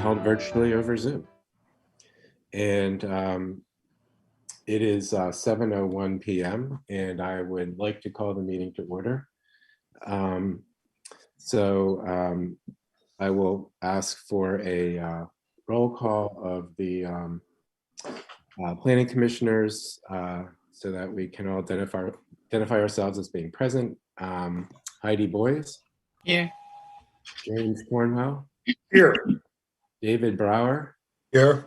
held virtually over Zoom. And it is 7:01 p.m. and I would like to call the meeting to order. I will ask for a roll call of the planning commissioners so that we can all identify ourselves as being present. Heidi Boyes. Here. James Cornwell. Here. David Brower. Here.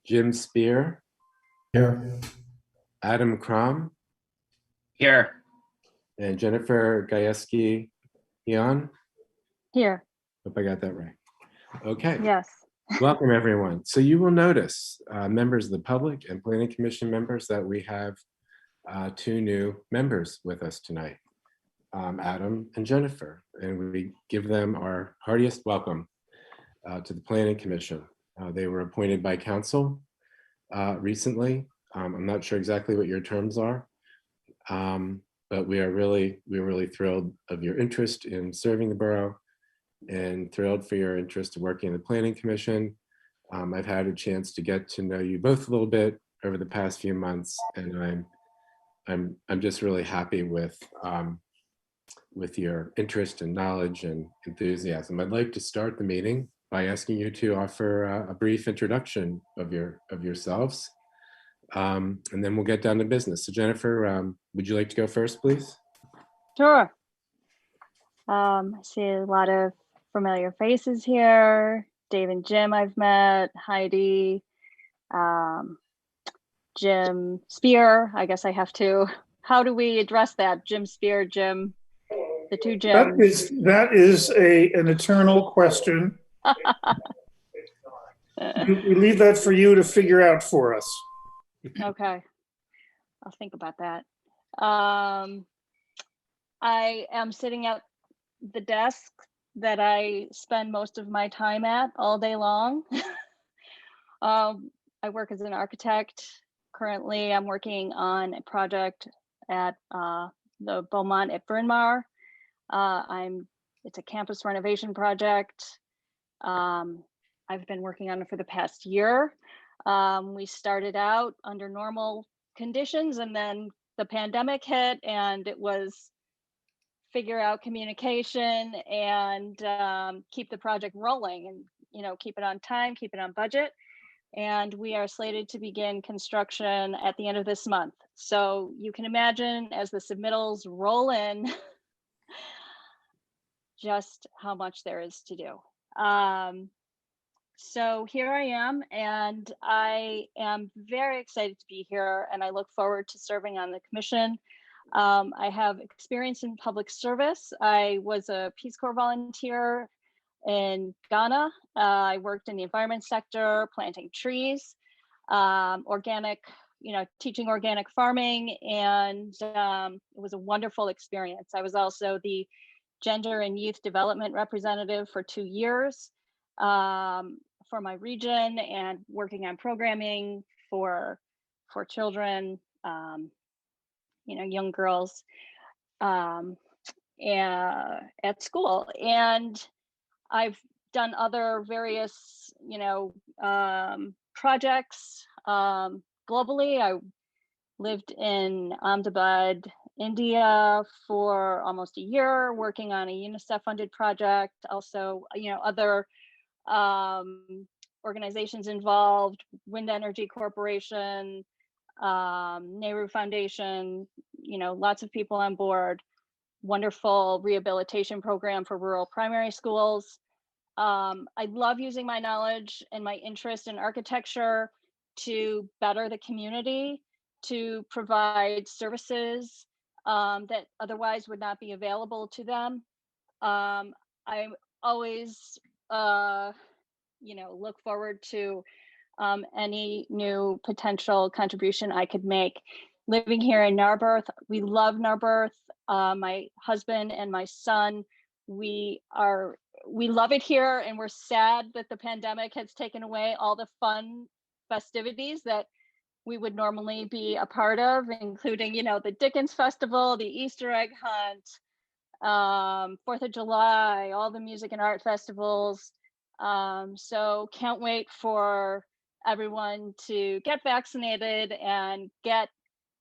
Jim Spear. Here. Adam Crom. Here. And Jennifer Gajewski-Heon. Here. Hope I got that right. Okay. Yes. Welcome, everyone. So you will notice, members of the public and Planning Commission members, that we have two new members with us tonight, Adam and Jennifer, and we give them our heartiest welcome to the Planning Commission. They were appointed by council recently. I'm not sure exactly what your terms are, but we're really thrilled of your interest in serving the borough and thrilled for your interest in working in the Planning Commission. I've had a chance to get to know you both a little bit over the past few months, and I'm just really happy with your interest and knowledge and enthusiasm. I'd like to start the meeting by asking you to offer a brief introduction of yourselves, and then we'll get down to business. So Jennifer, would you like to go first, please? Sure. I see a lot of familiar faces here. Dave and Jim I've met, Heidi, Jim Spear. I guess I have to, how do we address that? Jim Spear, Jim, the two Jims. That is an eternal question. We leave that for you to figure out for us. Okay, I'll think about that. I am sitting at the desk that I spend most of my time at all day long. I work as an architect. Currently, I'm working on a project at the Beaumont at Bryn Mawr. It's a campus renovation project. I've been working on it for the past year. We started out under normal conditions, and then the pandemic hit, and it was figure out communication and keep the project rolling, and keep it on time, keep it on budget. And we are slated to begin construction at the end of this month. So you can imagine, as the submittals roll in, just how much there is to do. So here I am, and I am very excited to be here, and I look forward to serving on the commission. I have experience in public service. I was a Peace Corps volunteer in Ghana. I worked in the environment sector, planting trees, teaching organic farming, and it was a wonderful experience. I was also the gender and youth development representative for 2 years for my region, and working on programming for children, young girls at school. And I've done other various, projects globally. I lived in Ahmedabad, India for almost a year, working on a UNICEF-funded project. Also, other organizations involved, Wind Energy Corporation, Nehru Foundation, lots of people on board. Wonderful rehabilitation program for rural primary schools. I love using my knowledge and my interest in architecture to better the community, to provide services that otherwise would not be available to them. I always, look forward to any new potential contribution I could make. Living here in Narberth, we love Narberth. My husband and my son, we love it here, and we're sad that the pandemic has taken away all the fun festivities that we would normally be a part of, including, the Dickens Festival, the Easter egg hunt, 4th of July, all the music and art festivals. So can't wait for everyone to get vaccinated and get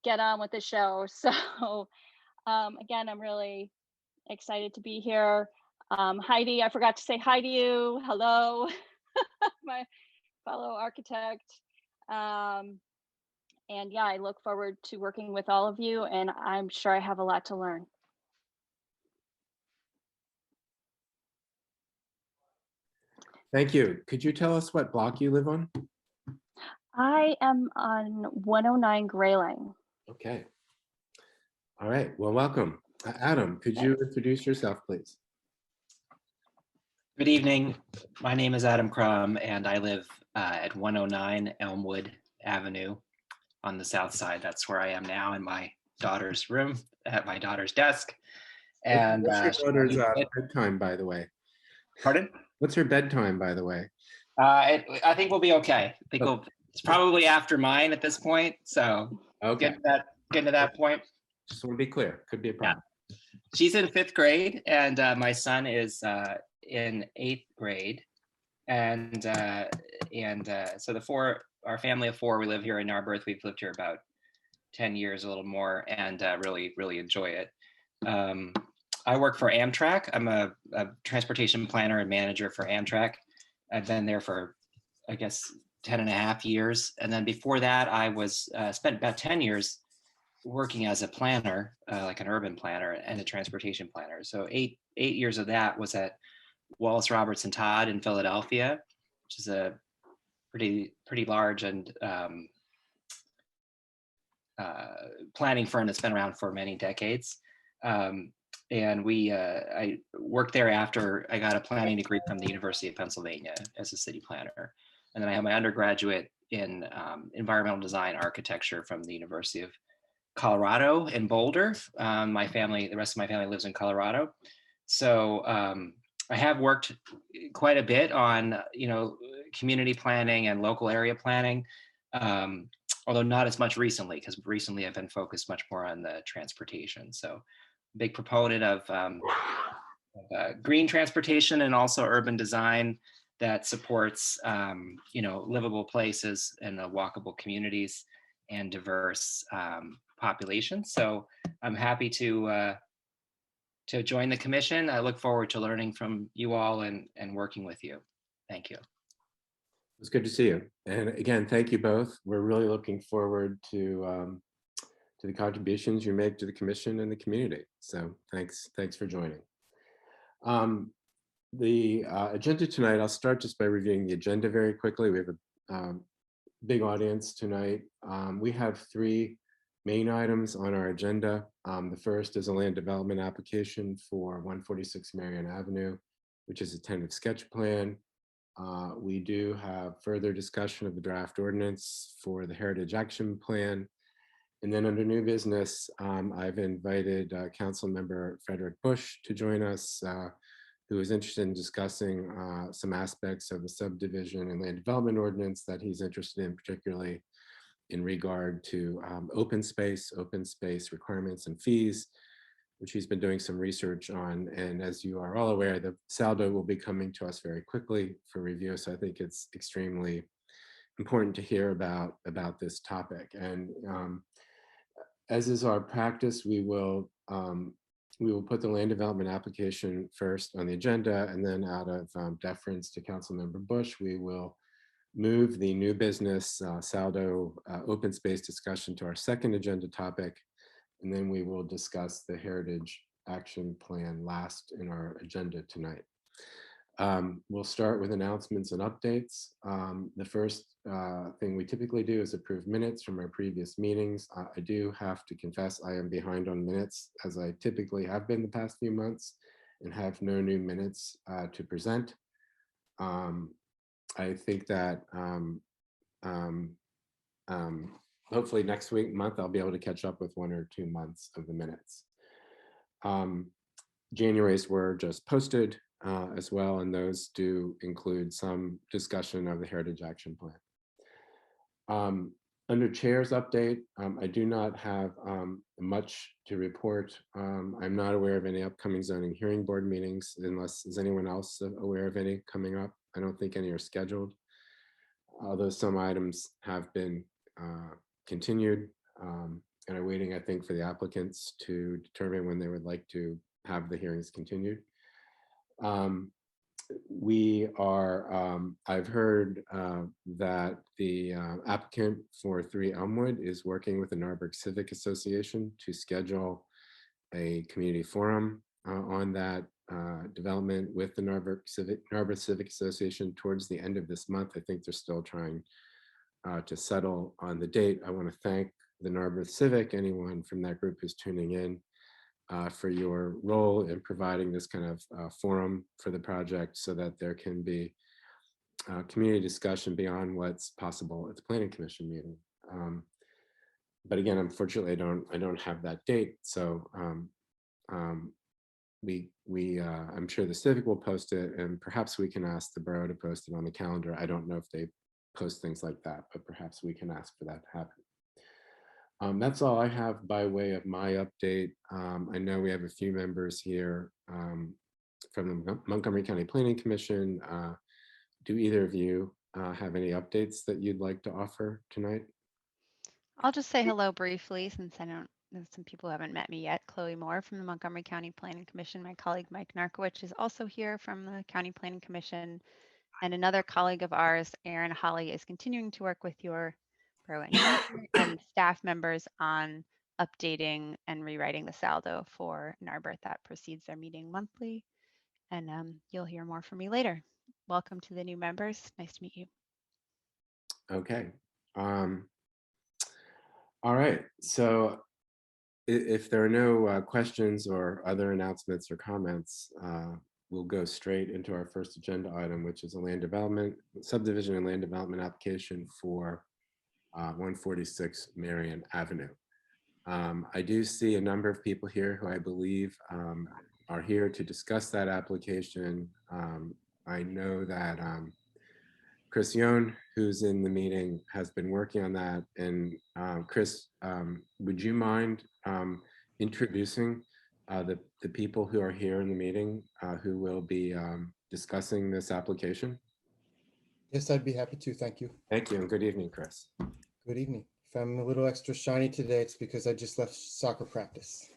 on with the show. So again, I'm really excited to be here. Heidi, I forgot to say hi to you. Hello, my fellow architect. And yeah, I look forward to working with all of you, and I'm sure I have a lot to learn. Thank you. Could you tell us what block you live on? I am on 109 Grayling. Okay. All right. Well, welcome. Adam, could you introduce yourself, please? Good evening. My name is Adam Crum, and I live at 109 Elmwood Avenue on the south side. That's where I am now in my daughter's room at my daughter's desk. And What's your daughter's bedtime, by the way? Pardon? What's her bedtime, by the way? I think we'll be okay. I think it's probably after mine at this point. So Okay. Get to that point. Just want to be clear. Could be a problem. Yeah. She's in 5th grade, and my son is in 8th grade. And so our family of 4, we live here in Narberth. We've lived here about 10 years, a little more, and really, really enjoy it. I work for Amtrak. I'm a transportation planner and manager for Amtrak. I've been there for, I guess, 10 and a half years. And then before that, I was spent about 10 years working as a planner, like an urban planner and a transportation planner. So eight years of that was at Wallace Robertson Todd in Philadelphia, which is a pretty large and planning firm that's been around for many decades. And I worked there after I got a planning degree from the University of Pennsylvania as a city planner. And then I have my undergraduate in environmental design architecture from the University of Colorado in Boulder. The rest of my family lives in Colorado. So I have worked quite a bit on, community planning and local area planning, although not as much recently, because recently I've been focused much more on the transportation. So big proponent of green transportation and also urban design that supports, livable places and walkable communities and diverse populations. So I'm happy to join the commission. I look forward to learning from you all and working with you. Thank you. It's good to see you. And again, thank you both. We're really looking forward to the contributions you make to the commission and the community. So thanks for joining. The agenda tonight, I'll start just by reviewing the agenda very quickly. We have a big audience tonight. We have 3 main items on our agenda. The first is a land development application for 146 Marion Avenue, which is a tentative sketch plan. We do have further discussion of the draft ordinance for the Heritage Action Plan. And then under new business, I've invited Council Member Frederick Bush to join us, who is interested in discussing some aspects of the subdivision and land development ordinance that he's interested in, particularly in regard to open space requirements and fees, which he's been doing some research on. And as you are all aware, the SALDO will be coming to us very quickly for review. So I think it's extremely important to hear about this topic. And as is our practice, we will put the land development application first on the agenda, and then out of deference to Councilmember Bush, we will move the new business SALDO open space discussion to our second agenda topic, and then we will discuss the Heritage Action Plan last in our agenda tonight. We'll start with announcements and updates. The first thing we typically do is approve minutes from our previous meetings. I do have to confess I am behind on minutes, as I typically have been the past few months, and have no new minutes to present. I think that hopefully next month, I'll be able to catch up with 1 or 2 months of the minutes. January's were just posted as well, and those do include some discussion of the Heritage Action Plan. Under chair's update, I do not have much to report. I'm not aware of any upcoming zoning hearing board meetings unless is anyone else aware of any coming up. I don't think any are scheduled, although some items have been continued and are waiting, I think, for the applicants to determine when they would like to have the hearings continued. I've heard that the applicant for 3 Elmwood is working with the Narberth Civic Association to schedule a community forum on that development with the Narberth Civic Association towards the end of this month. I think they're still trying to settle on the date. I want to thank the Narberth Civic, anyone from that group who's tuning in, for your role in providing this kind of forum for the project so that there can be community discussion beyond what's possible at the Planning Commission meeting. But again, unfortunately, I don't have that date. So I'm sure the Civic will post it, and perhaps we can ask the borough to post it on the calendar. I don't know if they post things like that, but perhaps we can ask for that to happen. That's all I have by way of my update. I know we have a few members here from the Montgomery County Planning Commission. Do either of you have any updates that you'd like to offer tonight? I'll just say hello briefly since there's some people who haven't met me yet. Chloe Moore from the Montgomery County Planning Commission. My colleague Mike Narkowicz is also here from the County Planning Commission. And another colleague of ours, Aaron Holly, is continuing to work with your borough engineer and staff members on updating and rewriting the saldo for Narberth. That precedes their meeting monthly. And you'll hear more from me later. Welcome to the new members. Nice to meet you. Okay. All right. So if there are no questions or other announcements or comments, we'll go straight into our first agenda item, which is a land development, subdivision and land development application for 146 Marion Avenue. I do see a number of people here who I believe are here to discuss that application. I know that Chris Yohn, who's in the meeting, has been working on that. And Chris, would you mind introducing the people who are here in the meeting who will be discussing this application? Yes, I'd be happy to. Thank you. Thank you, and good evening, Chris. Good evening. If I'm a little extra shiny today, it's because I just left soccer practice.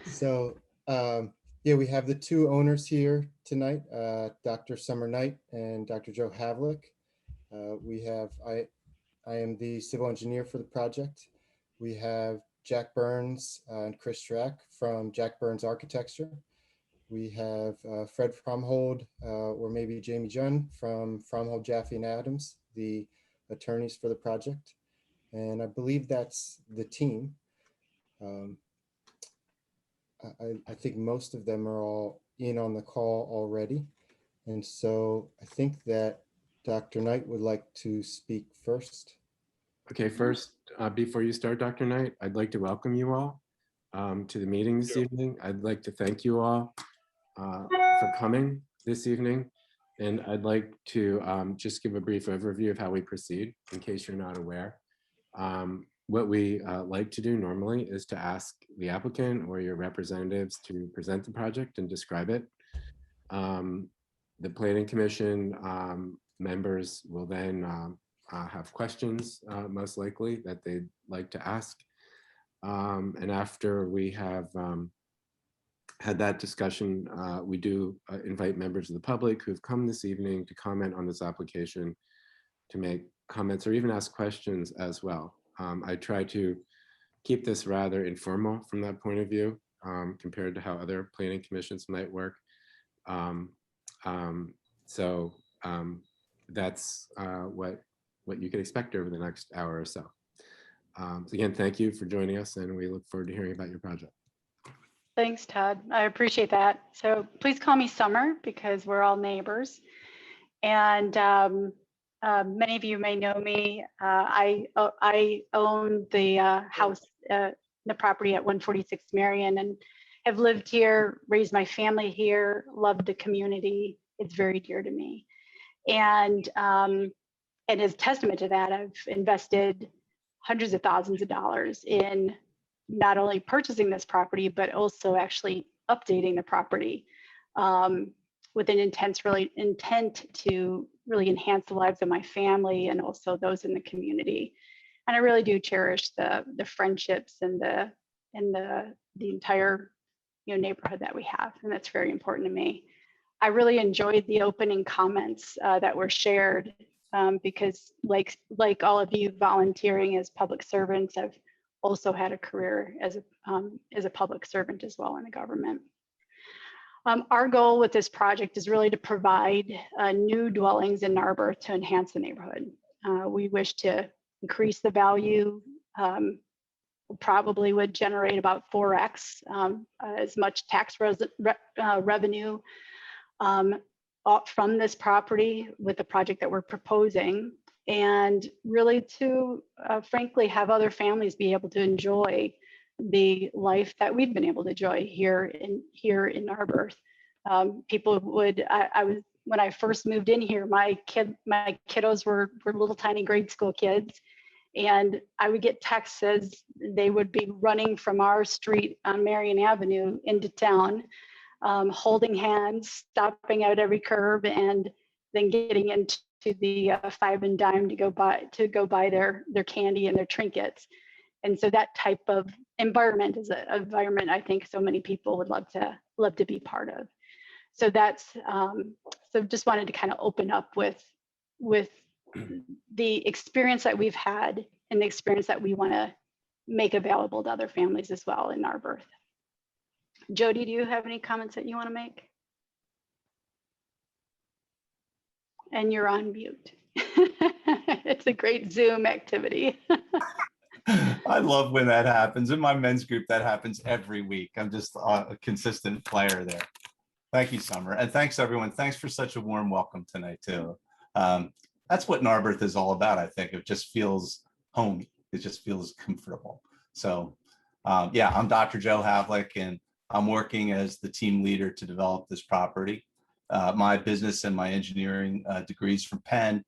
So, yeah, we have the 2 owners here tonight, Dr. Summer Knight and Dr. Joe Havlick. I am the civil engineer for the project. We have Jack Burns and Chris Strack from Jack Burns Architecture. We have Fred Fromhold, or maybe Jamie Junn from Fromhold, Jaffe and Adams, the attorneys for the project. And I believe that's the team. I think most of them are all in on the call already. And so I think that Dr. Knight would like to speak first. Okay, first, before you start, Dr. Knight, I'd like to welcome you all to the meeting this evening. I'd like to thank you all for coming this evening. And I'd like to just give a brief overview of how we proceed in case you're not aware. What we like to do normally is to ask the applicant or your representatives to present the project and describe it. The Planning Commission members will then have questions, most likely, that they'd like to ask. And after we have had that discussion, we do invite members of the public who've come this evening to comment on this application, to make comments or even ask questions as well. I try to keep this rather informal from that point of view, compared to how other planning commissions might work. So that's what you can expect over the next hour or so. So again, thank you for joining us, and we look forward to hearing about your project. Thanks, Todd. I appreciate that. So please call me Summer because we're all neighbors. And many of you may know me. I own the house, the property at 146 Marion, and have lived here, raised my family here, loved the community. It's very dear to me. And as testament to that, I've invested hundreds of thousands of dollars in not only purchasing this property, but also actually updating the property with an intent to really enhance the lives of my family and also those in the community. And I really do cherish the friendships and the entire neighborhood that we have, and that's very important to me. I really enjoyed the opening comments that were shared because, like all of you volunteering as public servants, I've also had a career as a public servant as well in the government. Our goal with this project is really to provide new dwellings in Narberth to enhance the neighborhood. We wish to increase the value, probably would generate about 4x as much tax revenue from this property with the project that we're proposing, and really to frankly have other families be able to enjoy the life that we've been able to enjoy here in Narberth. People would, when I first moved in here, my kiddos were little tiny grade school kids, and I would get texts as they would be running from our street on Marion Avenue into town, holding hands, stopping at every curb, and then getting into the five and dime to go buy their candy and their trinkets. And so that type of environment is an environment I think so many people would love to be part of. So that's so just wanted to kind of open up with the experience that we've had and the experience that we want to make available to other families as well in Narberth. Jody, do you have any comments that you want to make? And you're on mute. It's a great Zoom activity. I love when that happens. In my men's group, that happens every week. I'm just a consistent player there. Thank you, Summer. And thanks, everyone. Thanks for such a warm welcome tonight, too. That's what Narberth is all about, I think. It just feels homey. It just feels comfortable. So, yeah, I'm Dr. Joe Havlick, and I'm working as the team leader to develop this property. My business and my engineering degrees from Penn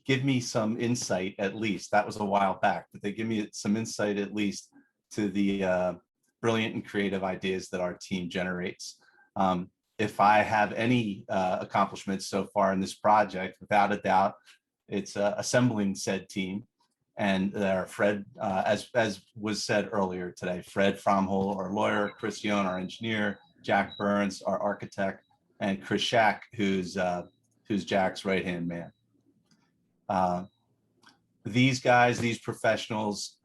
give me some insight, at least. That was a while back, but they give me some insight, at least, to the brilliant and creative ideas that our team generates. If I have any accomplishments so far in this project, without a doubt, it's assembling said team. And there, Fred, as was said earlier today, Fred Fromhole, our lawyer, Chris Yohn, our engineer, Jack Burns, our architect, and Chris Shack, who's Jack's right-hand man. These guys, these professionals,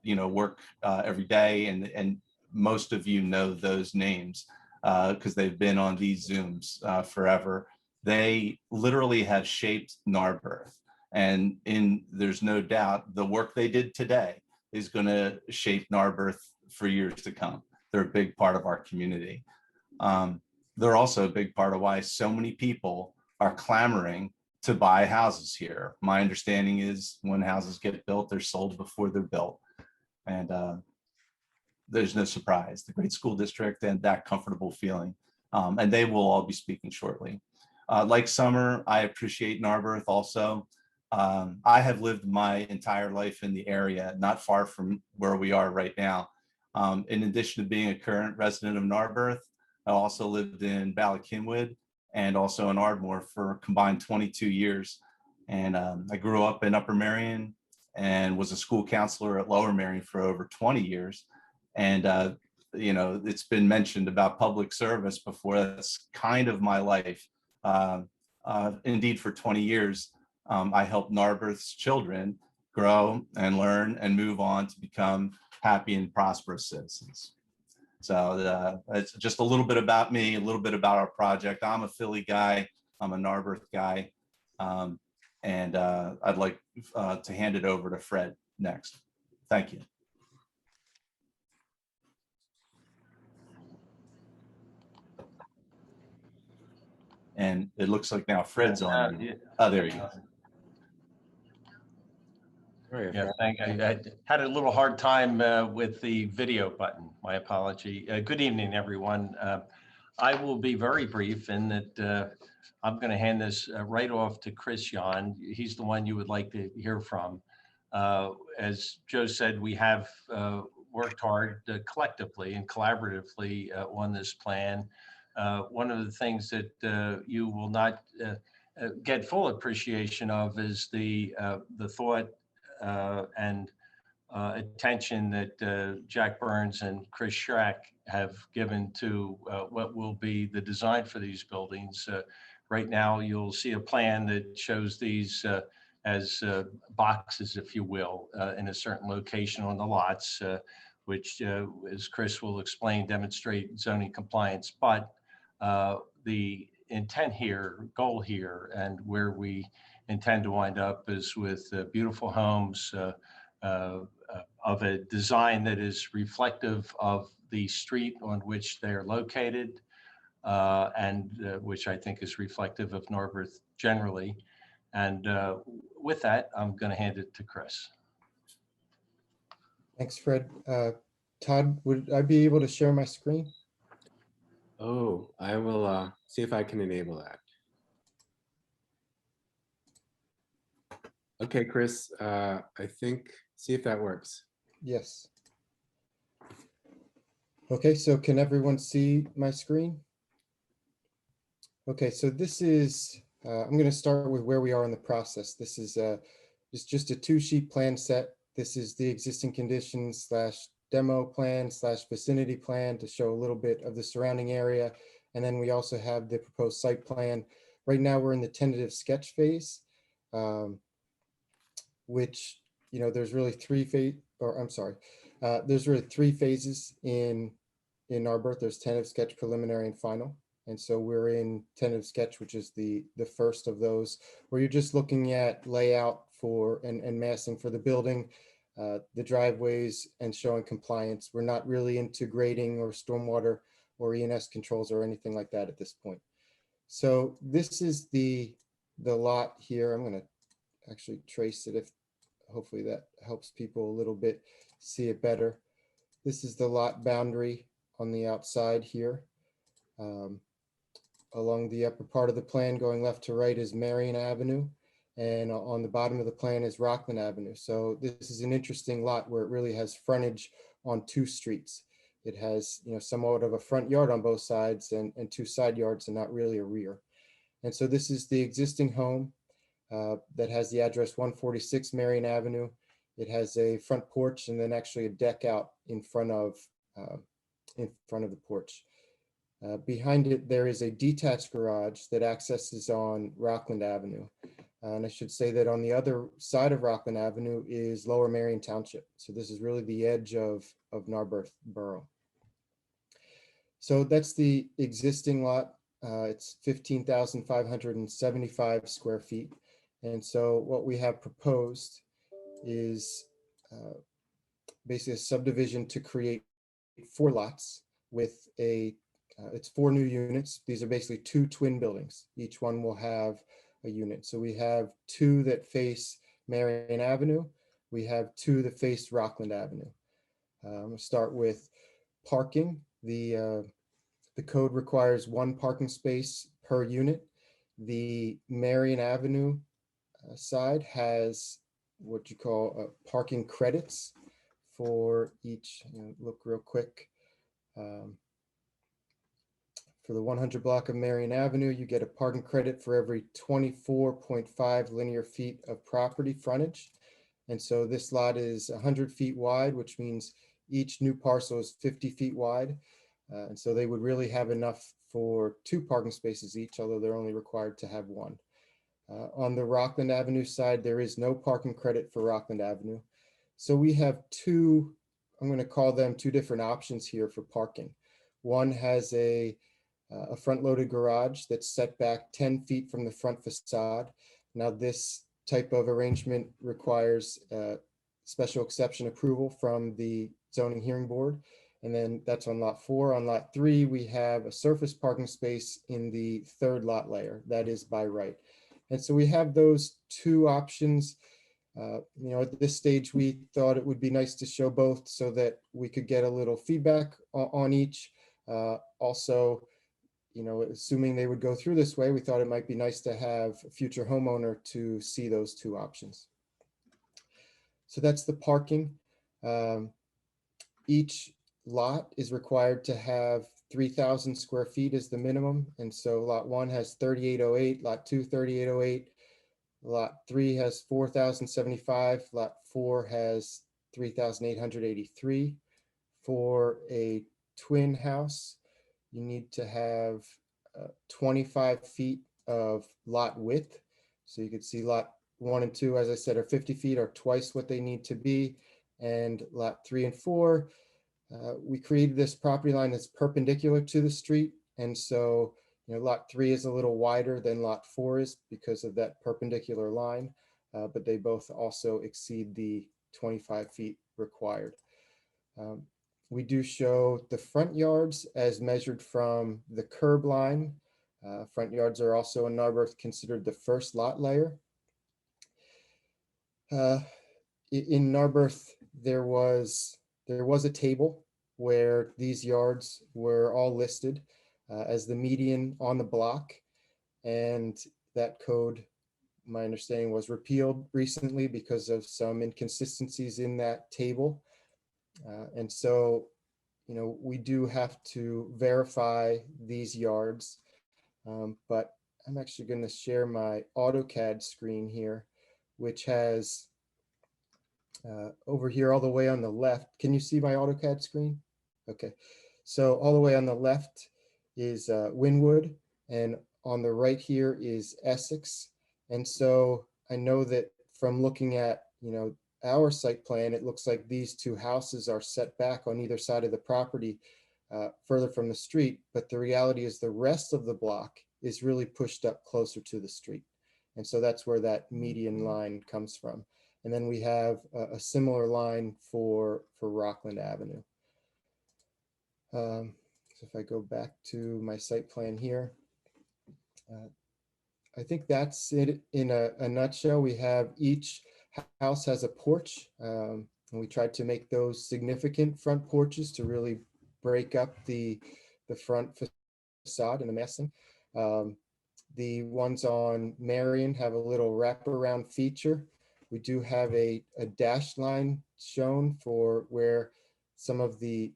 work every day, and most of you know those names because they've been on these Zooms forever. They literally have shaped Narberth, and there's no doubt the work they did today is going to shape Narberth for years to come. They're a big part of our community. They're also a big part of why so many people are clamoring to buy houses here. My understanding is when houses get built, they're sold before they're built. And there's no surprise, the great school district and that comfortable feeling. And they will all be speaking shortly. Like Summer, I appreciate Narberth also. I have lived my entire life in the area, not far from where we are right now. In addition to being a current resident of Narberth, I also lived in Ballackinwood and also in Ardmore for a combined 22 years. And I grew up in Upper Marion and was a school counselor at Lower Marion for over 20 years. And, it's been mentioned about public service before. That's kind of my life. Indeed, for 20 years, I helped Narberth's children grow and learn and move on to become happy and prosperous citizens. So it's just a little bit about me, a little bit about our project. I'm a Philly guy. I'm a Narberth guy. And I'd like to hand it over to Fred next. Thank you. And it looks like now Fred's on. Yeah. Oh, there you go. Yeah, I had a little hard time with the video button. My apology. Good evening, everyone. I will be very brief in that I'm going to hand this right off to Chris Yon. He's the one you would like to hear from. As Joe said, we have worked hard collectively and collaboratively on this plan. One of the things that you will not get full appreciation of is the thought and attention that Jack Burns and Chris Schrack have given to what will be the design for these buildings. Right now, you'll see a plan that shows these as boxes, if you will, in a certain location on the lots, which, as Chris will explain, demonstrate zoning compliance. But the intent here, goal here, and where we intend to wind up is with beautiful homes of a design that is reflective of the street on which they're located, and which I think is reflective of Narberth generally. And with that, I'm going to hand it to Chris. Thanks, Fred. Todd, would I be able to share my screen? Oh, I will see if I can enable that. Okay, Chris, I think, see if that works. Yes. Okay, so can everyone see my screen? Okay, so this is, I'm going to start with where we are in the process. This is just a 2-sheet plan set. This is the existing conditions / demo plan / vicinity plan to show a little bit of the surrounding area. And then we also have the proposed site plan. Right now we're in the tentative sketch phase, which, you know, there's really there's really 3 phases in Narberth. There's tentative sketch, preliminary, and final. And so we're in tentative sketch, which is the first of those, where you're just looking at layout for and massing for the building, the driveways, and showing compliance. We're not really into grading or stormwater or ENS controls or anything like that at this point. So this is the lot here. I'm going to actually trace it, if hopefully that helps people a little bit see it better. This is the lot boundary on the outside here. Along the upper part of the plan, going left to right, is Marion Avenue, and on the bottom of the plan is Rockland Avenue. So this is an interesting lot where it really has frontage on 2 streets. It has, you know, somewhat of a front yard on both sides and 2 side yards and not really a rear. And so this is the existing home that has the address 146 Marion Avenue. It has a front porch and then actually a deck out in front of the porch. Behind it, there is a detached garage that accesses on Rockland Avenue. And I should say that on the other side of Rockland Avenue is Lower Marion Township. So this is really the edge of Narberth Borough. So that's the existing lot. It's 15,575 square feet. And so what we have proposed is basically a subdivision to create 4 lots with it's 4 new units. These are basically 2 twin buildings. Each one will have a unit. So we have 2 that face Marion Avenue. We have 2 that face Rockland Avenue. We'll start with parking. The code requires 1 parking space per unit. The Marion Avenue side has what you call parking credits for each. Look real quick. For the 100 block of Marion Avenue, you get a parking credit for every 24.5 linear feet of property frontage. And so this lot is 100 feet wide, which means each new parcel is 50 feet wide. And so they would really have enough for 2 parking spaces each, although they're only required to have 1. On the Rockland Avenue side, there is no parking credit for Rockland Avenue. So we have 2, I'm going to call them 2 different options here for parking. One has a front-loaded garage that's set back 10 feet from the front facade. Now, this type of arrangement requires special exception approval from the zoning hearing board. And then that's on lot 4. On lot 3, we have a surface parking space in the 3rd lot layer. That is by right. And so we have those 2 options. At this stage, we thought it would be nice to show both so that we could get a little feedback on each. Also, assuming they would go through this way, we thought it might be nice to have a future homeowner to see those two options. So that's the parking. Each lot is required to have 3,000 square feet as the minimum. And so lot 1 has 3,808, lot 2, 3,808, lot 3 has 4,075, lot 4 has 3,883. For a twin house, you need to have 25 feet of lot width. So you could see lot 1 and 2, as I said, are 50 feet, or twice what they need to be. And lot 3 and 4, we created this property line that's perpendicular to the street. And so, lot 3 is a little wider than lot 4 is because of that perpendicular line, but they both also exceed the 25 feet required. We do show the front yards as measured from the curb line. Front yards are also in Narberth considered the first lot layer. In Narberth, there was a table where these yards were all listed as the median on the block, and that code, my understanding, was repealed recently because of some inconsistencies in that table. And so, we do have to verify these yards, but I'm actually going to share my AutoCAD screen here, which has over here all the way on the left. Can you see my AutoCAD screen? Okay, so all the way on the left is Wynwood, and on the right here is Essex. And so I know that from looking at, our site plan, it looks like these two houses are set back on either side of the property further from the street, but the reality is the rest of the block is really pushed up closer to the street. And so that's where that median line comes from. And then we have a similar line for Rockland Avenue. So if I go back to my site plan here, I think that's it in a nutshell. We have each house has a porch, and we tried to make those significant front porches to really break up the front facade and the massing. The ones on Marion have a little wraparound feature. We do have a dashed line shown for where some of the,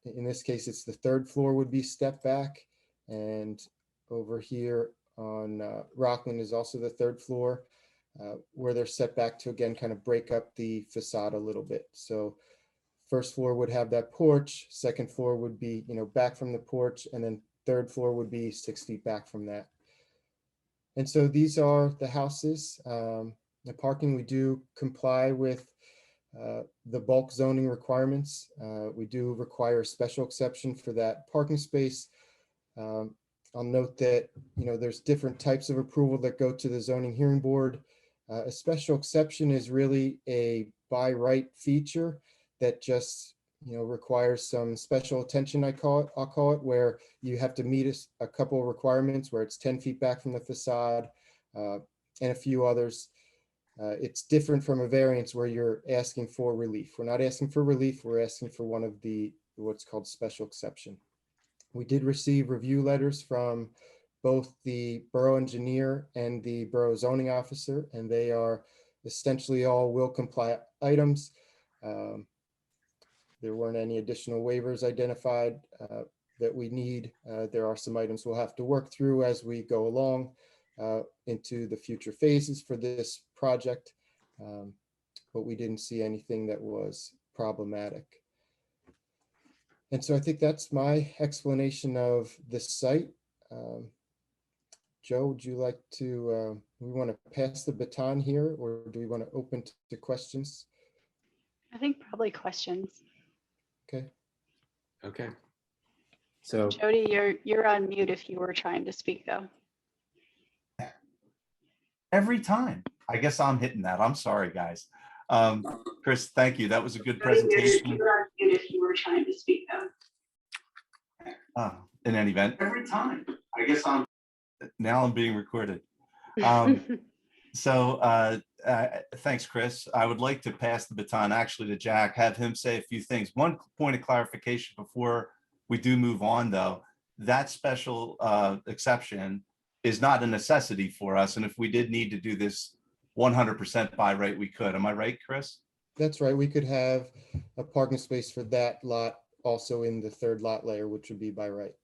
in this case, it's the third floor would be stepped back. And over here on Rockland is also the third floor, where they're set back to, again, kind of break up the facade a little bit. So first floor would have that porch, second floor would be, back from the porch, and then third floor would be 6 feet back from that. And so these are the houses. The parking, we do comply with the bulk zoning requirements. We do require a special exception for that parking space. I'll note that, there's different types of approval that go to the zoning hearing board. A special exception is really a by right feature that just, requires some special attention, I'll call it, where you have to meet a couple of requirements where it's 10 feet back from the facade, and a few others. It's different from a variance where you're asking for relief. We're not asking for relief, we're asking for one of the, what's called special exception. We did receive review letters from both the borough engineer and the borough zoning officer, and they are essentially all will comply items. There weren't any additional waivers identified that we need. There are some items we'll have to work through as we go along into the future phases for this project, but we didn't see anything that was problematic. And so I think that's my explanation of this site. Joe, would you like to, we want to pass the baton here, or do we want to open to questions? I think probably questions. Okay. Okay. So Jody, you're on mute if you were trying to speak, though. Every time. I guess I'm hitting that. I'm sorry, guys. Chris, thank you. That was a good presentation. You're on mute if you were trying to speak, though. In any event, every time. I guess now I'm being recorded. So thanks, Chris. I would like to pass the baton actually to Jack, have him say a few things. One point of clarification before we do move on, though. that special exception is not a necessity for us. And if we did need to do this 100% by right, we could. Am I right, Chris? That's right. We could have a parking space for that lot also in the third lot layer, which would be by right.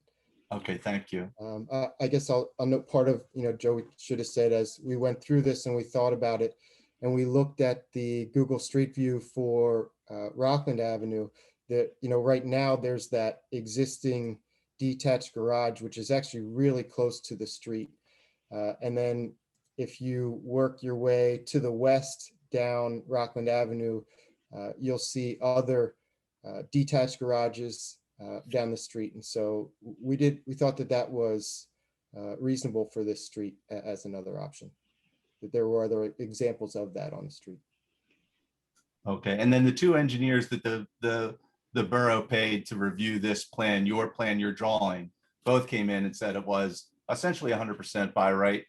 Okay, thank you. I guess I'll note part of, Joe should have said, as we went through this and we thought about it and we looked at the Google Street View for Rockland Avenue, that, right now there's that existing detached garage, which is actually really close to the street. And then if you work your way to the west down Rockland Avenue, you'll see other detached garages down the street. And so we thought that was reasonable for this street as another option, that there were other examples of that on the street. Okay, and then the two engineers that the borough paid to review this plan, your drawing, both came in and said it was essentially 100% by right.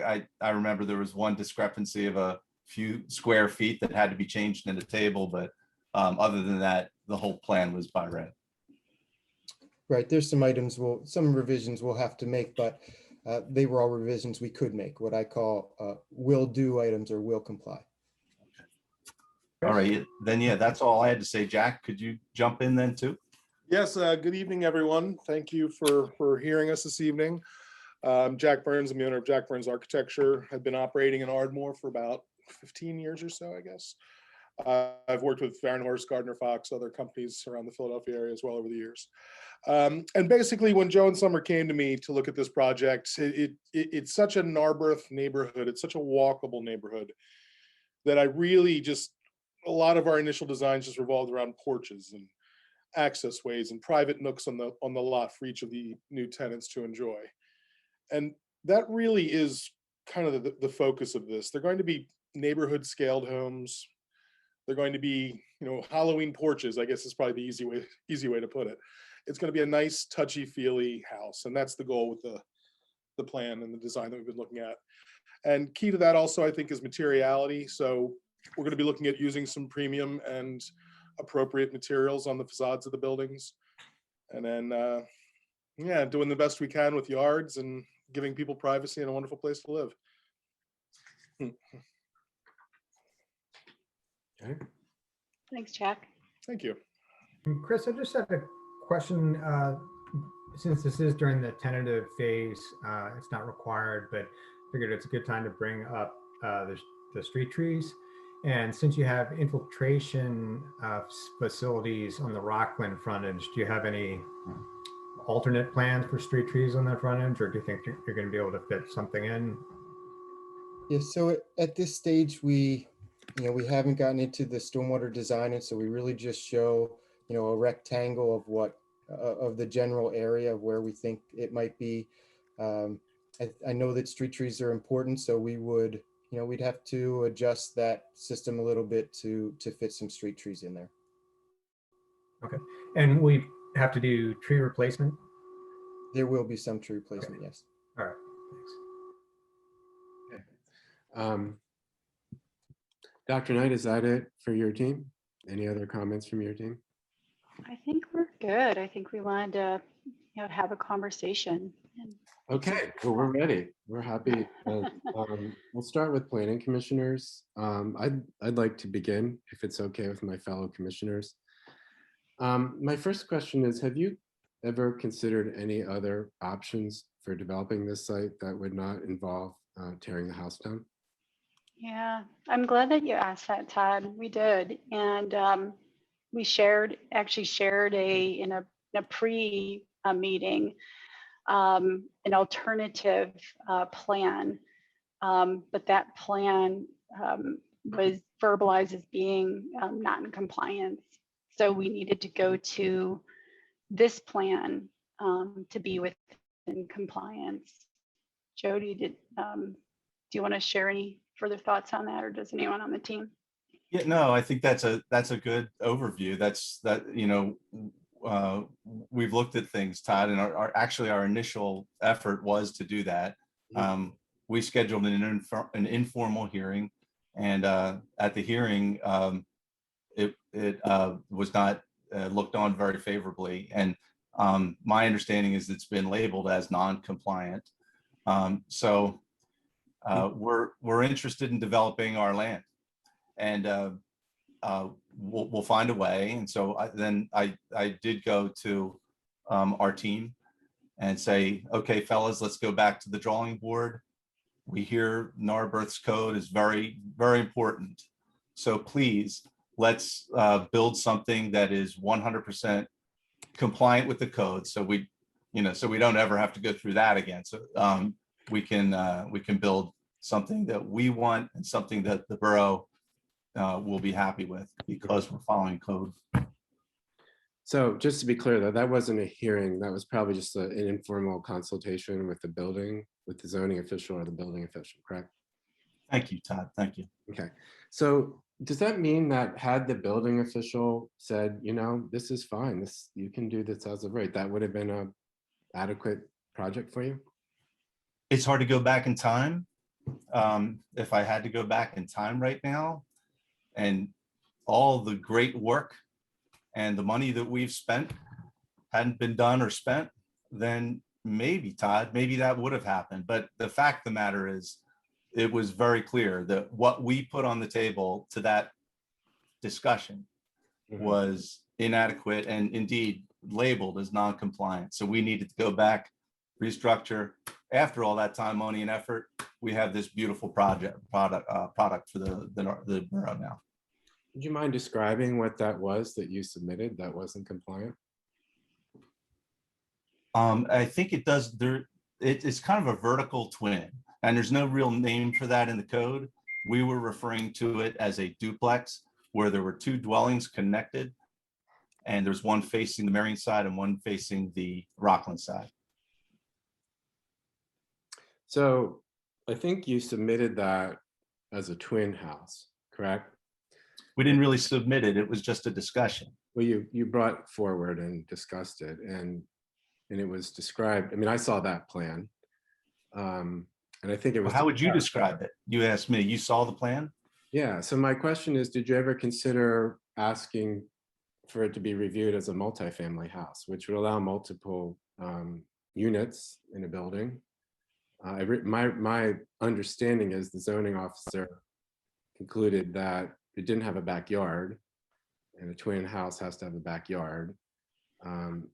I remember there was one discrepancy of a few square feet that had to be changed in the table, but other than that, the whole plan was by right. Right, there's some some revisions we'll have to make, but they were all revisions we could make, what I call will do items or will comply. All right, then, yeah, that's all I had to say. Jack, could you jump in then too? Yes, good evening, everyone. Thank you for hearing us this evening. Jack Burns, I'm the owner of Jack Burns Architecture. I've been operating in Ardmore for about 15 years or so, I guess. I've worked with Farron Horse, Gardner Fox, other companies around the Philadelphia area as well over the years. And basically, when Joe and Summer came to me to look at this project, it's such a Narberth neighborhood. It's such a walkable neighborhood that I really a lot of our initial designs just revolved around porches and access ways and private nooks on the lot for each of the new tenants to enjoy. And that really is kind of the focus of this. They're going to be neighborhood scaled homes. They're going to be, Halloween porches, I guess is probably the easy way to put it. It's going to be a nice, touchy-feely house. And that's the goal with the plan and the design that we've been looking at. And key to that also, I think, is materiality. So we're going to be looking at using some premium and appropriate materials on the facades of the buildings. And then, doing the best we can with yards and giving people privacy and a wonderful place to live. Okay. Thanks, Jack. Thank you. Chris, I just had a question. Since this is during the tentative phase, it's not required, but figured it's a good time to bring up the street trees. And since you have infiltration facilities on the Rockland frontage, do you have any alternate plans for street trees on that frontage, or do you think you're going to be able to fit something in? Yeah, so at this stage, we haven't gotten into the stormwater design, and so we really just show, a rectangle of the general area of where we think it might be. I know that street trees are important, so we would, we'd have to adjust that system a little bit to fit some street trees in there. Okay, and we have to do tree replacement? There will be some tree replacement, Okay. yes. All right, thanks. Dr. Knight, is that it for your team? Any other comments from your team? I think we're good. I think we wanted to have a conversation. Okay, well, we're ready. We're happy. We'll start with planning commissioners. I'd like to begin, if it's okay with my fellow commissioners. My first question is, have you ever considered any other options for developing this site that would not involve tearing the house down? Yeah, I'm glad that you asked that, Todd. We did. And we actually shared in a pre-meeting an alternative plan, but that plan was verbalized as being not in compliance. So we needed to go to this plan to be within compliance. Joe, do you want to share any further thoughts on that, or does anyone on the team? Yeah, no, I think that's a good overview. We've looked at things, Todd, and our initial effort was to do that. We scheduled an informal hearing, and at the hearing, it was not looked on very favorably. And My understanding is it's been labeled as non-compliant. So we're interested in developing our land, and we'll find a way. And so I did go to our team and say, okay, fellas, let's go back to the drawing board. We hear Narberth's code is very, very important. So please, let's build something that is 100% compliant with the code. So we don't ever have to go through that again. So we can build something that we want and something that the borough will be happy with because we're following code. So just to be clear, though, that wasn't a hearing. That was probably just an informal consultation with the zoning official or the building official, correct? Thank you, Todd. Thank you. Okay. So does that mean that had the building official said, this is fine, you can do this as of right, that would have been an adequate project for you? It's hard to go back in time. If I had to go back in time right now, and all the great work and the money that we've spent hadn't been done or spent, then maybe, Todd, maybe that would have happened. But the fact of the matter is, it was very clear that what we put on the table to that discussion was inadequate and indeed labeled as non-compliant. So we needed to go back, restructure. After all that time, money, and effort, we have this beautiful product for the borough now. Would you mind describing what that was that you submitted that wasn't compliant? I think it does. It's kind of a vertical twin, and there's no real name for that in the code. We were referring to it as a duplex, where there were two dwellings connected, and there's one facing the Marion side and one facing the Rockland side. So I think you submitted that as a twin house, correct? We didn't really submit it. It was just a discussion. Well, you brought it forward and discussed it, and it was described. I mean, I saw that plan, and I think it was. Well, how would you describe it? You asked me. You saw the plan? Yeah. So my question is, did you ever consider asking for it to be reviewed as a multifamily house, which would allow multiple units in a building? My understanding is the zoning officer concluded that it didn't have a backyard, and a twin house has to have a backyard.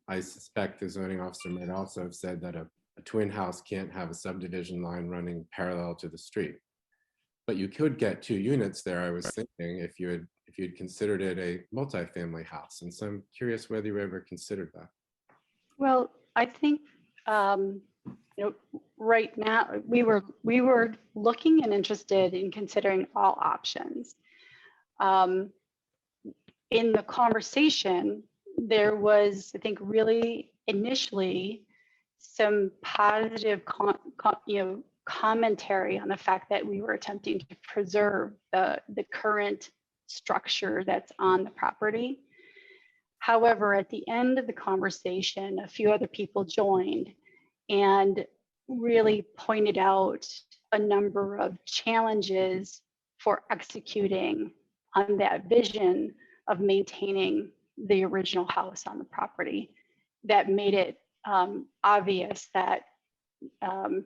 I suspect the zoning officer might also have said that a twin house can't have a subdivision line running parallel to the street. But you could get two units there, I was thinking, if you had considered it a multifamily house. And so I'm curious whether you ever considered that. Well, I think right now we were looking and interested in considering all options. In the conversation, there was, I think, really initially some positive commentary on the fact that we were attempting to preserve the current structure that's on the property. However, at the end of the conversation, a few other people joined and really pointed out a number of challenges for executing on that vision of maintaining the original house on the property. That made it obvious that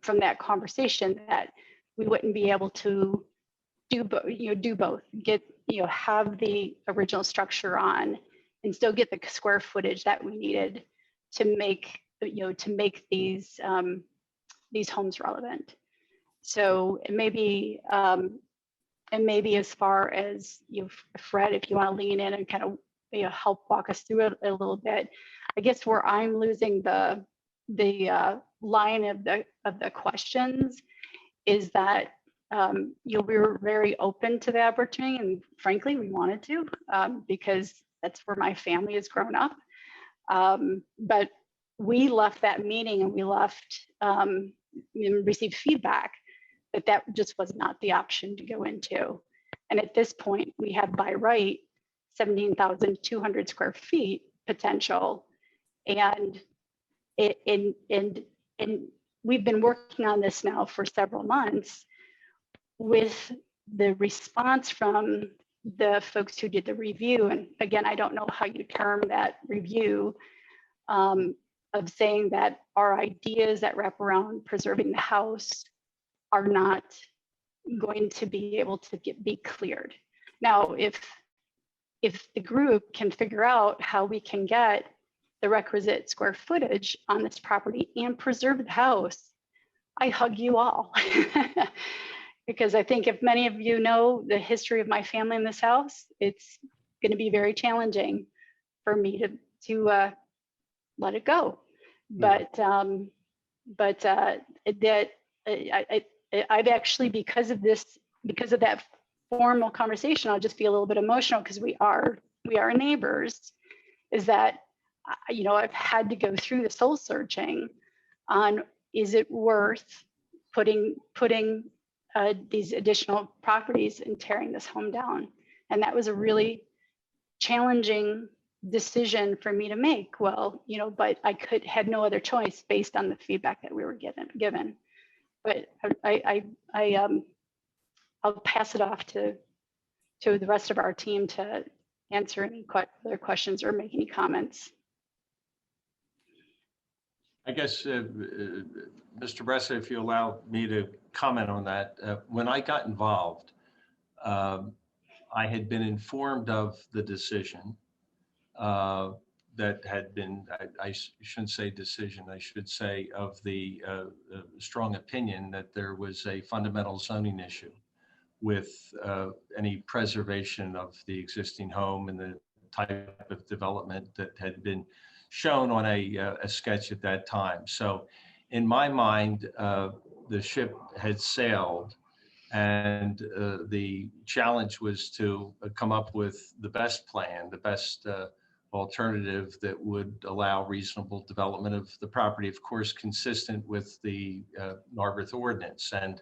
from that conversation that we wouldn't be able to do both, have the original structure on and still get the square footage that we needed to make these homes relevant. So it may be and maybe as far as Fred, if you want to lean in and kind of help walk us through it a little bit. I guess where I'm losing the line of the questions is that we were very open to the opportunity, and frankly, we wanted to because that's where my family has grown up. But we left that meeting and we left and received feedback that just was not the option to go into. And at this point, we have by right 17,200 square feet potential, and we've been working on this now for several months. With the response from the folks who did the review, and again, I don't know how you term that review, of saying that our ideas that wrap around preserving the house are not going to be able to be cleared. Now, if the group can figure out how we can get the requisite square footage on this property and preserve the house, I hug you all. Because I think if many of you know the history of my family in this house, it's going to be very challenging for me to let it go. But I've actually, because of that formal conversation, I'll just be a little bit emotional because we are neighbors, is that, you know, I've had to go through the soul searching on, is it worth putting these additional properties and tearing this home down? And that was a really challenging decision for me to make. Well, you know, but I had no other choice based on the feedback that we were given. But I'll pass it off to the rest of our team to answer any other questions or make any comments. I guess, Mr. Bressa, if you allow me to comment on that, when I got involved, I had been informed of the decision that had been, I shouldn't say decision, I should say of the strong opinion that there was a fundamental zoning issue with any preservation of the existing home and the type of development that had been shown on a sketch at that time. So in my mind, the ship had sailed, and the challenge was to come up with the best plan, the best alternative that would allow reasonable development of the property, of course, consistent with the Narberth ordinance. And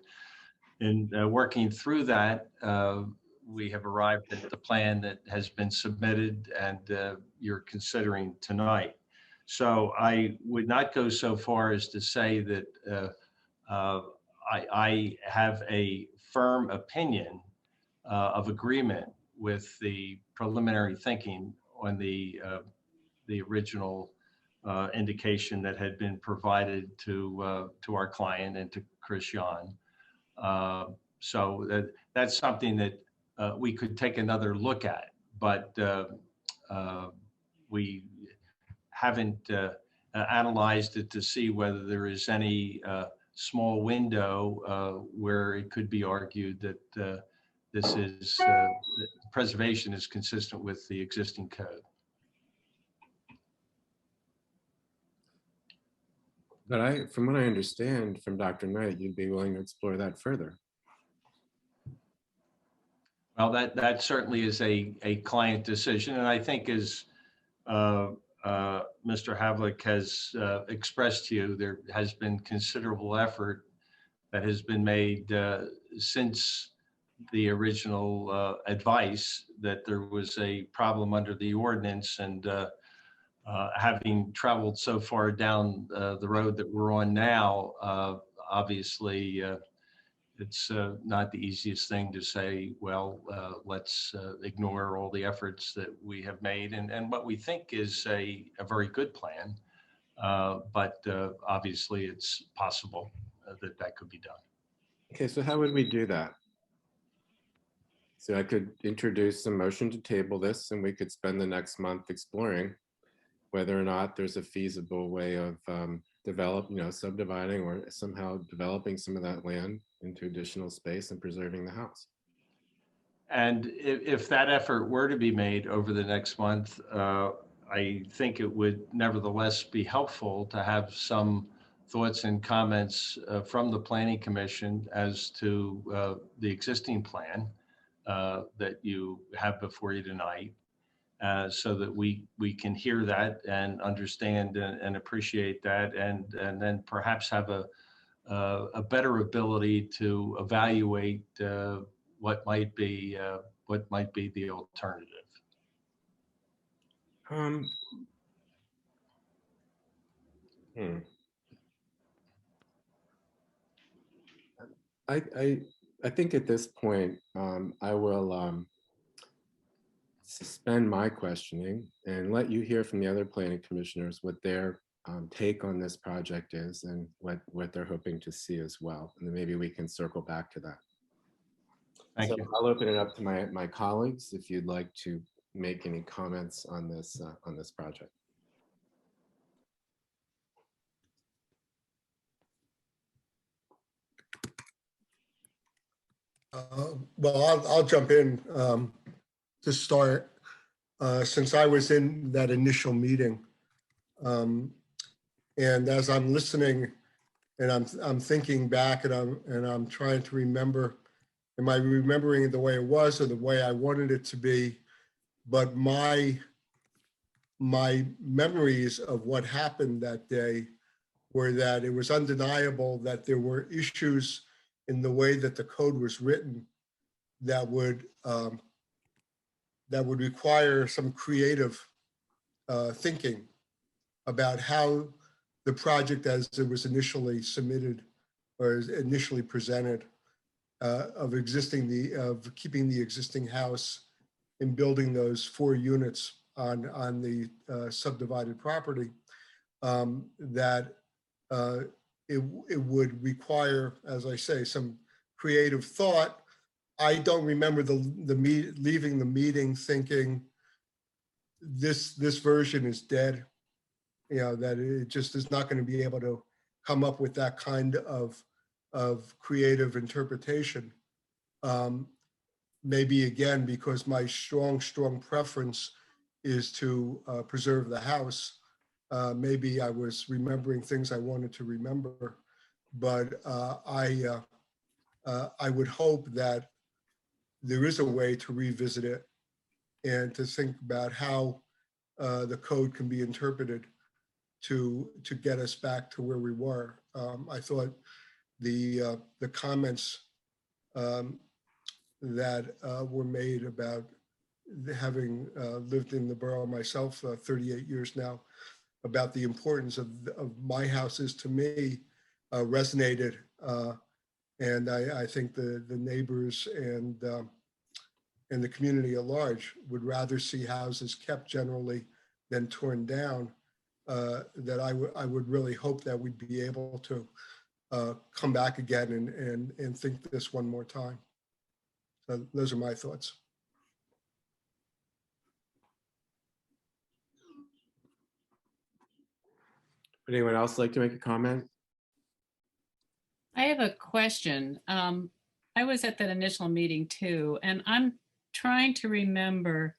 in working through that, we have arrived at the plan that has been submitted and you're considering tonight. So I would not go so far as to say that I have a firm opinion of agreement with the preliminary thinking on the original indication that had been provided to our client and to Chris Yan. So that's something that we could take another look at, but we haven't analyzed it to see whether there is any small window where it could be argued that this is preservation is consistent with the existing code. But from what I understand from Dr. Knight, you'd be willing to explore that further. Well, that certainly is a client decision, and I think as Mr. Havlick has expressed to you, there has been considerable effort that has been made since the original advice that there was a problem under the ordinance, and having traveled so far down the road that we're on now, obviously it's not the easiest thing to say, well, let's ignore all the efforts that we have made and what we think is a very good plan. But obviously it's possible that could be done. Okay, so how would we do that? So I could introduce a motion to table this, and we could spend the next month exploring whether or not there's a feasible way of subdividing or somehow developing some of that land into additional space and preserving the house. And if that effort were to be made over the next month, I think it would nevertheless be helpful to have some thoughts and comments from the Planning Commission as to the existing plan that you have before you tonight, so that we can hear that and understand and appreciate that, and then perhaps have a better ability to evaluate what might be the alternative. I think at this point, I will suspend my questioning and let you hear from the other planning commissioners what their take on this project is and what they're hoping to see as well. And then maybe we can circle back to that. Thank So you. I'll open it up to my colleagues if you'd like to make any comments on this project. Well, I'll jump in to start. Since I was in that initial meeting, and as I'm listening, and I'm thinking back, and I'm trying to remember, am I remembering it the way it was or the way I wanted it to be? But my memories of what happened that day were that it was undeniable that there were issues in the way that the code was written that would require some creative thinking about how the project as it was initially submitted or initially presented of keeping the existing house and building those 4 units on the subdivided property, that it would require, as I say, some creative thought. I don't remember leaving the meeting thinking this version is dead, that it just is not going to be able to come up with that kind of creative interpretation. Maybe again, because my strong preference is to preserve the house. Maybe I was remembering things I wanted to remember, but I would hope that there is a way to revisit it and to think about how the code can be interpreted to get us back to where we were. I thought the comments that were made about having lived in the borough myself 38 years now, about the importance of my houses to me resonated. And I think the neighbors and the community at large would rather see houses kept generally than torn down. That I would really hope that we'd be able to come back again and think this one more time. So those are my thoughts. Would anyone else like to make a comment? I have a question. I was at that initial meeting too, and I'm trying to remember,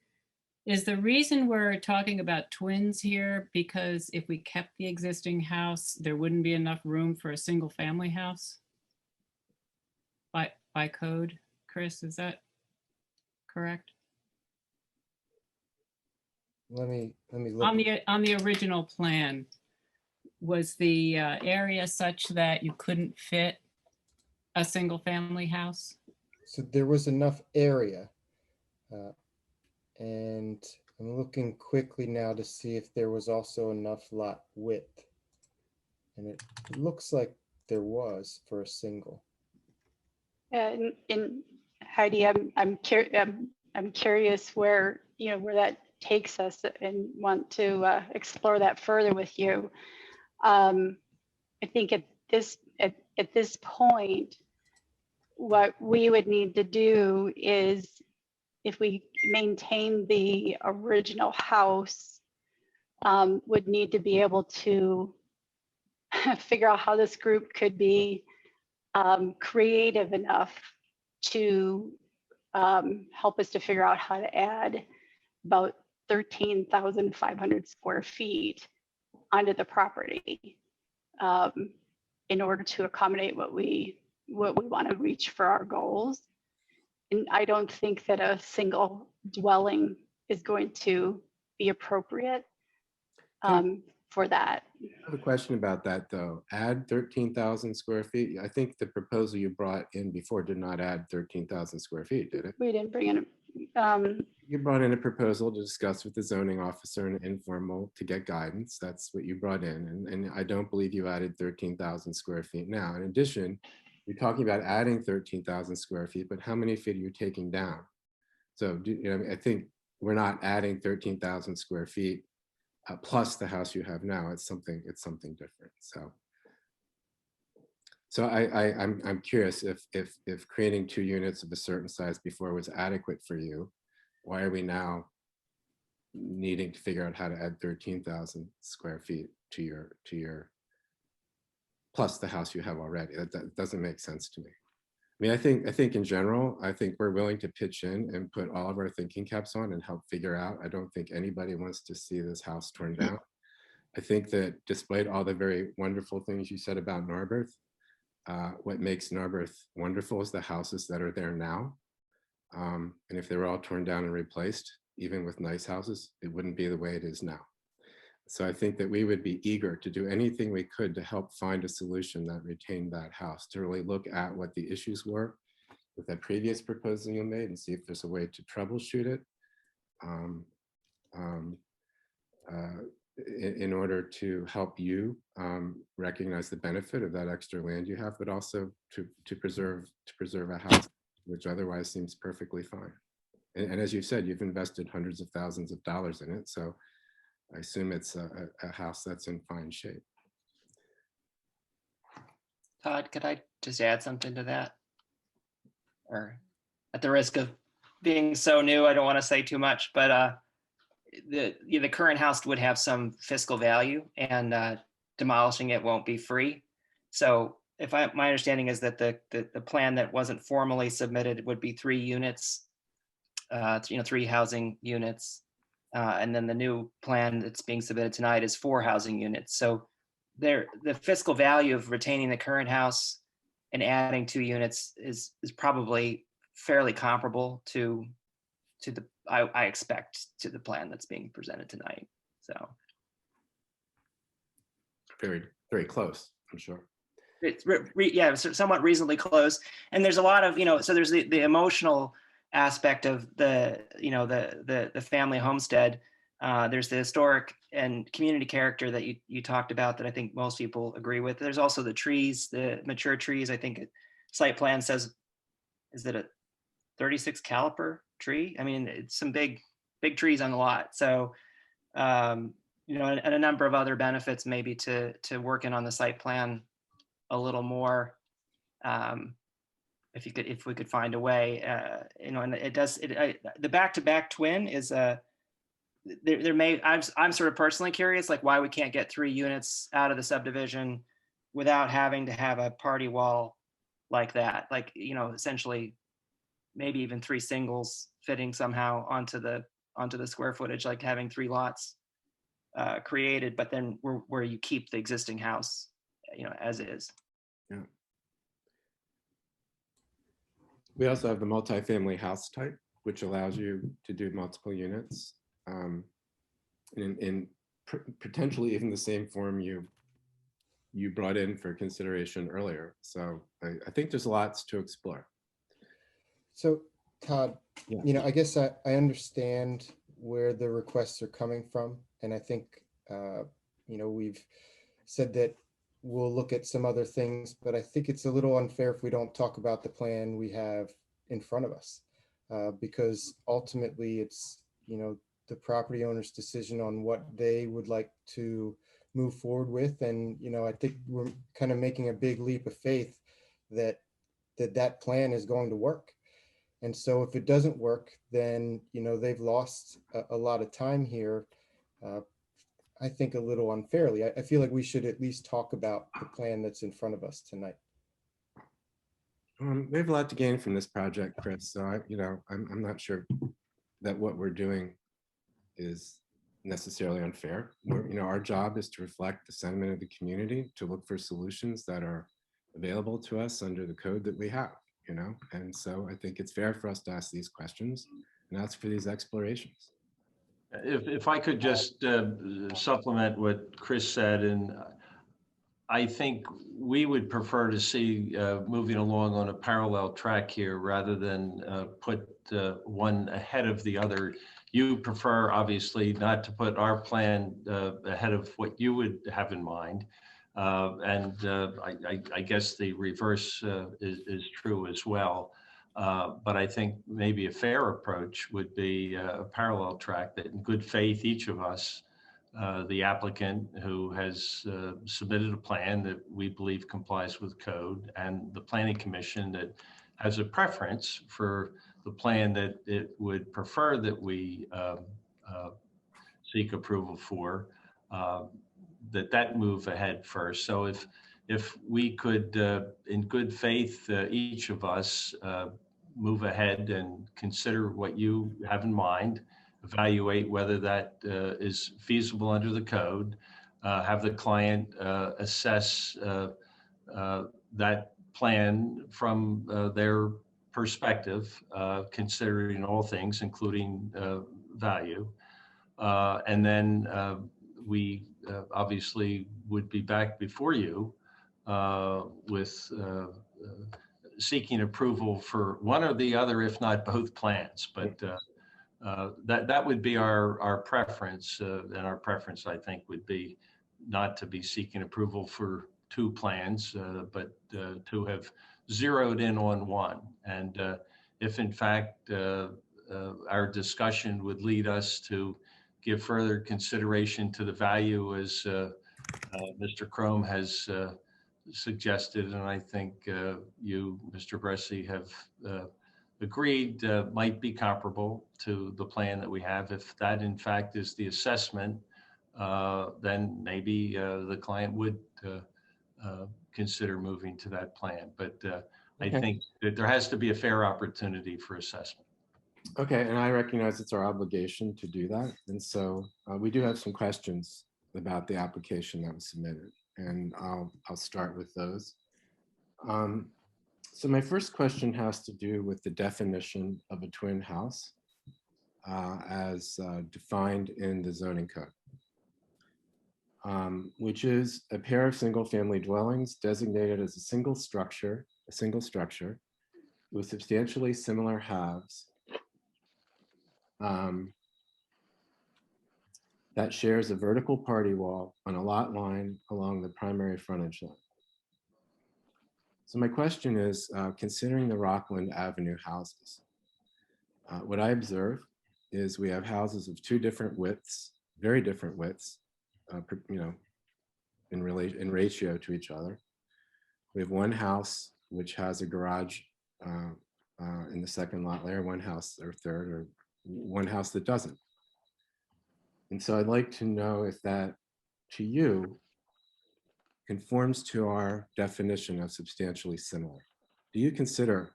is the reason we're talking about twins here because if we kept the existing house, there wouldn't be enough room for a single family house? By code, Chris, is that correct? Let me look. On the original plan, was the area such that you couldn't fit a single family house? So there was enough area. And I'm looking quickly now to see if there was also enough lot width. And it looks like there was for a single. And Heidi, I'm curious where that takes us, and want to explore that further with you. I think at this point, what we would need to do is, if we maintain the original house, would need to be able to figure out how this group could be creative enough to help us to figure out how to add about 13,500 square feet onto the property in order to accommodate what we want to reach for our goals. And I don't think that a single dwelling is going to be appropriate for that. I have a question about that though. Add 13,000 square feet. I think the proposal you brought in before did not add 13,000 square feet, did it? We didn't bring in You brought in a proposal to discuss with the zoning officer and informal to get guidance. That's what you brought in. And I don't believe you added 13,000 square feet now. In addition, you're talking about adding 13,000 square feet, but how many feet are you taking down? So I think we're not adding 13,000 square feet plus the house you have now, it's something different. So I'm curious if creating 2 units of a certain size before was adequate for you, why are we now needing to figure out how to add 13,000 square feet to your plus the house you have already? That doesn't make sense to me. I mean, I think in general, I think we're willing to pitch in and put all of our thinking caps on and help figure out. I don't think anybody wants to see this house torn down. I think that despite all the very wonderful things you said about Narberth, what makes Narberth wonderful is the houses that are there now. And if they were all torn down and replaced, even with nice houses, it wouldn't be the way it is now. So I think that we would be eager to do anything we could to help find a solution that retained that house, to really look at what the issues were with that previous proposal you made and see if there's a way to troubleshoot it in order to help you recognize the benefit of that extra land you have, but also to preserve a house which otherwise seems perfectly fine. And as you said, you've invested hundreds of thousands of dollars in it, so I assume it's a house that's in fine shape. Todd, could I just add something to that? Or at the risk of being so new, I don't want to say too much, but the current house would have some fiscal value, and demolishing it won't be free. So my understanding is that the plan that wasn't formally submitted would be 3 units, 3 housing units. And then the new plan that's being submitted tonight is 4 housing units. So the fiscal value of retaining the current house and adding 2 units is probably fairly comparable to the, I expect, to the plan that's being presented tonight. So Very, very close, I'm sure. It's somewhat reasonably close. And there's a lot of, so there's the emotional aspect of the family homestead. There's the historic and community character that you talked about that I think most people agree with. There's also the trees, the mature trees. I think site plan says, is it a 36 caliper tree? I mean, it's some big trees on the lot. So, and a number of other benefits maybe to working on the site plan a little more. If we could find a way, and the back-to-back twin is I'm sort of personally curious, like why we can't get 3 units out of the subdivision without having to have a party wall like that, like, essentially maybe even 3 singles fitting somehow onto the square footage, like having 3 lots created, but then where you keep the existing house, as is. Yeah. We also have the multifamily house type, which allows you to do multiple units in potentially even the same form you brought in for consideration earlier. So I think there's lots to explore. So Todd, yeah. I guess I understand where the requests are coming from. And I think, we've said that we'll look at some other things, but I think it's a little unfair if we don't talk about the plan we have in front of us, because ultimately it's, the property owner's decision on what they would like to move forward with. And, I think we're kind of making a big leap of faith that plan is going to work. And so if it doesn't work, then, they've lost a lot of time here. I think a little unfairly. I feel like we should at least talk about the plan that's in front of us tonight. We have a lot to gain from this project, Chris. So I'm not sure that what we're doing is necessarily unfair. Our job is to reflect the sentiment of the community, to look for solutions that are available to us under the code that we have. And so I think it's fair for us to ask these questions and ask for these explorations. If I could just supplement what Chris said, and I think we would prefer to see moving along on a parallel track here rather than put one ahead of the other. You prefer, obviously, not to put our plan ahead of what you would have in mind. I guess the reverse is true as well. But I think maybe a fair approach would be a parallel track that in good faith, each of us the applicant who has submitted a plan that we believe complies with code, and the planning commission that has a preference for the plan that it would prefer that we seek approval for, that move ahead first. So if we could, in good faith, each of us move ahead and consider what you have in mind, evaluate whether that is feasible under the code, have the client assess that plan from their perspective, considering all things, including value. And then we obviously would be back before you with seeking approval for one or the other, if not both plans. But that would be our preference, and our preference, I think, would be not to be seeking approval for two plans, but to have zeroed in on one. And if in fact our discussion would lead us to give further consideration to the value, as Mr. Chrome has suggested, and I think you, Mr. Bresci, have agreed might be comparable to the plan that we have. If that in fact is the assessment, then maybe the client would consider moving to that plan. But I think that there has to be a fair opportunity for assessment. Okay, and I recognize it's our obligation to do that. And so we do have some questions about the application that was submitted, and I'll start with those. So my first question has to do with the definition of a twin house as defined in the zoning code, which is a pair of single-family dwellings designated as a single structure with substantially similar halves that shares a vertical party wall on a lot line along the primary frontage line. So my question is, considering the Rockland Avenue houses, what I observe is we have houses of two different widths, very different widths, in ratio to each other. We have one house which has a garage in the second lot layer, one house or third, or one house that doesn't. And so I'd like to know if that, to you, conforms to our definition of substantially similar. Do you consider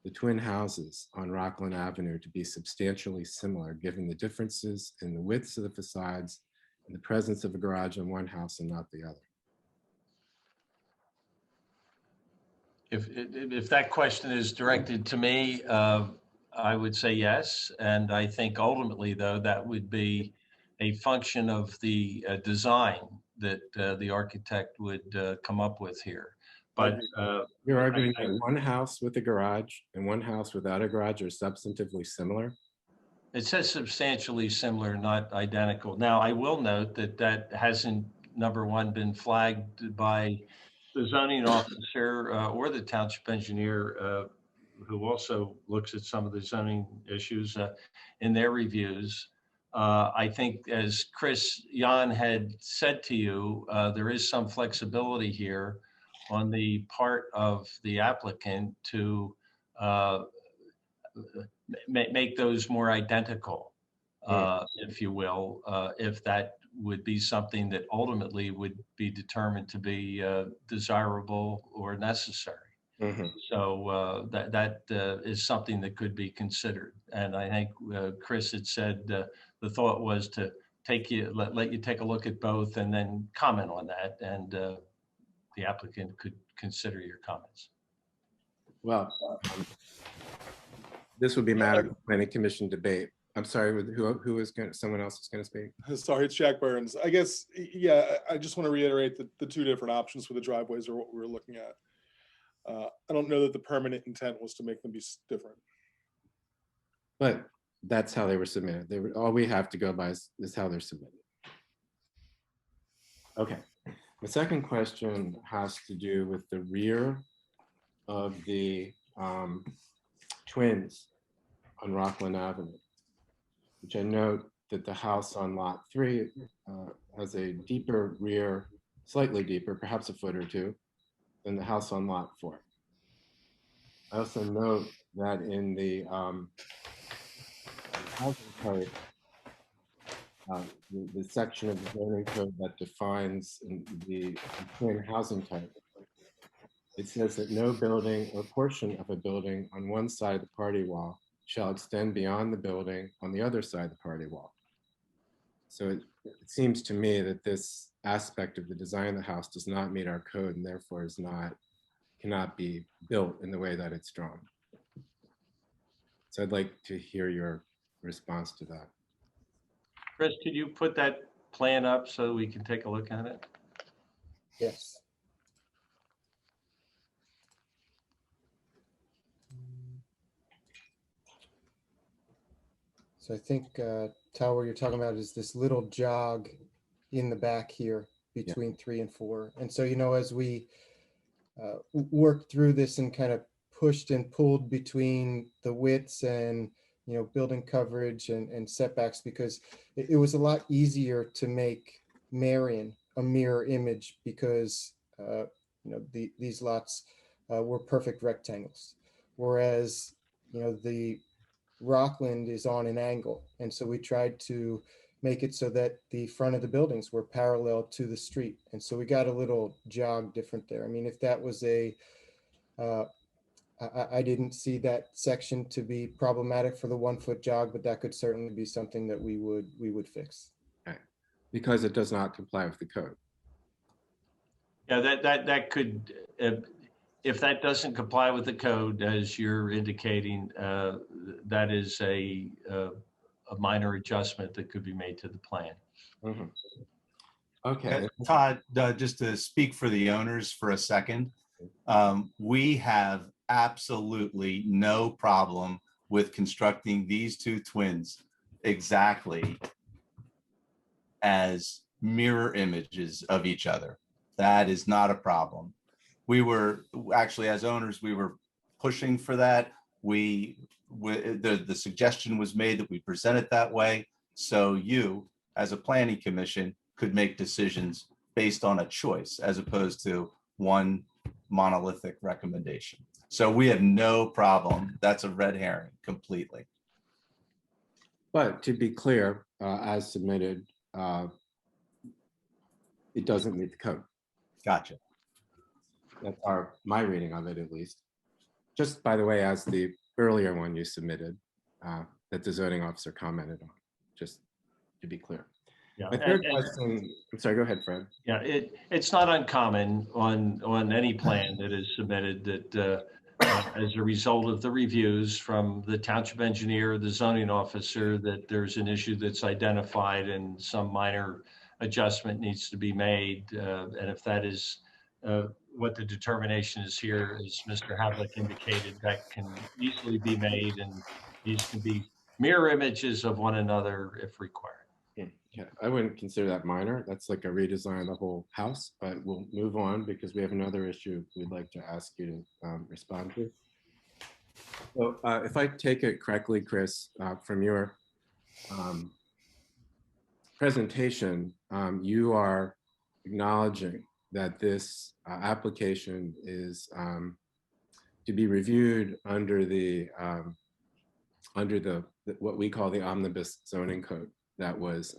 the twin houses on Rockland Avenue to be substantially similar, given the differences in the widths of the facades and the presence of a garage in one house and not the other? If that question is directed to me, I would say yes. And I think ultimately, though, that would be a function of the design that the architect would come up with here. But you're arguing that one house with a garage and one house without a garage are substantively similar? It says substantially similar, not identical. Now, I will note that that hasn't, number one, been flagged by the zoning officer or the township engineer, who also looks at some of the zoning issues in their reviews. I think, as Chris Jan had said to you, there is some flexibility here on the part of the applicant to make those more identical, if you will, if that would be something that ultimately would be determined to be desirable or necessary. Mm-hmm. So that is something that could be considered. And I think Chris had said the thought was to let you take a look at both and then comment on that, and the applicant could consider your comments. Well, this would be matter of planning commission debate. I'm sorry, who is going? Someone else is going to speak. Sorry, it's Jack Burns. I guess, yeah, I just want to reiterate that the two different options for the driveways are what we're looking at. I don't know that the permanent intent was to make them be different. But that's how they were submitted. All we have to go by is how they're submitted. Okay. The second question has to do with the rear of the twins on Rockland Avenue, which I note that the house on lot 3 has a deeper rear, slightly deeper, perhaps a foot or two, than the house on lot 4. I also note that in the housing code, the section of the zoning code that defines the twin housing type, it says that no building or portion of a building on one side of the party wall shall extend beyond the building on the other side of the party wall. So it seems to me that this aspect of the design of the house does not meet our code and therefore cannot be built in the way that it's drawn. So I'd like to hear your response to that. Chris, could you put that plan up so we can take a look at it? Yes. So I think, Tal, what you're talking about is this little jog in the back here between 3 and 4. And so, as we worked through this and kind of pushed and pulled between the widths and, building coverage and setbacks, because it was a lot easier to make Marion a mirror image because, these lots were perfect rectangles. Whereas, the Rockland is on an angle. And so we tried to make it so that the front of the buildings were parallel to the street. And so we got a little jog different there. I mean, if that was I didn't see that section to be problematic for the 1 foot jog, but that could certainly be something that we would fix. Okay. Because it does not comply with the code. Yeah, that could, if that doesn't comply with the code, as you're indicating, that is a minor adjustment that could be made to the plan. Mm-hmm. Okay. Todd, just to speak for the owners for a second, we have absolutely no problem with constructing these two twins exactly as mirror images of each other. That is not a problem. We were actually, as owners, we were pushing for that. The suggestion was made that we present it that way, so you, as a planning commission, could make decisions based on a choice as opposed to one monolithic recommendation. So we have no problem. That's a red herring completely. But to be clear, as submitted, it doesn't meet the code. Gotcha. That's my reading of it, at least. Just by the way, as the earlier one you submitted, that the zoning officer commented on, just to be clear. Yeah. My third question, I'm sorry, go ahead, Fred. Yeah, it's not uncommon on any plan that is submitted that as a result of the reviews from the township engineer, the zoning officer, that there's an issue that's identified and some minor adjustment needs to be made. And if that is what the determination is here, as Mr. Havlick indicated, that can easily be made, and these can be mirror images of one another if required. Yeah, I wouldn't consider that minor. That's like a redesign of the whole house, but we'll move on because we have another issue we'd like to ask you to respond to. So if I take it correctly, Chris, from your presentation, you are acknowledging that this application is to be reviewed under what we call the omnibus zoning code that was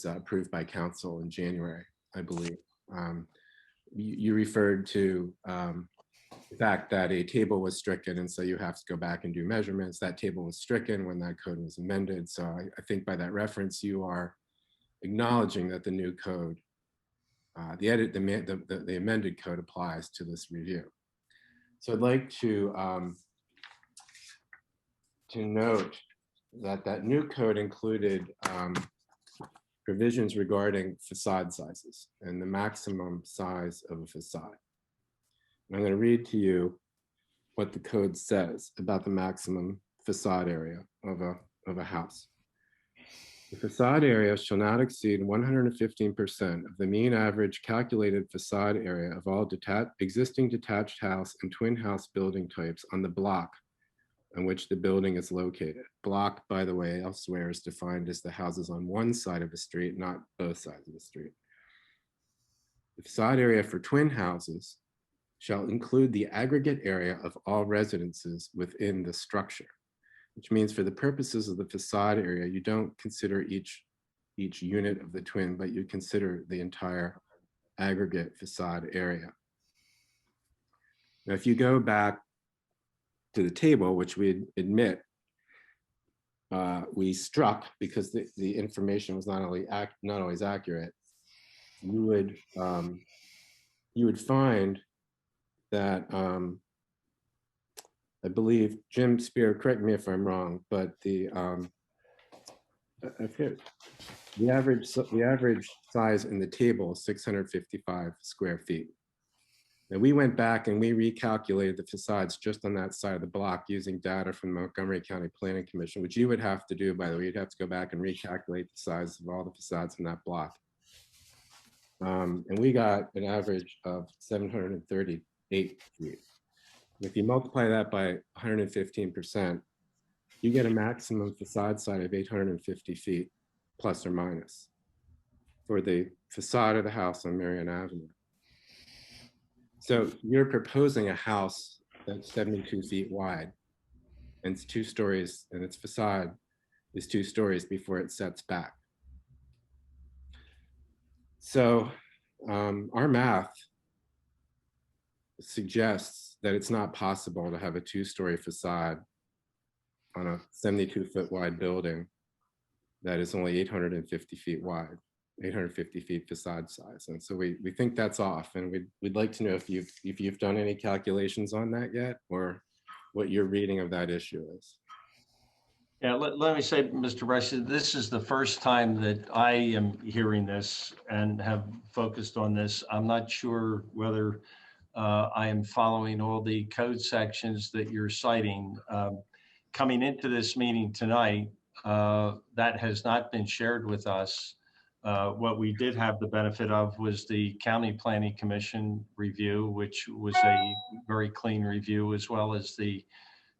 approved by council in January, I believe. You referred to the fact that a table was stricken, and so you have to go back and do measurements. That table was stricken when that code was amended. So I think by that reference, you are acknowledging that the new code, the amended code applies to this review. So I'd like to note that new code included provisions regarding facade sizes and the maximum size of a facade. And I'm going to read to you what the code says about the maximum facade area of a house. The facade area shall not exceed 115% of the mean average calculated facade area of all existing detached house and twin house building types on the block on which the building is located. Block, by the way, elsewhere is defined as the houses on one side of the street, not both sides of the street. The facade area for twin houses shall include the aggregate area of all residences within the structure, which means for the purposes of the facade area, you don't consider each unit of the twin, but you consider the entire aggregate facade area. Now, if you go back to the table, which we admit we struck because the information was not always accurate, you would find that I believe Jim Spear, correct me if I'm wrong, but the average size in the table is 655 square feet. Now we went back and we recalculated the facades just on that side of the block using data from the Montgomery County Planning Commission, which you would have to do, by the way. You'd have to go back and recalculate the size of all the facades in that block. And we got an average of 738 feet. If you multiply that by 115%, you get a maximum facade side of 850 feet, plus or minus, for the facade of the house on Marion Avenue. So you're proposing a house that's 72 feet wide, and it's 2 stories, and its facade is 2 stories before it sets back. So our math suggests that it's not possible to have a 2-story facade on a 72-foot wide building that is only 850 feet wide, 850 feet facade size. And so we think that's off, and we'd like to know if you've done any calculations on that yet, or what your reading of that issue is. Yeah, let me say, Mr. Rice, this is the first time that I am hearing this and have focused on this. I'm not sure whether I am following all the code sections that you're citing. Coming into this meeting tonight, that has not been shared with us. What we did have the benefit of was the County Planning Commission review, which was a very clean review, as well as the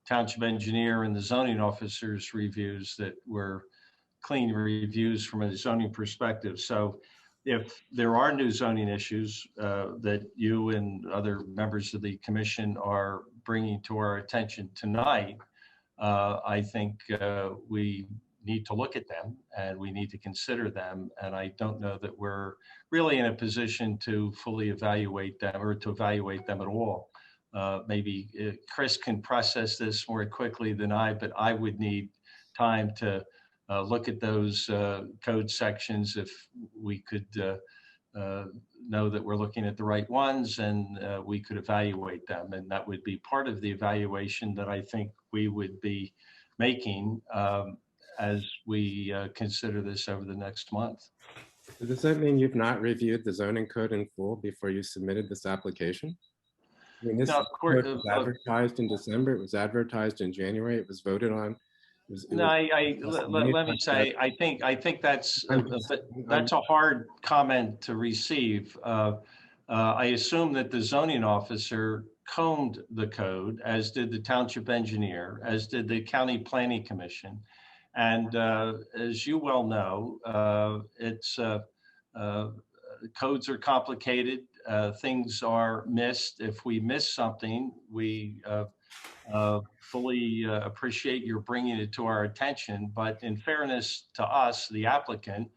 Township Engineer and the zoning officers' reviews that were clean reviews from a zoning perspective. So if there are new zoning issues that you and other members of the commission are bringing to our attention tonight, I think we need to look at them and we need to consider them. And I don't know that we're really in a position to fully evaluate them or to evaluate them at all. Maybe Chris can process this more quickly than I, but I would need time to look at those code sections if we could know that we're looking at the right ones, and we could evaluate them. And that would be part of the evaluation that I think we would be making as we consider this over the next month. Does that mean you've not reviewed the zoning code in full before you submitted this application? I mean, this No, of course, was advertised in December. It was advertised in January. It was voted on. Let me say, I think that's a hard comment to receive. I assume that the zoning officer combed the code, as did the township engineer, as did the county planning commission. And as you well know, codes are complicated. Things are missed. If we miss something, we fully appreciate your bringing it to our attention. But in fairness to us, the applicant,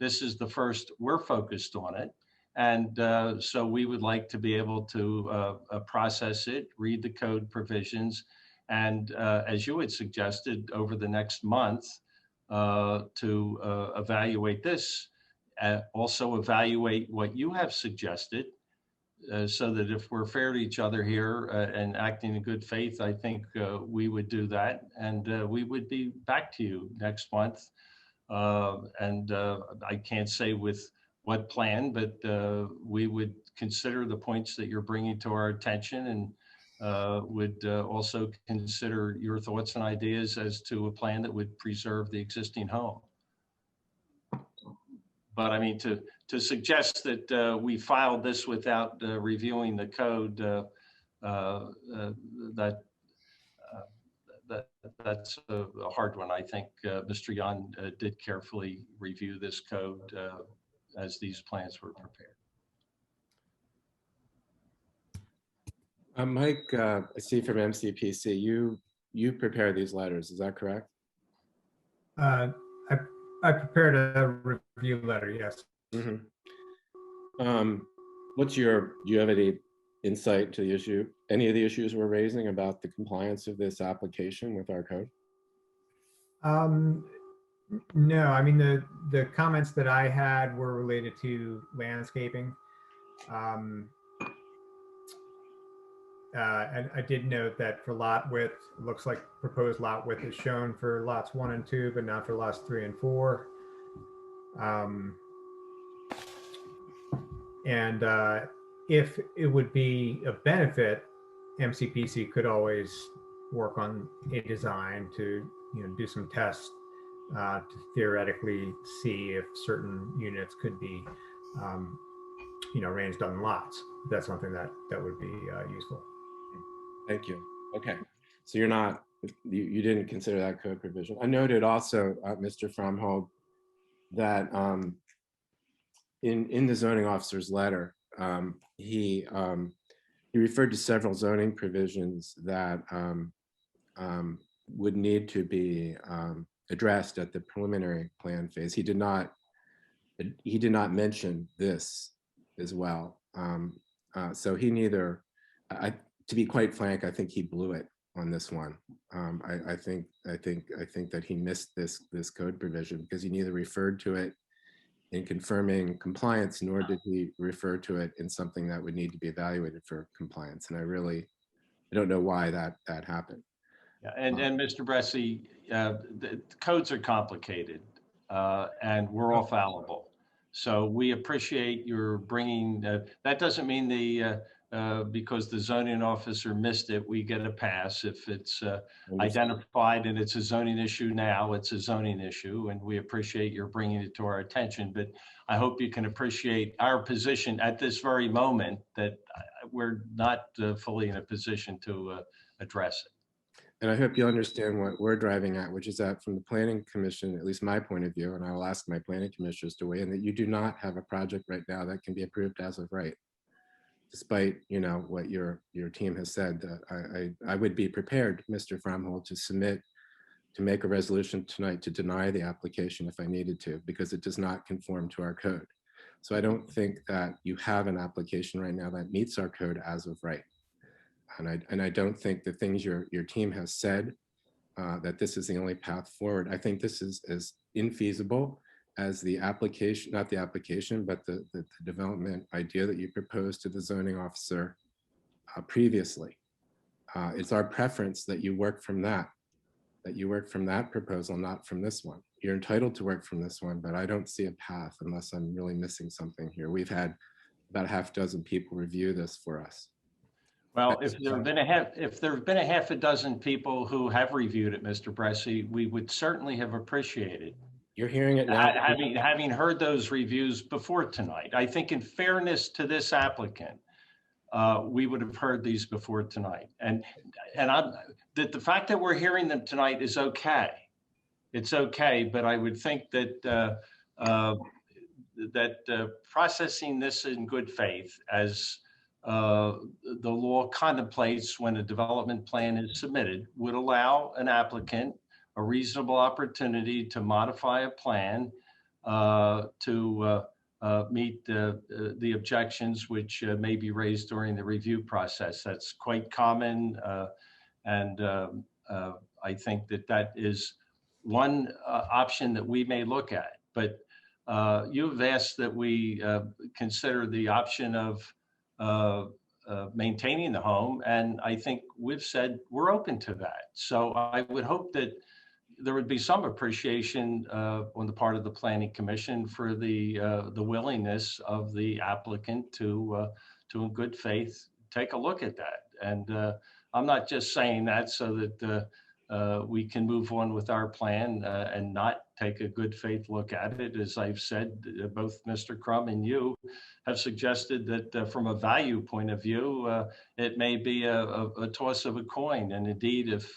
this is the first we're focused on it. And so we would like to be able to process it, read the code provisions, and as you had suggested, over the next month to evaluate this, also evaluate what you have suggested, so that if we're fair to each other here and acting in good faith, I think we would do that, and we would be back to you next month. I can't say with what plan, but we would consider the points that you're bringing to our attention, and would also consider your thoughts and ideas as to a plan that would preserve the existing home. But I mean, to suggest that we filed this without that's a hard one. I think Mr. Yan did carefully review this code as these plans were prepared. Mike, I see from MCPC, you prepare these letters, is that correct? I prepared a review letter, yes. Mm-hmm. Do you have any insight to the issue, any of the issues we're raising about the compliance of this application with our code? No, I mean, the comments that I had were related to landscaping. And I did note that for lot width, it looks like proposed lot width is shown for lots 1 and 2, but not for lots 3 and 4. And if it would be a benefit, MCPC could always work on a design to, do some tests to theoretically see if certain units could be, arranged on lots. That's something that would be useful. Thank you. Okay, so you didn't consider that code provision. I noted also, Mr. Fromhold, that in the zoning officer's letter, he referred to several zoning provisions that would need to be addressed at the preliminary plan phase. He did not mention this as well. So he neither, to be quite frank, I think he blew it on this one. I think that he missed this code provision because he neither referred to it in confirming compliance, nor did he refer to it in something that would need to be evaluated for compliance. And I don't know why that happened. Yeah, and Mr. Bressi, the codes are complicated and we're all fallible. So we appreciate your bringing, that doesn't mean because the zoning officer missed it, we get a pass. If it's identified and it's a zoning issue now, it's a zoning issue, and we appreciate your bringing it to our attention. But I hope you can appreciate our position at this very moment that we're not fully in a position to address it. And I hope you understand what we're driving at, which is that from the Planning Commission, at least my point of view, and I will ask my planning commissioners to weigh in, that you do not have a project right now that can be approved as of right. Despite what your team has said, I would be prepared, Mr. Fromhold, to make a resolution tonight to deny the application if I needed to, because it does not conform to our code. So I don't think that you have an application right now that meets our code as of right. And I don't think the things your team has said that this is the only path forward. I think this is as infeasible as the application, not the application, but the development idea that you proposed to the zoning officer previously. It's our preference that you work from that proposal, not from this one. You're entitled to work from this one, but I don't see a path unless I'm really missing something here. We've had about half dozen people review this for us. Well, if there have been a half a dozen people who have reviewed it, Mr. Bressi, we would certainly have appreciated. You're hearing it now. Having heard those reviews before tonight, I think in fairness to this applicant, we would have heard these before tonight. And the fact that we're hearing them tonight is okay. It's okay, but I would think that processing this in good faith, as the law contemplates when a development plan is submitted, would allow an applicant a reasonable opportunity to modify a plan to meet the objections which may be raised during the review process. That's quite common, and I think that is one option that we may look at. But you've asked that we consider the option of maintaining the home, and I think we've said we're open to that. So I would hope that there would be some appreciation on the part of the Planning Commission for the willingness of the applicant to in good faith take a look at that. And I'm not just saying that so that we can move on with our plan and not take a good faith look at it. As I've said, both Mr. Crum and you have suggested that from a value point of view, it may be a toss of a coin. And indeed, if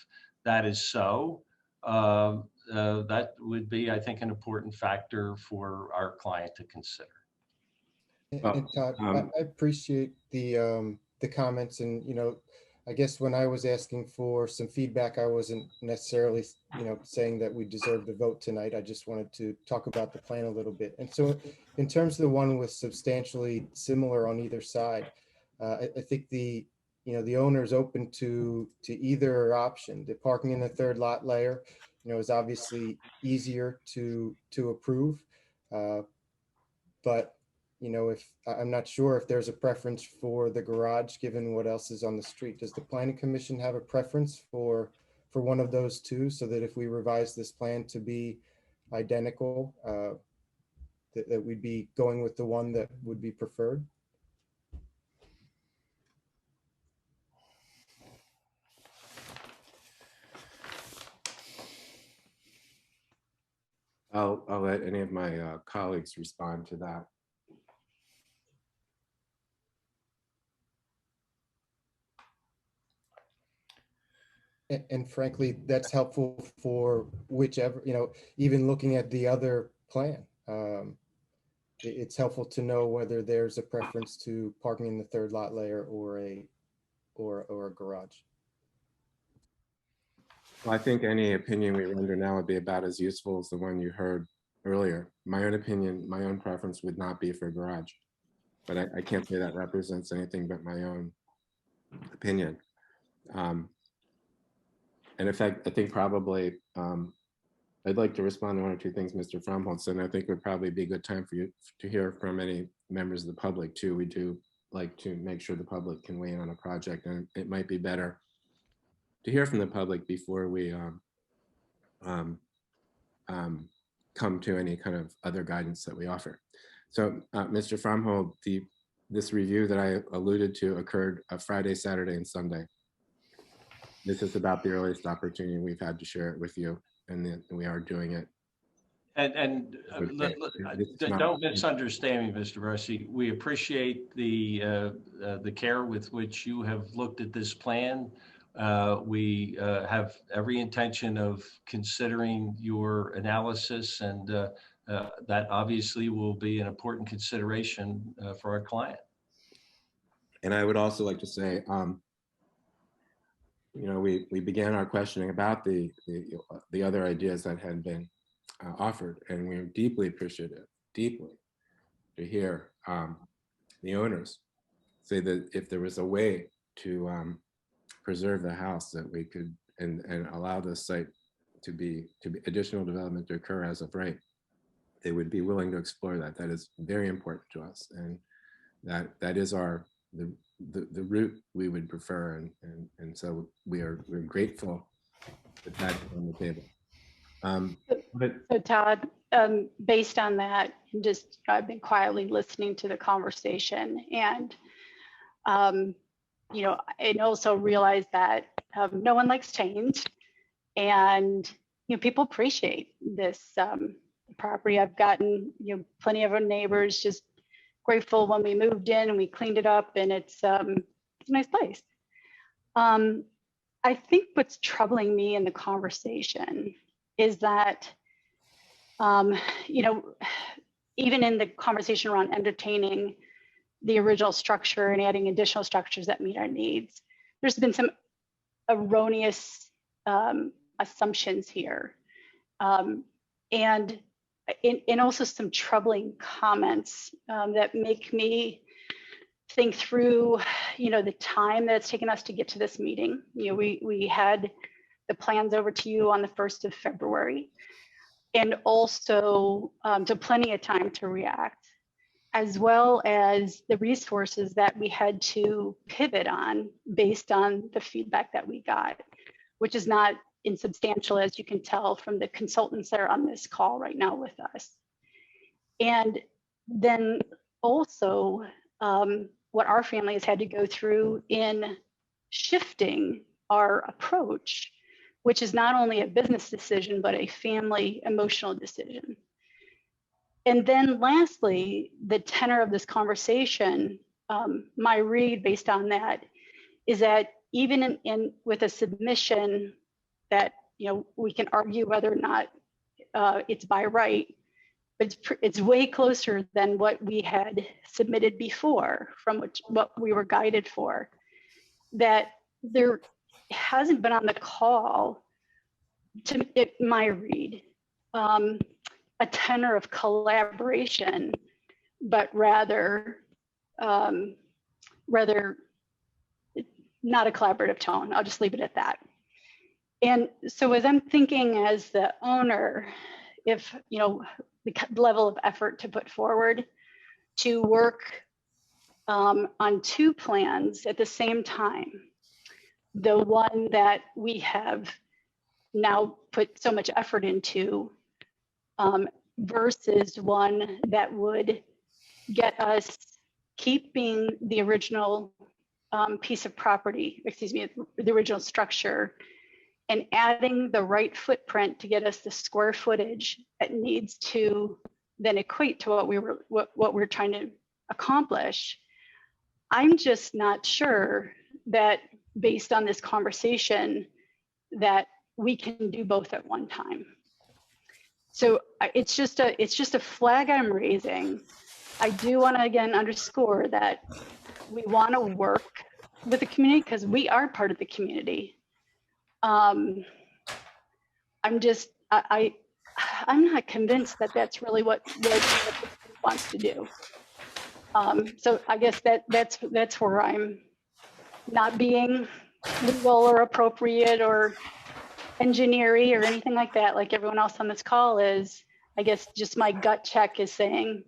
that is so, that would be, I think, an important factor for our client to consider. And Todd, I appreciate the comments, and I guess when I was asking for some feedback, I wasn't necessarily saying that we deserve the vote tonight. I just wanted to talk about the plan a little bit. And so, in terms of the one with substantially similar on either side, I think the owner is open to either option. The parking in the third lot layer, is obviously easier to approve, but if I'm not sure if there's a preference for the garage, given what else is on the street. Does the planning commission have a preference for one of those two, so that if we revise this plan to be identical, that we'd be going with the one that would be preferred? I'll let any of my colleagues respond to that. And frankly, that's helpful for whichever, even looking at the other plan. It's helpful to know whether there's a preference to parking in the third lot layer or a garage. Well, I think any opinion we render now would be about as useful as the one you heard earlier. My own opinion, my own preference would not be for garage, but I can't say that represents anything but my own opinion. And in fact, I think probably I'd like to respond to one or two things Mr. Fromhold said, and I think it would probably be a good time for you to hear from any members of the public too. We do like to make sure the public can weigh in on a project, and it might be better to hear from the public before we come to any kind of other guidance that we offer. So Mr. Fromhold, this review that I alluded to occurred Friday, Saturday, and Sunday. This is about the earliest opportunity we've had to share it with you, and then we are doing it. And don't misunderstand me, Mr. Rossi. We appreciate the care with which you have looked at this plan. We have every intention of considering your analysis, and that obviously will be an important consideration for our client. And I would also like to say, we began our questioning about the other ideas that had been offered, and we're deeply appreciative, deeply, to hear the owners say that if there was a way to preserve the house, that we could and allow this site to be additional development to occur as of right, they would be willing to explore that. That is very important to us, and that is the route we would prefer, and so we're grateful that that's on the table. So Todd, based on that, I've been quietly listening to the conversation, and and also realize that no one likes change, and people appreciate this property. I've gotten plenty of our neighbors just grateful when we moved in and we cleaned it up, and it's a nice place. I think what's troubling me in the conversation is that even in the conversation around entertaining the original structure and adding additional structures that meet our needs, there's been some erroneous assumptions here, and also some troubling comments that make me think through, the time that it's taken us to get to this meeting. We had the plans over to you on the 1st of February, and also to plenty of time to react, as well as the resources that we had to pivot on based on the feedback that we got, which is not insubstantial, as you can tell from the consultants that are on this call right now with us. And then also what our family has had to go through in shifting our approach, which is not only a business decision, but a family emotional decision. And then lastly, the tenor of this conversation, my read based on that is that even with a submission that, we can argue whether or not it's by right, but it's way closer than what we had submitted before, from what we were guided for, that there hasn't been on the call, to my read, a tenor of collaboration, but rather not a collaborative tone. I'll just leave it at that. And so as I'm thinking as the owner, if, the level of effort to put forward to work on 2 plans at the same time, the one that we have now put so much effort into versus one that would get us keeping the original piece of property, the original structure, and adding the right footprint to get us the square footage that needs to then equate to what we're trying to accomplish. I'm just not sure that, based on this conversation, that we can do both at one time. So it's just a flag I'm raising. I do want to again underscore that we want to work with the community because we are part of the community. I'm not convinced that that's really what the city wants to do. So I guess that's where I'm not being legal or appropriate or engineering or anything like that, like everyone else on this call is. I guess just my gut check is saying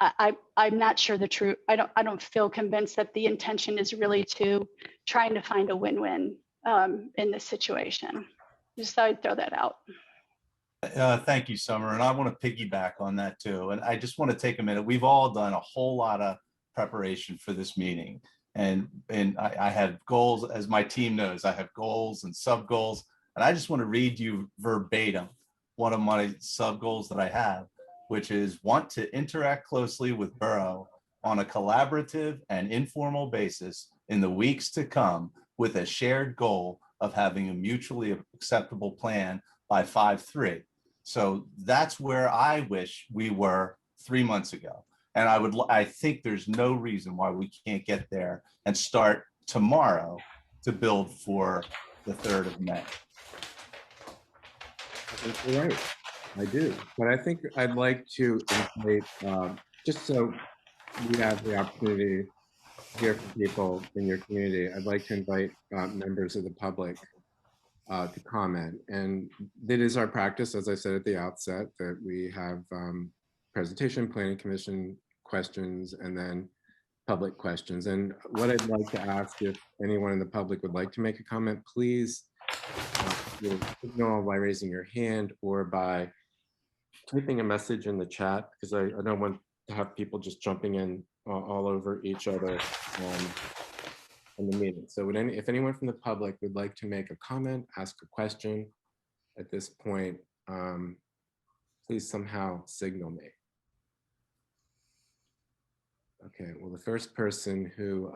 I'm not sure the truth. I don't feel convinced that the intention is really to trying to find a win-win in this situation. Just thought I'd throw that out. Thank you, Summer. And I want to piggyback on that too. And I just want to take a minute. We've all done a whole lot of preparation for this meeting. And I have goals, as my team knows, I have goals and sub goals. And I just want to read you verbatim one of my sub goals that I have, which is want to interact closely with Borough on a collaborative and informal basis in the weeks to come with a shared goal of having a mutually acceptable plan by 5/3. So that's where I wish we were 3 months ago. And I think there's no reason why we can't get there and start tomorrow to build for the 3rd of May. I think you're right. I do. But I think I'd like to invite, just so we have the opportunity to hear from people in your community, I'd like to invite members of the public to comment. And it is our practice, as I said at the outset, that we have presentation, planning commission questions, and then public questions. And what I'd like to ask, if anyone in the public would like to make a comment, please signal by raising your hand or by typing a message in the chat, because I don't want to have people just jumping in all over each other in the meeting. So if anyone from the public would like to make a comment, ask a question at this point, please somehow signal me. Okay, well, the first person who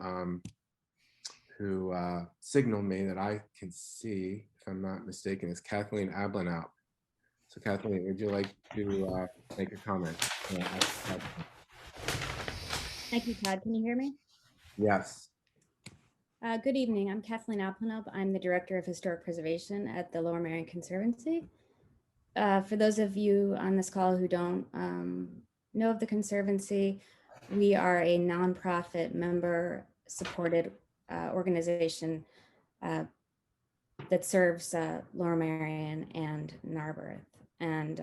signaled me that I can see, if I'm not mistaken, is Kathleen Ablanaup. So Kathleen, would you like to make a comment? Thank you, Todd. Can you hear me? Yes. Good evening. I'm Kathleen Alpinop. I'm the Director of Historic Preservation at the Lower Marion Conservancy. For those of you on this call who don't know of the Conservancy, we are a nonprofit member-supported organization that serves Lower Marion and Narberth. And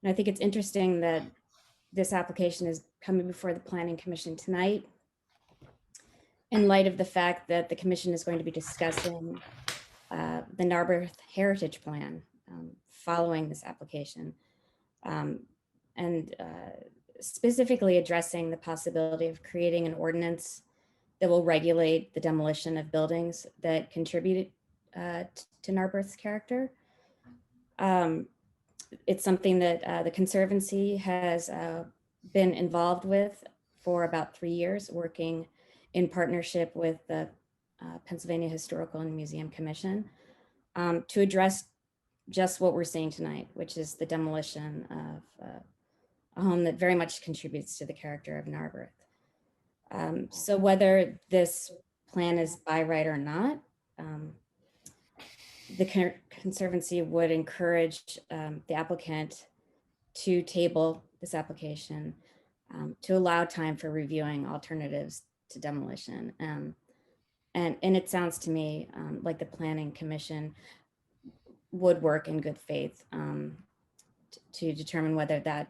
I think it's interesting that this application is coming before the Planning Commission tonight, in light of the fact that the commission is going to be discussing the Narberth Heritage Plan following this application, and specifically addressing the possibility of creating an ordinance that will regulate the demolition of buildings that contribute to Narberth's character. It's something that the Conservancy has been involved with for about 3 years, working in partnership with the Pennsylvania Historical and Museum Commission. to address just what we're seeing tonight, which is the demolition of a home that very much contributes to the character of Narberth. So whether this plan is by right or not, the Conservancy would encourage the applicant to table this application to allow time for reviewing alternatives to demolition. And it sounds to me like the Planning Commission would work in good faith to determine whether that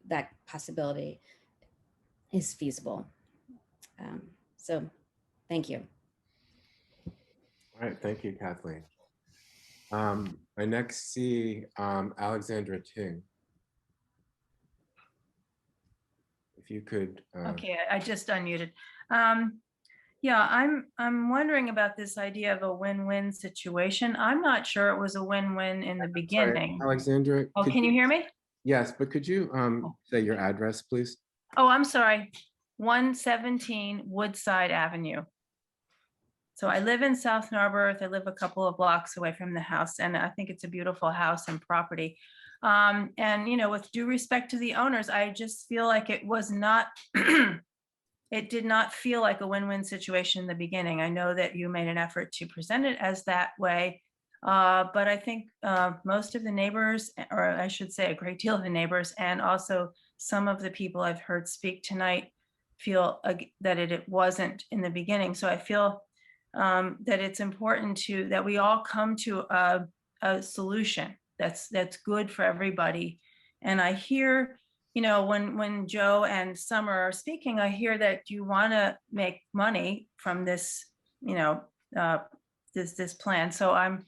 that possibility is feasible. So thank you. All right, thank you, Kathleen. I next see Alexandra Ting. If you could. Okay, I just unmuted. Yeah, I'm wondering about this idea of a win-win situation. I'm not sure it was a win-win in the beginning. Sorry, Alexandra. Oh, can you hear me? Yes, but could you say your address, please? Oh, I'm sorry. 117 Woodside Avenue. So I live in South Narberth. I live a couple of blocks away from the house, and I think it's a beautiful house and property. And, you know, with due respect to the owners, I just feel like it was not, it did not feel like a win-win situation in the beginning. I know that you made an effort to present it as that way, but I think most of the neighbors, or I should say a great deal of the neighbors, and also some of the people I've heard speak tonight feel that it wasn't in the beginning. So I feel that it's important that we all come to a solution that's good for everybody. And I hear, you know, when Joe and Summer are speaking, I hear that you want to make money from this, you know, this plan. So I'm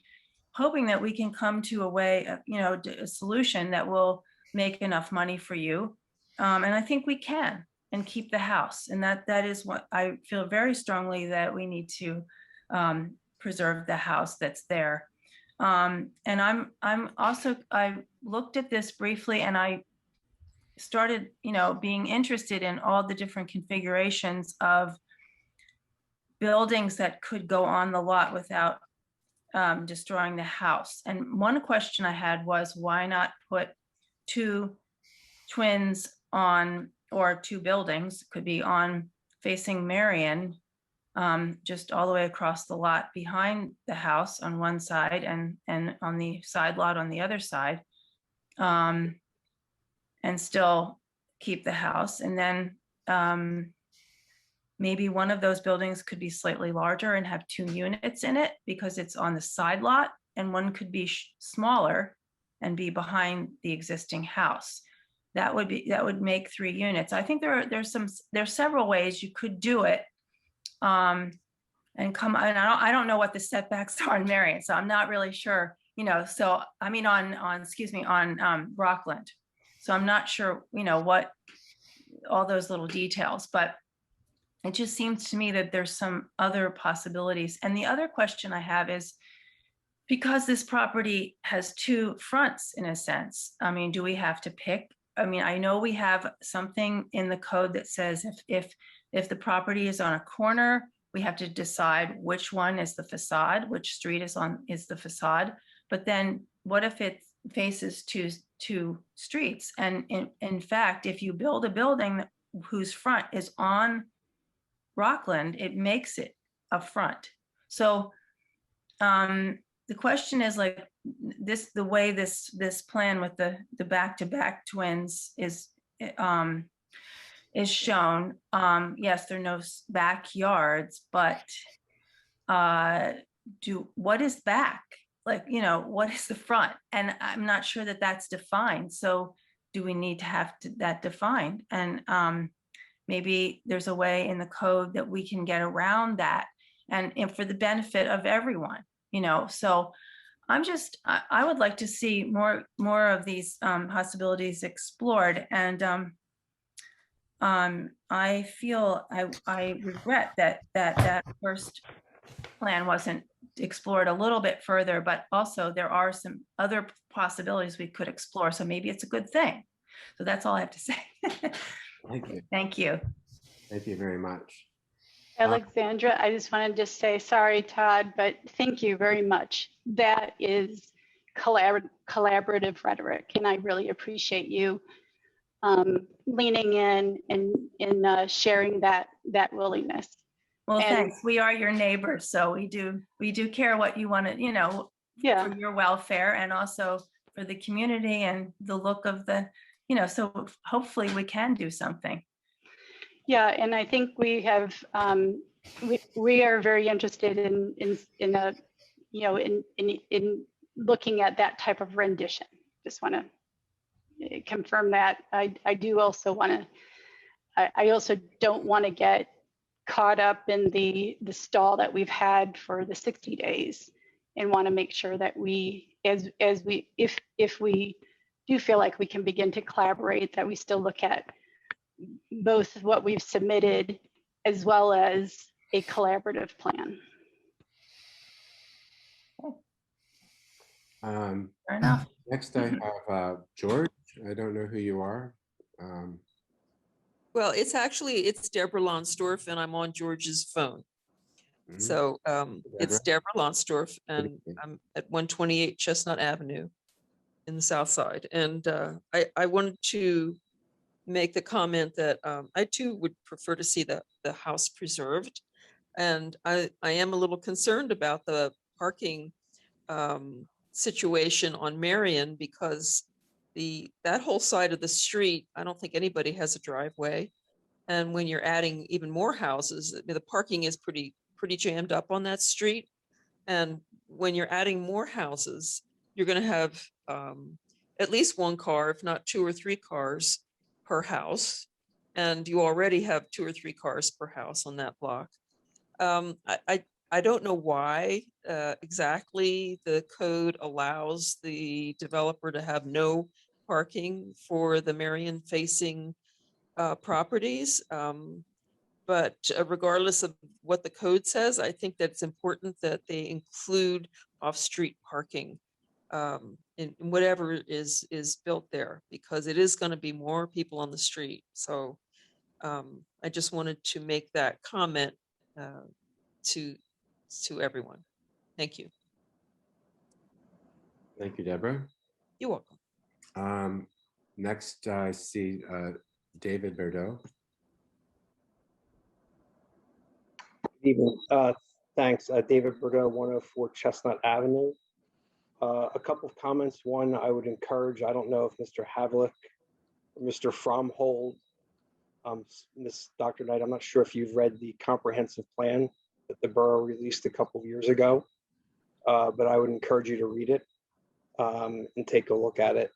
hoping that we can come to a way, you know, a solution that will make enough money for you. And I think we can, and keep the house. And that is what I feel very strongly, that we need to preserve the house that's there. And I'm also, I looked at this briefly, and I started, you know, being interested in all the different configurations of buildings that could go on the lot without destroying the house. And one question I had was, why not put two twins on, or two buildings, could be on facing Marion, just all the way across the lot behind the house on one side, and on the side lot on the other side, and still keep the house. And then maybe one of those buildings could be slightly larger and have two units in it because it's on the side lot, and one could be smaller and be behind the existing house. That would make 3 units. I think there's several ways you could do it. And I don't know what the setbacks are in Marion, so I'm not really sure, you know, so I mean on Rockland. So I'm not sure, you know, what all those little details, but it just seems to me that there's some other possibilities. And the other question I have is, because this property has 2 fronts in a sense, I mean, do we have to pick? I mean, I know we have something in the code that says if the property is on a corner, we have to decide which one is the facade, which street is the facade. But then what if it faces two streets? And in fact, if you build a building whose front is on Rockland, it makes it a front. So the question is, like, the way this plan with the back-to-back twins is shown. Yes, there are no backyards, but what is back? Like, you know, what is the front? And I'm not sure that that's defined. So do we need to have that defined? And maybe there's a way in the code that we can get around that, and for the benefit of everyone, you know. So I would like to see more of these possibilities explored. And I feel I regret that first plan wasn't explored a little bit further, but also there are some other possibilities we could explore. So maybe it's a good thing. So that's all I have to say. Thank you. Thank you. Thank you very much. Alexandra, I just wanted to say, sorry, Todd, but thank you very much. That is collaborative rhetoric, and I really appreciate you leaning in and sharing that willingness. Well, And- thanks. We are your neighbors, so we do care what you want to, Yeah. for your welfare and also for the community and the look of the, so hopefully we can do something. Yeah, and I think we have we are very interested in a in looking at that type of rendition. Just want to confirm that. I do also want to. I also don't want to get caught up in the stall that we've had for the 60 days, and want to make sure that we, if we do feel like we can begin to collaborate, that we still look at both what we've submitted as well as a collaborative plan. Fair enough. Next, I have George. I don't know who you are. Well, it's Deborah Lonsdorf, and I'm on George's phone. So it's Deborah Lonsdorf, and I'm at 128 Chestnut Avenue in the South Side. And I wanted to make the comment that I too would prefer to see the house preserved. And I am a little concerned about the parking situation on Marion, because that whole side of the street, I don't think anybody has a driveway. And when you're adding even more houses, the parking is pretty jammed up on that street. And when you're adding more houses, you're going to have at least one car, if not 2 or 3 cars per house. And you already have 2 or 3 cars per house on that block. I don't know why exactly the code allows the developer to have no parking for the Marion facing properties. But regardless of what the code says, I think that it's important that they include off-street parking in whatever is built there, because it is going to be more people on the street. So I just wanted to make that comment to everyone. Thank you. Thank you, Deborah. You're welcome. Next, I see David Bordeaux. Good evening. Thanks. David Bordeaux, 104 Chestnut Avenue. A couple of comments. One, I would encourage, I don't know if Mr. Havlick or Mr. Fromhold, Ms. Dr. Knight, I'm not sure if you've read the comprehensive plan that the borough released a couple of years ago, but I would encourage you to read it and take a look at it.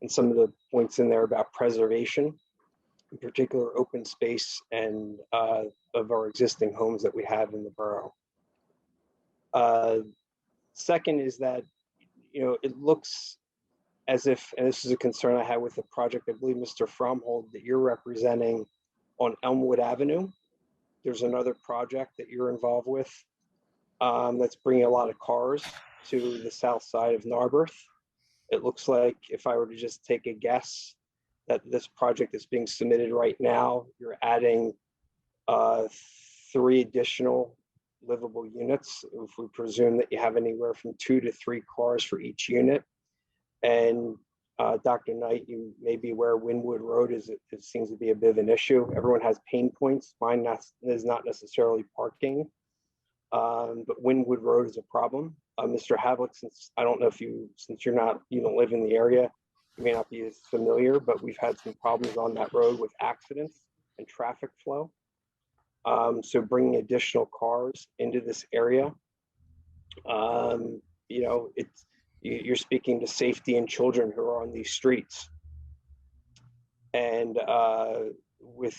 And some of the points in there about preservation, in particular open space and of our existing homes that we have in the borough. Second is that, it looks as if, and this is a concern I had with the project, I believe Mr. Fromhold, that you're representing on Elmwood Avenue. There's another project that you're involved with that's bringing a lot of cars to the south side of Narberth. It looks like, if I were to just take a guess, that this project is being submitted right now, you're adding 3 additional livable units. If we presume that you have anywhere from 2 to 3 cars for each unit. And Dr. Knight, you may be aware Wynwood Road it seems to be a bit of an issue. Everyone has pain points. Mine is not necessarily parking, but Wynwood Road is a problem. Mr. Havlick, since I don't know if you don't live in the area, you may not be as familiar, but we've had some problems on that road with accidents and traffic flow. So bringing additional cars into this area, you're speaking to safety and children who are on these streets. And with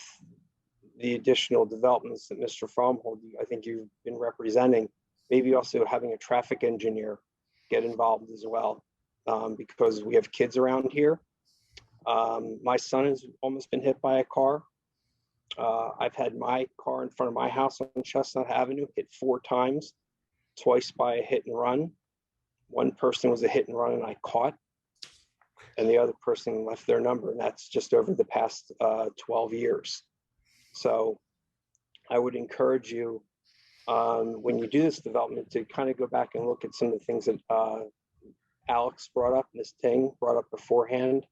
the additional developments that Mr. Fromhold, I think you've been representing, maybe also having a traffic engineer get involved as well, because we have kids around here. My son has almost been hit by a car. I've had my car in front of my house on Chestnut Avenue hit 4 times, twice by a hit and run. One person was a hit and run and I caught, and the other person left their number, and that's just over the past 12 years. So I would encourage you, when you do this development, to kind of go back and look at some of the things that Alex brought up, Ms. Ting brought up beforehand,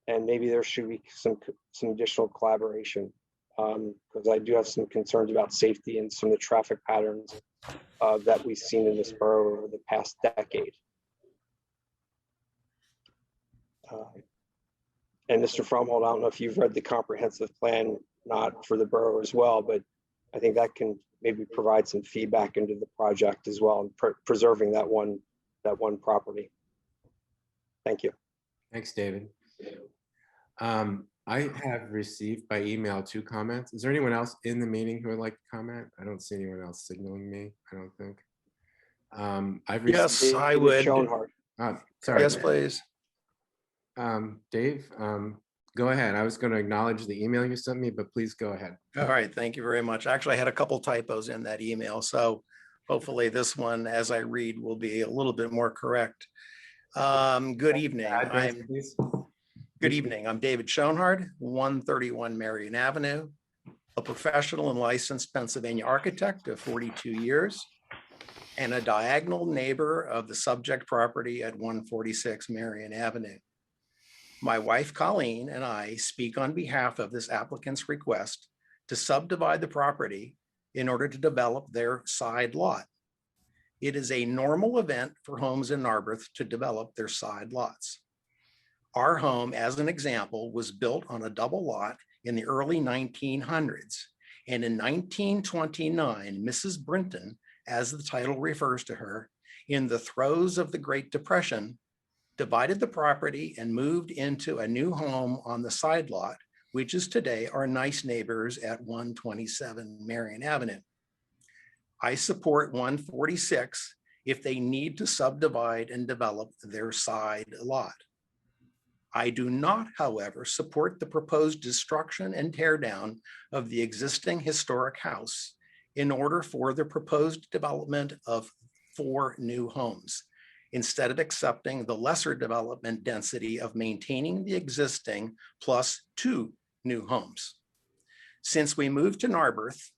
and maybe there should be some additional collaboration, because I do have some concerns about safety and some of the traffic patterns that we've seen in this borough over the past decade. And Mr. Fromhold, I don't know if you've read the comprehensive plan, not for the borough as well, but I think that can maybe provide some feedback into the project as well, and preserving that one property. Thank you. Thanks, David. I have received by email 2 comments. Is there anyone else in the meeting who would like to comment? I don't see anyone else signaling me, I don't think. I've Yes, received. I would. Sorry. Yes, please. Dave, go ahead. I was going to acknowledge the email you sent me, but please go ahead. All right, thank you very much. Actually, I had a couple typos in that email, so hopefully this one, as I read, will be a little bit more correct. Good evening. Good evening. I'm David Schoenhard, 131 Marion Avenue, a professional and licensed Pennsylvania architect of 42 years, and a diagonal neighbor of the subject property at 146 Marion Avenue. My wife, Colleen, and I speak on behalf of this applicant's request to subdivide the property in order to develop their side lot. It is a normal event for homes in Narberth to develop their side lots. Our home, as an example, was built on a double lot in the early 1900s. And in 1929, Mrs. Brinton, as the title refers to her, in the throes of the Great Depression, divided the property and moved into a new home on the side lot, which is today our nice neighbors at 127 Marion Avenue. I support 146 if they need to subdivide and develop their side lot. I do not, however, support the proposed destruction and tear down of the existing historic house in order for the proposed development of 4 new homes, instead of accepting the lesser development density of maintaining the existing plus 2 new homes. Since we moved to Narberth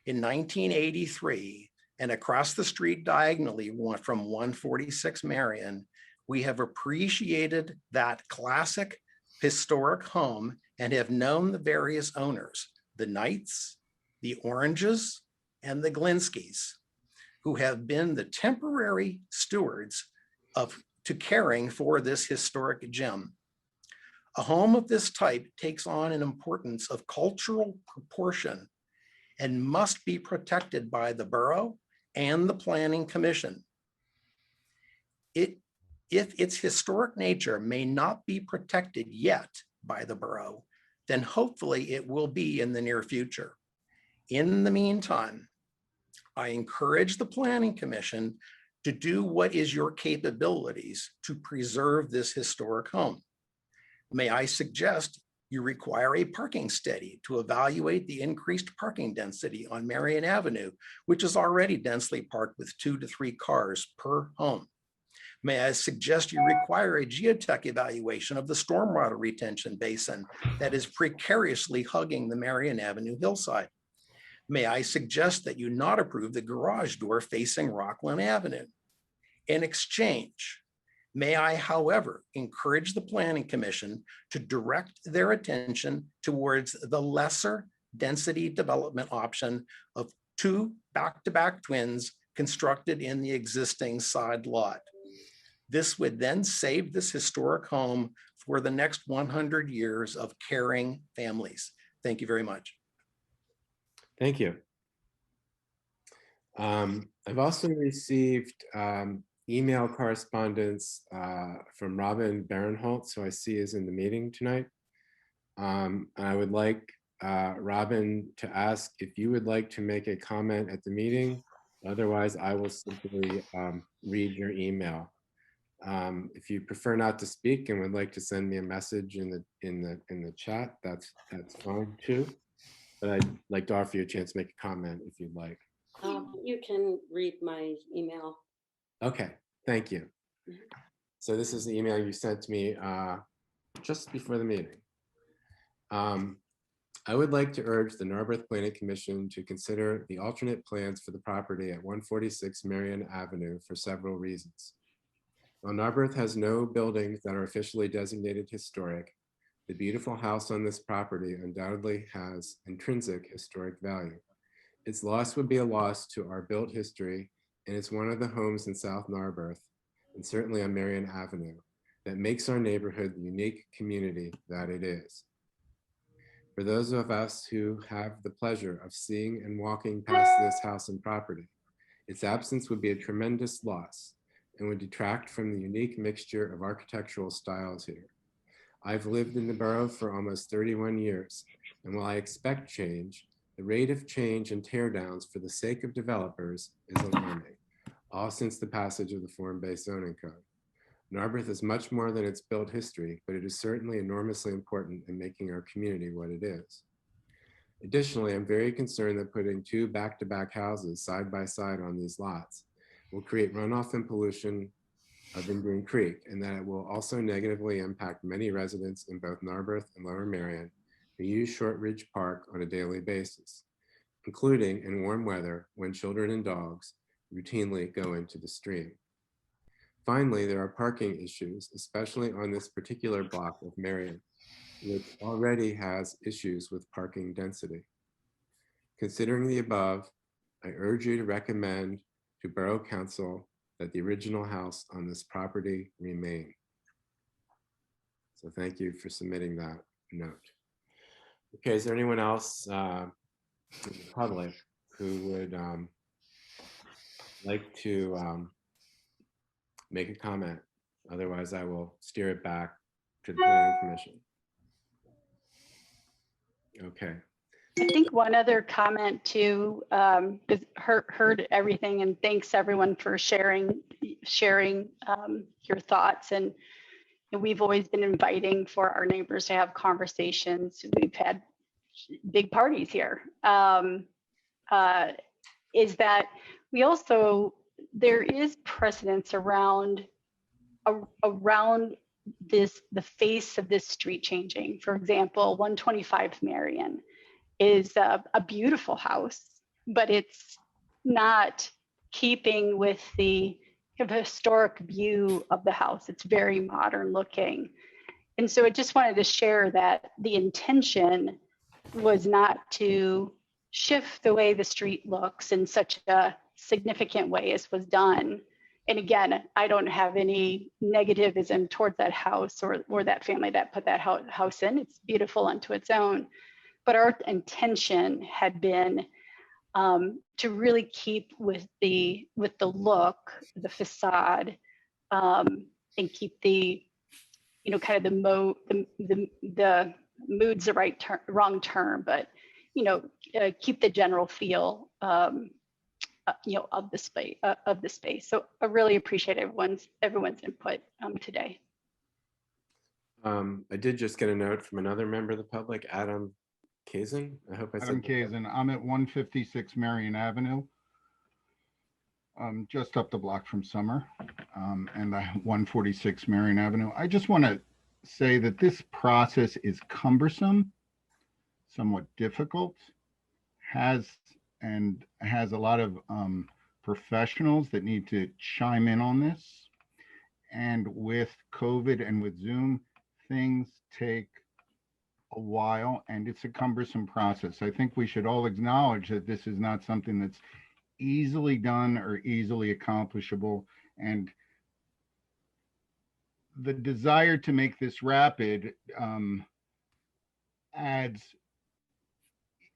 in 1983 and across the street diagonally from 146 Marion, we have appreciated that classic historic home and have known the various owners, the Knights, the Oranges, and the Glinskys, who have been the temporary stewards to caring for this historic gem. A home of this type takes on an importance of cultural proportion and must be protected by the borough and the Planning Commission. If its historic nature may not be protected yet by the borough, then hopefully it will be in the near future. In the meantime, I encourage the Planning Commission to do what is your capabilities to preserve this historic home. May I suggest you require a parking study to evaluate the increased parking density on Marion Avenue, which is already densely parked with 2 to 3 cars per home. May I suggest you require a geotech evaluation of the stormwater retention basin that is precariously hugging the Marion Avenue hillside. May I suggest that you not approve the garage door facing Rockland Avenue. In exchange, may I, however, encourage the Planning Commission to direct their attention towards the lesser density development option of 2 back-to-back twins constructed in the existing side lot. This would then save this historic home for the next 100 years of caring families. Thank you very much. Thank you. I've also received email correspondence from Robin Barinholtz, who I see is in the meeting tonight. I would like Robin to ask if you would like to make a comment at the meeting. Otherwise, I will simply read your email. If you prefer not to speak and would like to send me a message in the chat, that's fine too. But I'd like to offer you a chance to make a comment if you'd like. You can read my email. Okay, thank you. So this is the email you sent to me just before the meeting. I would like to urge the Narberth Planning Commission to consider the alternate plans for the property at 146 Marion Avenue for several reasons. While Narberth has no buildings that are officially designated historic, the beautiful house on this property undoubtedly has intrinsic historic value. Its loss would be a loss to our built history, and it's one of the homes in South Narberth, and certainly on Marion Avenue, that makes our neighborhood the unique community that it is. For those of us who have the pleasure of seeing and walking past this house and property, its absence would be a tremendous loss and would detract from the unique mixture of architectural styles here. I've lived in the borough for almost 31 years, and while I expect change, the rate of change and teardowns for the sake of developers is alarming, all since the passage of the form-based zoning code. Narberth is much more than its built history, but it is certainly enormously important in making our community what it is. Additionally, I'm very concerned that putting two back-to-back houses side by side on these lots will create runoff and pollution of Indian Creek, and that it will also negatively impact many residents in both Narberth and Lower Marion who use Short Ridge Park on a daily basis, including in warm weather when children and dogs routinely go into the stream. Finally, there are parking issues, especially on this particular block of Marion, which already has issues with parking density. Considering the above, I urge you to recommend to Borough Council that the original house on this property remain. So thank you for submitting that note. Okay, is there anyone else in the public who would like to make a comment? Otherwise, I will steer it back to the Planning Commission. Okay. I think one other comment too, is heard everything, and thanks everyone for sharing your thoughts. And we've always been inviting for our neighbors to have conversations. We've had big parties here. Is that we also, there is precedence around this, the face of this street changing. For example, 125 Marion is a beautiful house, but it's not keeping with the historic view of the house. It's very modern looking. And so I just wanted to share that the intention was not to shift the way the street looks in such a significant way as was done. And again, I don't have any negativism towards that house or that family that put that house in. It's beautiful unto its own. But our intention had been to really keep with the look, the facade, and keep the, kind of the mood's the wrong term, but keep the general feel, of the space. So I really appreciate everyone's input today. I did just get a note from another member of the public, Adam Kazin. I hope I said Adam that. Kazin. I'm at 156 Marion Avenue, just up the block from Summer, and 146 Marion Avenue. I just want to say that this process is cumbersome, somewhat difficult, has a lot of professionals that need to chime in on this. And with COVID and with Zoom, things take a while, and it's a cumbersome process. I think we should all acknowledge that this is not something that's easily done or easily accomplishable. And the desire to make this rapid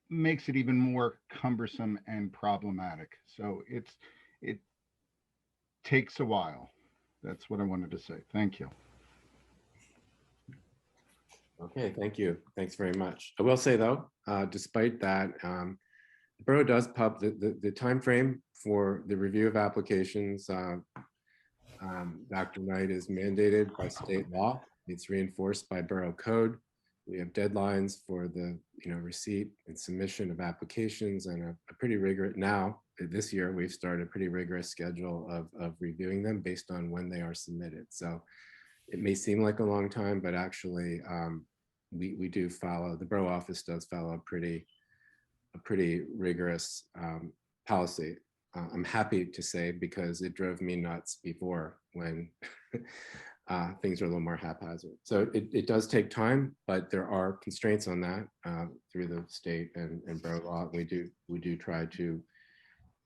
makes it even more cumbersome and problematic. So it takes a while. That's what I wanted to say. Thank you. Okay, thank you. Thanks very much. I will say though, despite that, the borough does the time frame for the review of applications. Dr. Knight is mandated by state law. It's reinforced by borough code. We have deadlines for the receipt and submission of applications, and a pretty rigorous, now this year we've started a pretty rigorous schedule of reviewing them based on when they are submitted. So it may seem like a long time, but actually we do follow, the borough office does follow a pretty rigorous policy. I'm happy to say, because it drove me nuts before when things are a little more haphazard. So it does take time, but there are constraints on that through the state and borough law. We do try to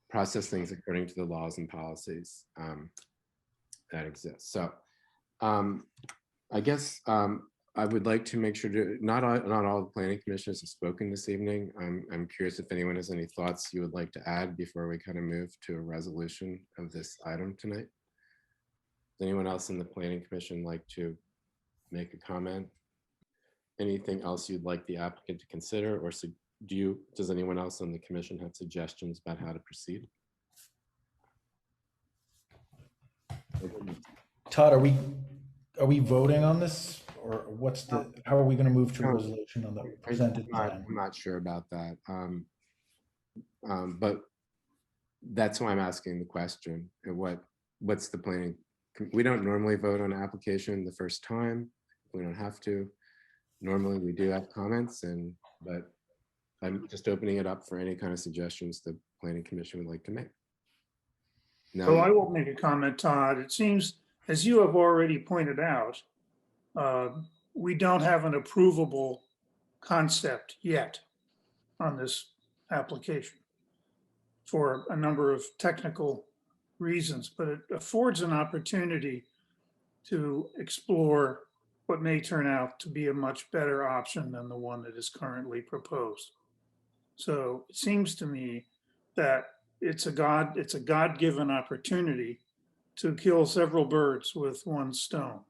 process things according to the laws and policies that exist. So I guess I would like to make sure to, not all the planning commissioners have spoken this evening. I'm curious if anyone has any thoughts you would like to add before we kind of move to a resolution of this item tonight. Does anyone else in the planning commission like to make a comment? Anything else you'd like the applicant to consider, or does anyone else on the commission have suggestions about how to proceed? Todd, are we voting on this, or how are we going to move to a resolution on the presented plan? I'm not sure about that. But that's why I'm asking the question. What's the planning? We don't normally vote on an application the first time. We don't have to. Normally we do have comments, but I'm just opening it up for any kind of suggestions the planning commission would like to make. No. So I will make a comment, Todd. It seems, as you have already pointed out, we don't have an approvable concept yet on this application for a number of technical reasons, but it affords an opportunity to explore what may turn out to be a much better option than the one that is currently proposed. So it seems to me that it's a God-given opportunity to kill several birds with one stone.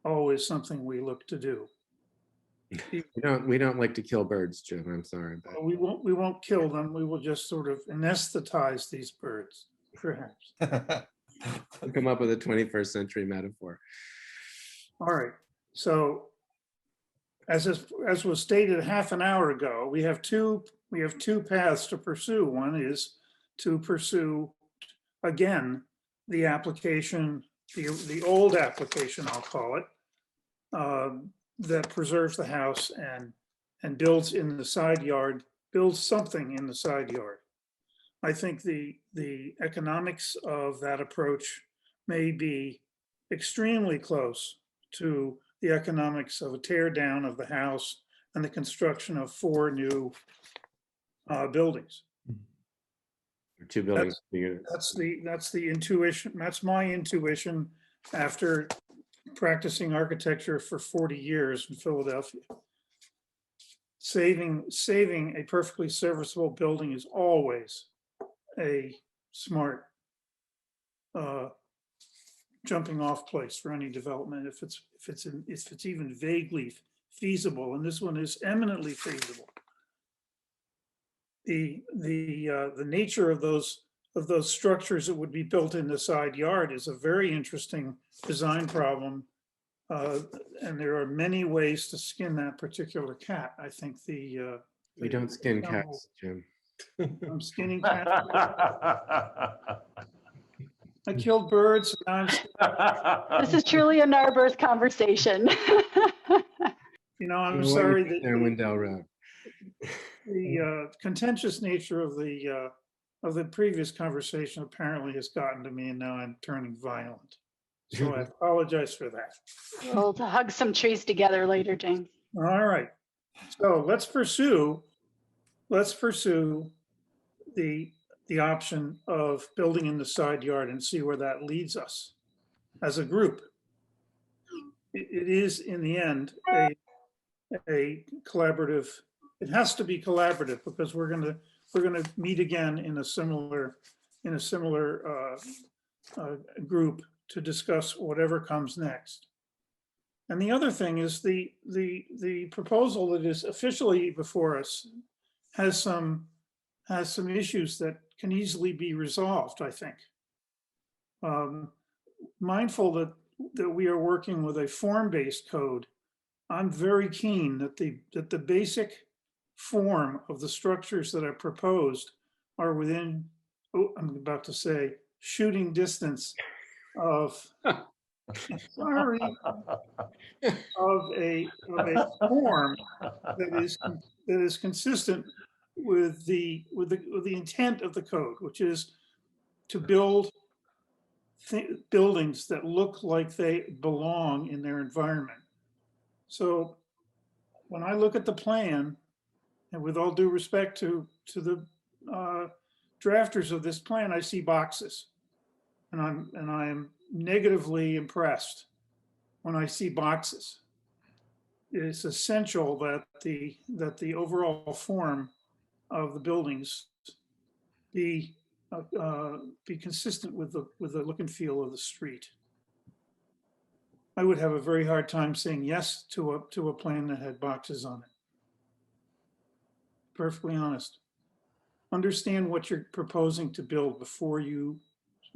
Always something we look to do. We don't like to kill birds, Jim. I'm sorry. But we won't kill them. We will just sort of anesthetize these birds, perhaps. we'll come up with a 21st century metaphor. All right. So as was stated half an hour ago, we have two paths to pursue. One is to pursue, again, the application, the old application, I'll call it, that preserves the house and builds in the side yard, builds something in the side yard. I think the economics of that approach may be extremely close to the economics of a tear down of the house and the construction of 4 new buildings. Two buildings. That's the intuition. That's my intuition after practicing architecture for 40 years in Philadelphia. Saving a perfectly serviceable building is always a smart jumping off place for any development if it's even vaguely feasible, and this one is eminently feasible. The nature of those structures that would be built in the side yard is a very interesting design problem, and there are many ways to skin that particular cat. I think we don't skin cats, Jim. I'm skinning cats. I killed birds. This is truly a Narberth conversation. I'm sorry that Wendell Road. The contentious nature of the previous conversation apparently has gotten to me, and now I'm turning violent. So I apologize for that. We'll hug some trees together later, James. All right. So let's pursue the option of building in the side yard and see where that leads us as a group. It is in the end a collaborative. It has to be collaborative because we're gonna meet again in a similar group to discuss whatever comes next. And the other thing is the proposal that is officially before us has some issues that can easily be resolved, I think. Mindful that we are working with a form-based code, I'm very keen that the basic form of the structures that are proposed are within, I'm about to say, shooting distance of sorry, of a form that is consistent with the intent of the code, which is to build buildings that look like they belong in their environment. So when I look at the plan, and with all due respect to the drafters of this plan, I see boxes, and I am negatively impressed when I see boxes. It's essential that the overall form of the buildings be consistent with the look and feel of the street. I would have a very hard time saying yes to a plan that had boxes on it. Perfectly honest. Understand what you're proposing to build before you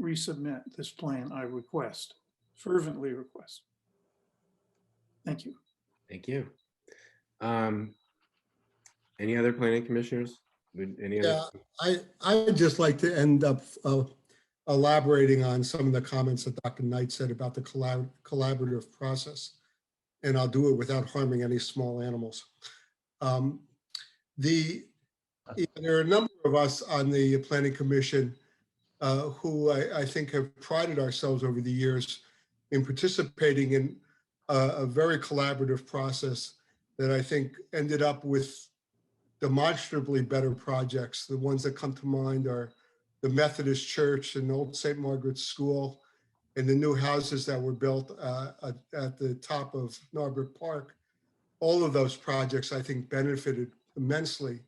resubmit this plan, I request, fervently request. Thank you. Thank you. Any other planning commissioners? Yeah, I'd just like to end up elaborating on some of the comments that Dr. Knight said about the collaborative process, and I'll do it without harming any small animals. There are a number of us on the Planning Commission who I think have prided ourselves over the years in participating in a very collaborative process that I think ended up with demonstrably better projects. The ones that come to mind are the Methodist Church and Old St. Margaret's School and the new houses that were built at the top of Norbert Park. All of those projects, I think, benefited immensely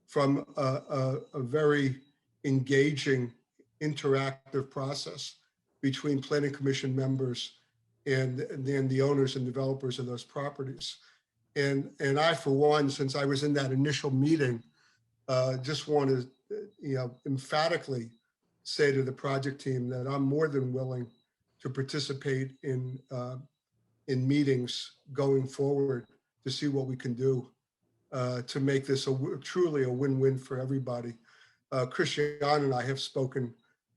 from a very engaging, interactive process between Planning Commission members and then the owners and developers of those properties. And I, for one, since I was in that initial meeting, just want to, emphatically say to the project team that I'm more than willing to participate in meetings going forward to see what we can do to make this truly a win-win for everybody. Christian and I have spoken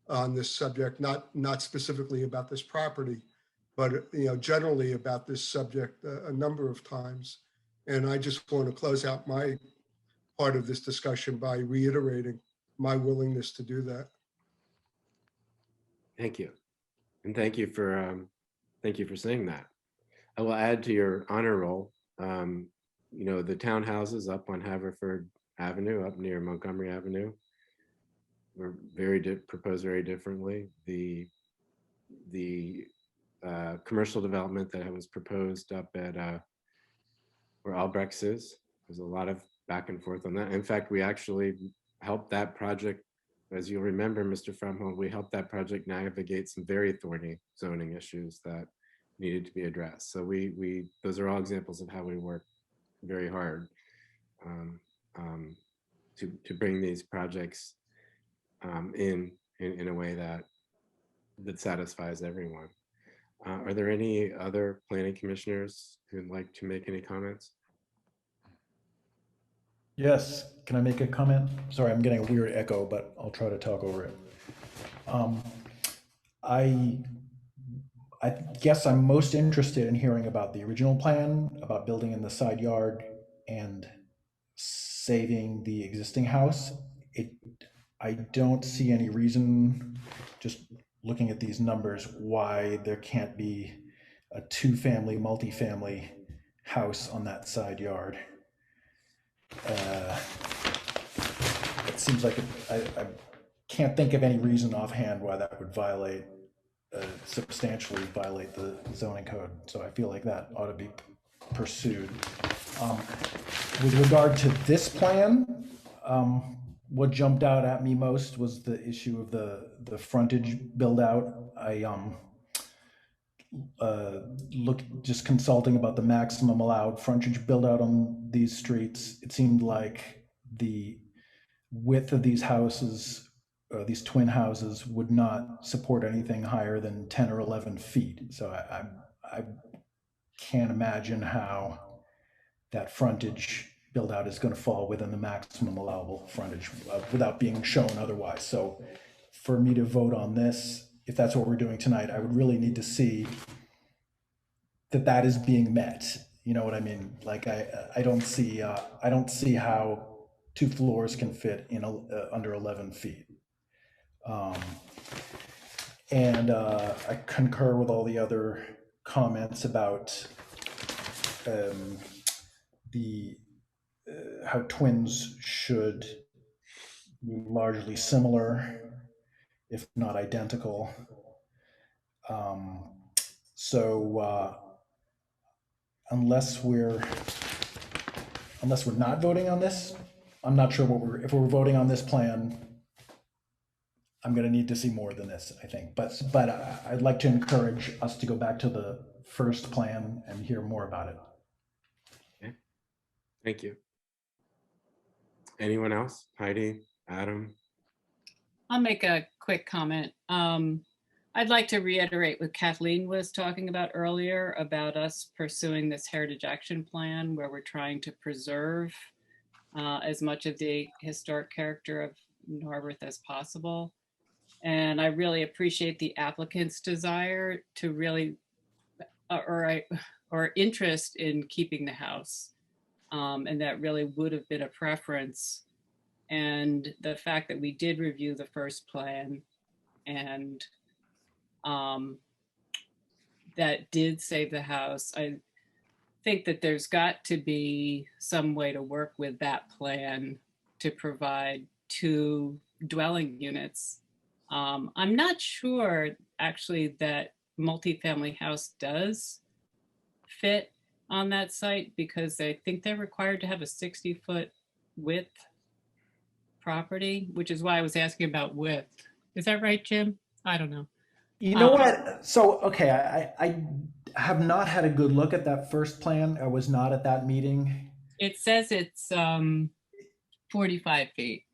on this subject, not specifically about this property, but generally about this subject a number of times. And I just want to close out my part of this discussion by reiterating my willingness to do that. Thank you. And thank you for saying that. I will add to your honor roll, the townhouses up on Haverford Avenue, up near Montgomery Avenue, were proposed very differently. The commercial development that was proposed up at where Albrecht's is, there's a lot of back and forth on that. In fact, we actually helped that project, as you'll remember, Mr. Fromhold, we helped that project navigate some very thorny zoning issues that needed to be addressed. So those are all examples of how we work very hard to bring these projects in a way that satisfies everyone. Are there any other planning commissioners who'd like to make any comments? Yes, can I make a comment? Sorry, I'm getting a weird echo, but I'll try to talk over it. I guess I'm most interested in hearing about the original plan, about building in the side yard and saving the existing house. I don't see any reason, just looking at these numbers, why there can't be a two-family, multifamily house on that side yard. It seems like I can't think of any reason offhand why that would substantially violate the zoning code. So I feel like that ought to be pursued. With regard to this plan, what jumped out at me most was the issue of the frontage build out. I just consulting about the maximum allowed frontage build out on these streets. It seemed like the width of these houses, these twin houses, would not support anything higher than 10 or 11 feet. So I can't imagine how that frontage build out is going to fall within the maximum allowable frontage without being shown otherwise. So for me to vote on this, if that's what we're doing tonight, I would really need to see that is being met. You know what I mean? Like I don't see how 2 floors can fit in under 11 feet. And I concur with all the other comments about the how twins should be largely similar, if not identical. So unless we're not voting on this, I'm not sure if we're voting on this plan. I'm going to need to see more than this, I think. But I'd like to encourage us to go back to the first plan and hear more about it. Okay. Thank you. Anyone else? Heidi, Adam? I'll make a quick comment. I'd like to reiterate what Kathleen was talking about earlier about us pursuing this Heritage Action Plan where we're trying to preserve as much of the historic character of Narberth as possible. And I really appreciate the applicant's desire to really, or interest in keeping the house. And that really would have been a preference. And the fact that we did review the first plan and that did save the house, I think that there's got to be some way to work with that plan to provide 2 dwelling units. I'm not sure actually that multifamily house does fit on that site because I think they're required to have a 60-foot width property, which is why I was asking about width. Is that right, Jim? I don't know. You know what? So, okay, I have not had a good look at that first plan. I was not at that meeting. It says it's 45 feet.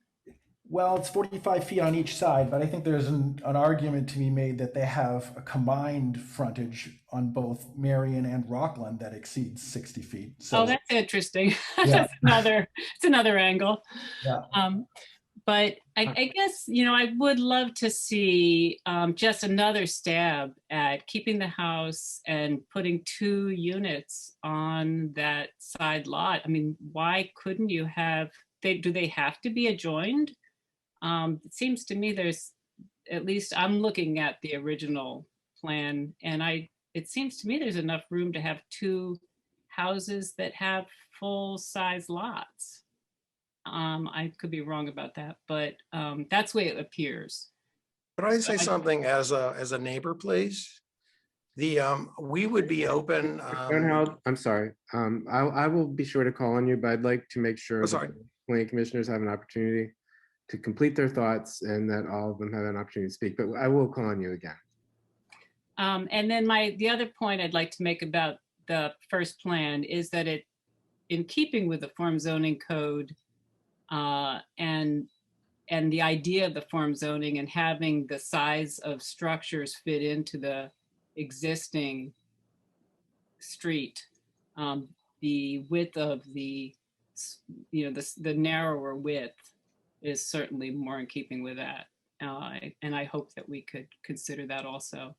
Well, it's 45 feet on each side, but I think there's an argument to be made that they have a combined frontage on both Marion and Rockland that exceeds 60 feet. So, oh, that's interesting. Yeah. It's another angle. Yeah. But I guess, you know, I would love to see just another stab at keeping the house and putting 2 units on that side lot. I mean, why couldn't you have, do they have to be adjoined? It seems to me there's, at least I'm looking at the original plan and it seems to me there's enough room to have 2 houses that have full size lots. I could be wrong about that, but that's the way it appears. Could I say something as a neighbor, please? We would be open. I'm sorry. I will be sure to call on you, but I'd like to make sure that the planning commissioners have an opportunity to complete their thoughts and that all of them have an opportunity to speak, but I will call on you again. And then the other point I'd like to make about the first plan is that it, in keeping with the form zoning code, and the idea of the form zoning and having the size of structures fit into the existing street, the width of the, you know, the narrower width is certainly more in keeping with that. And I hope that we could consider that also.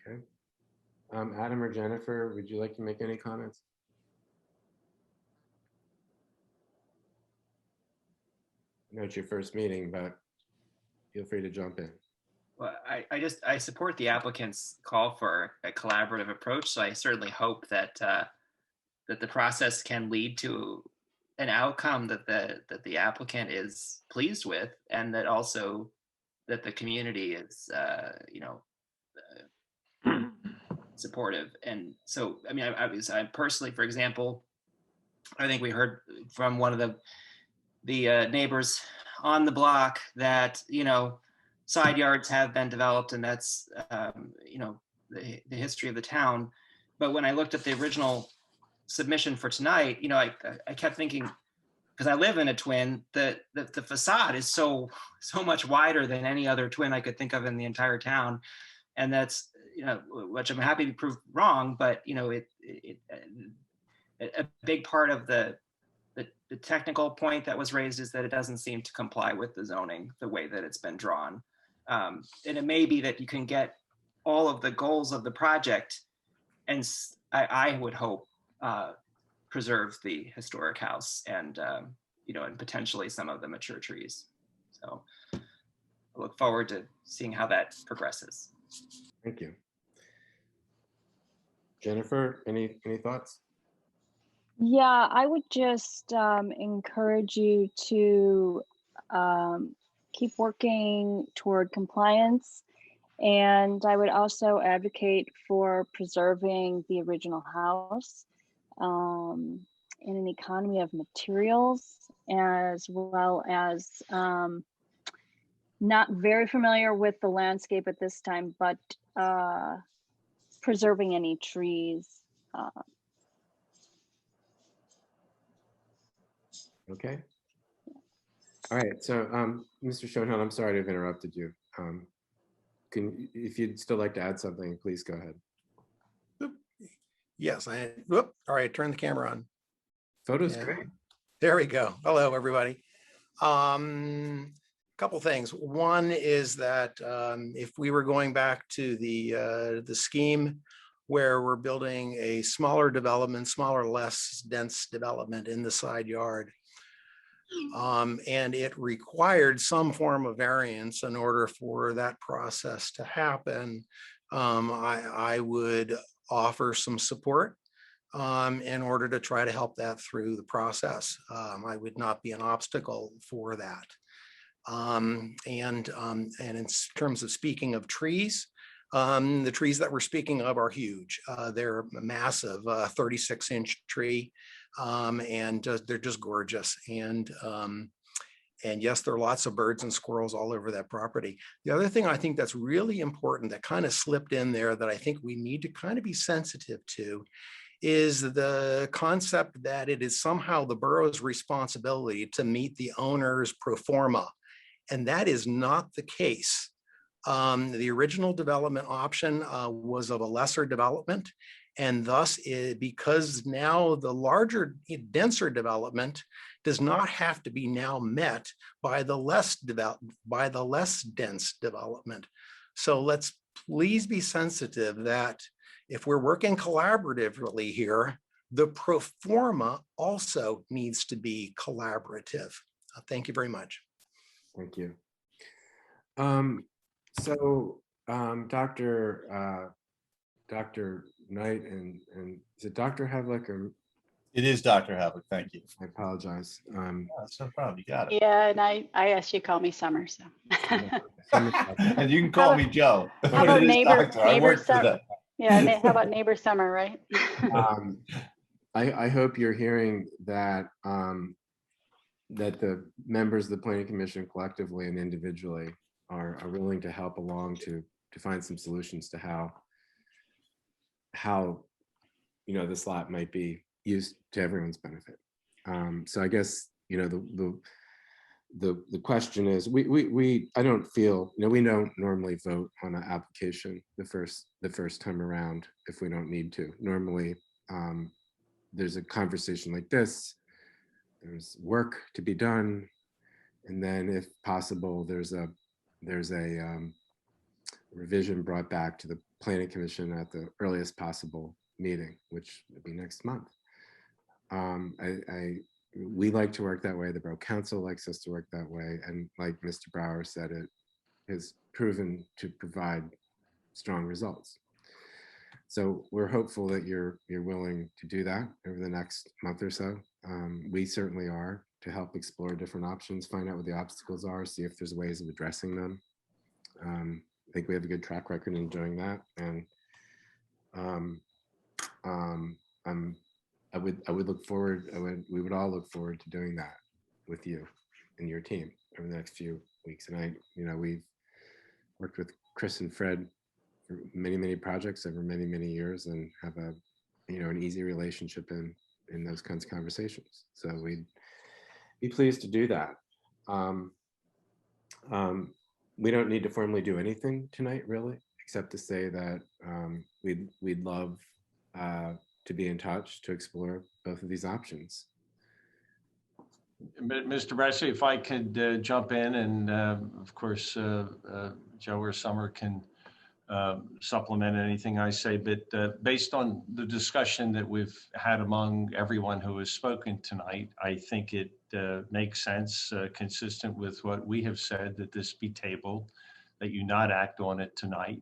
Okay. Adam or Jennifer, would you like to make any comments? I know it's your first meeting, but feel free to jump in. Well, I support the applicant's call for a collaborative approach. So I certainly hope that that the process can lead to an outcome that the applicant is pleased with, and that also that the community is supportive. And so, I mean, I personally, for example, I think we heard from one of the neighbors on the block that, you know, side yards have been developed, and that's, you know, the history of the town. But when I looked at the original submission for tonight, you know, I kept thinking, because I live in a twin, that the facade is so much wider than any other twin I could think of in the entire town. And that's, you know, which I'm happy to prove wrong, but, you know, a big part of the technical point that was raised is that it doesn't seem to comply with the zoning the way that it's been drawn. And it may be that you can get all of the goals of the project, and I would hope preserve the historic house and and potentially some of the mature trees. So I look forward to seeing how that progresses. Thank you. Jennifer, any thoughts? Yeah, I would just encourage you to keep working toward compliance. And I would also advocate for preserving the original house in an economy of materials, as well as not very familiar with the landscape at this time, but preserving any trees. Okay. All right. So, Mr. Schoenhill, I'm sorry to have interrupted you. If you'd still like to add something, please go ahead. Yes, all right, turn the camera on. Photo's great. There we go. Hello, everybody. Couple things. One is that if we were going back to the scheme where we're building a smaller development, less dense development in the side yard, and it required some form of variance in order for that process to happen, I would offer some support in order to try to help that through the process. I would not be an obstacle for that. And in terms of speaking of trees, the trees that we're speaking of are huge. They're a massive 36-inch tree, and they're just gorgeous. And yes, there are lots of birds and squirrels all over that property. The other thing I think that's really important that kind of slipped in there that I think we need to kind of be sensitive to is the concept that it is somehow the borough's responsibility to meet the owner's pro forma. And that is not the case. The original development option was of a lesser development. And thus, because now the larger, denser development does not have to be now met by the less dense development. So let's please be sensitive that if we're working collaboratively here, the pro forma also needs to be collaborative. Thank you very much. Thank you. Dr. Knight and is it Dr. Havlick or? It is Dr. Havlick. Thank you. I apologize. That's no problem. You got it. Yeah, and I asked you to call me Summer, so. And you can call me Joe. How about neighbor Summer? Yeah, how about neighbor Summer, right? I hope you're hearing that that the members of the Planning Commission collectively and individually are willing to help along to find some solutions to how this lot might be used to everyone's benefit. So I guess the question is I don't feel we don't normally vote on an application the first time around if we don't need to. Normally there's a conversation like this, there's work to be done, and then if possible there's a revision brought back to the Planning Commission at the earliest possible meeting, which would be next month. We like to work that way. The Borough Council likes us to work that way. And like Mr. Brower said, it has proven to provide strong results. So we're hopeful that you're willing to do that over the next month or so. We certainly are, to help explore different options, find out what the obstacles are, see if there's ways of addressing them. I think we have a good track record in doing that. And we would all look forward to doing that with you and your team over the next few weeks. And we've worked with Chris and Fred for many projects over many years, and have an easy relationship in those kinds of conversations. So we'd be pleased to do that. We don't need to formally do anything tonight, really, except to say that we'd love to be in touch to explore both of these options. Mr. Bresci, if I could jump in, and of course, Joe or Summer can supplement anything I say, but based on the discussion that we've had among everyone who has spoken tonight, I think it makes sense, consistent with what we have said, that this be tabled, that you not act on it tonight,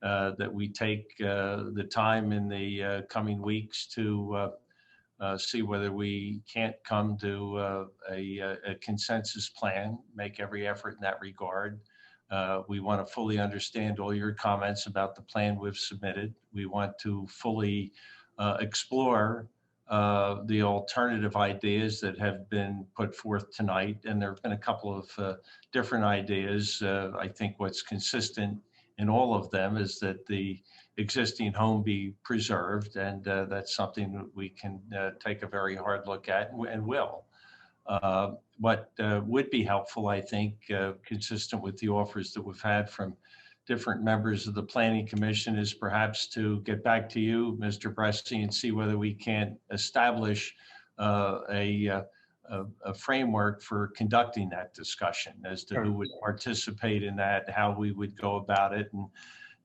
that we take the time in the coming weeks to see whether we can't come to a consensus plan, make every effort in that regard. We want to fully understand all your comments about the plan we've submitted. We want to fully explore the alternative ideas that have been put forth tonight. And there have been a couple of different ideas. I think what's consistent in all of them is that the existing home be preserved, and that's something that we can take a very hard look at, and will. What would be helpful, I think, consistent with the offers that we've had from different members of the Planning Commission, is perhaps to get back to you, Mr. Bresci, and see whether we can establish a framework for conducting that discussion as to who would participate in that, how we would go about it. And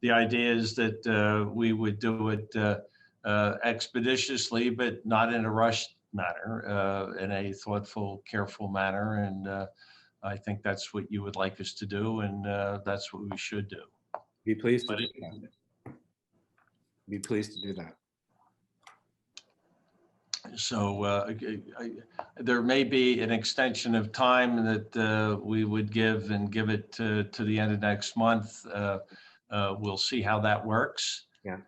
the idea is that we would do it expeditiously, but not in a rushed manner, in a thoughtful, careful manner. And I think that's what you would like us to do, and that's what we should do. Be pleased to do that. Be pleased to do that. So there may be an extension of time that we would give it to the end of next month. We'll see how that works. Yeah.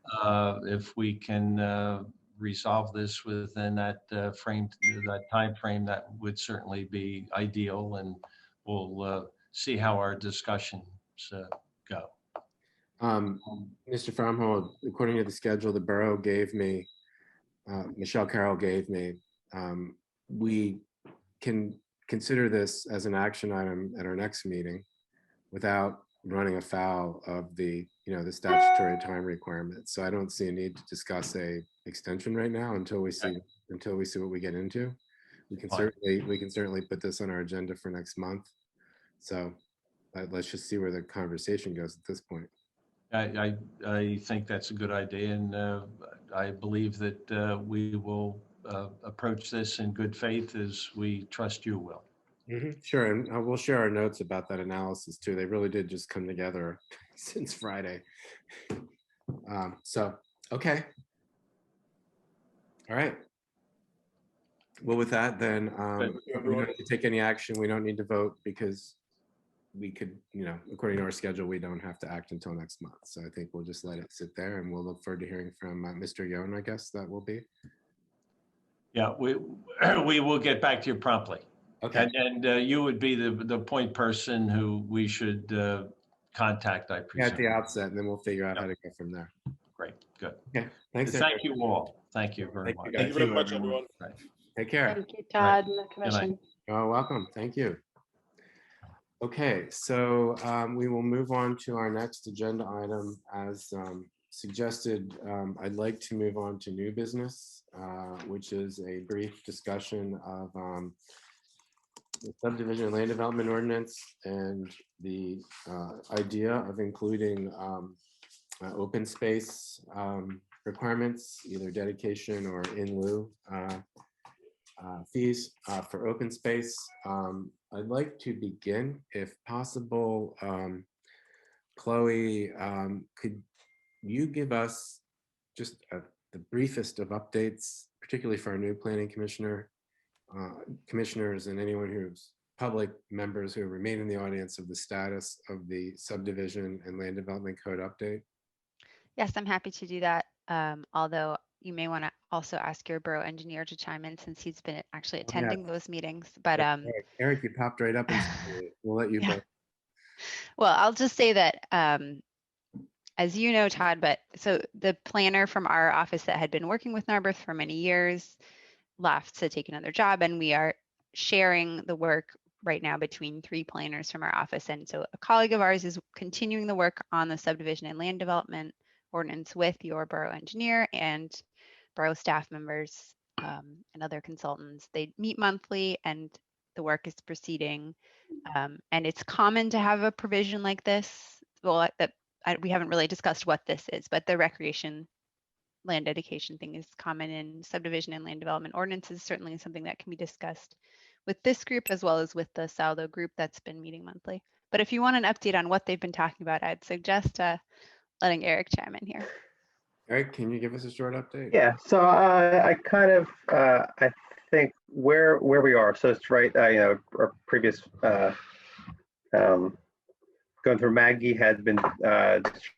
If we can resolve this within that time frame, that would certainly be ideal, and we'll see how our discussions go. Mr. Fromhold, according to the schedule the borough gave me, Michelle Carroll gave me, we can consider this as an action item at our next meeting without running afoul of the statutory time requirement. So I don't see a need to discuss a extension right now until we see what we get into. We can certainly put this on our agenda for next month. So let's just see where the conversation goes at this point. I think that's a good idea, and I believe that we will approach this in good faith, as we trust you will. Sure, and we'll share our notes about that analysis too. They really did just come together since Friday. So, okay. All right. Well, with that, then we don't need to take any action. We don't need to vote because we could, according to our schedule, we don't have to act until next month. So I think we'll just let it sit there, and we'll look forward to hearing from Mr. Young, I guess that will be. Yeah, we will get back to you promptly. Okay. And you would be the point person who we should contact, I presume. At the outset, and then we'll figure out how to go from there. Great, good. Okay, thanks. Thank you all. Thank you very much. Thank you very much, everyone. Right. Take care. Thank you, Todd, and the commission. Oh, welcome. Thank you. Okay, so we will move on to our next agenda item. As suggested, I'd like to move on to new business, which is a brief discussion of the subdivision and land development ordinance and the idea of including open space requirements, either dedication or in lieu fees for open space. I'd like to begin, if possible. Chloe, could you give us just the briefest of updates, particularly for our new planning commissioners and anyone who's public members who remain in the audience, of the status of the subdivision and land development code update? Yes, I'm happy to do that. Although you may want to also ask your borough engineer to chime in, since he's been actually attending those meetings. But Eric, you popped right up, and we'll let you go. Well, I'll just say that, as you know, Todd, so the planner from our office that had been working with Narberth for many years left to take another job, and we are sharing the work right now between 3 planners from our office. And so a colleague of ours is continuing the work on the subdivision and land development ordinance with your borough engineer and borough staff members and other consultants. They meet monthly, and the work is proceeding. And it's common to have a provision like this, well, that we haven't really discussed what this is, but the recreation land dedication thing is common in subdivision and land development ordinances, certainly something that can be discussed with this group as well as with the Saldo group that's been meeting monthly. But if you want an update on what they've been talking about, I'd suggest letting Eric chime in here. Eric, can you give us a short update? Yeah, so I kind of I think where we are. So it's right. Our previous going through, Maggie had been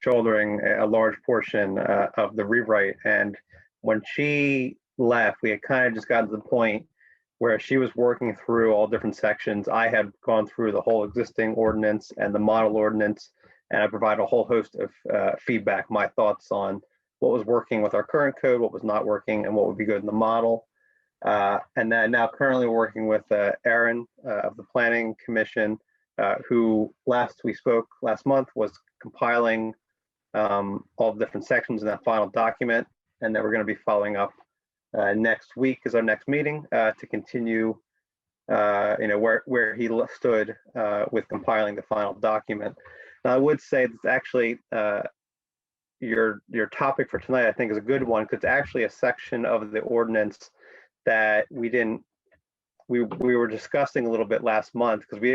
shouldering a large portion of the rewrite, and when she left, we had kind of just gotten to the point where she was working through all different sections. I had gone through the whole existing ordinance and the model ordinance, and I provided a whole host of feedback, my thoughts on what was working with our current code, what was not working, and what would be good in the model. And then now currently working with Aaron of the Planning Commission, who we spoke last month, was compiling all the different sections in that final document, and that we're going to be following up next week is our next meeting to continue where he stood with compiling the final document. Now, I would say that actually your topic for tonight, I think, is a good one, because it's actually a section of the ordinance that we were discussing a little bit last month, because we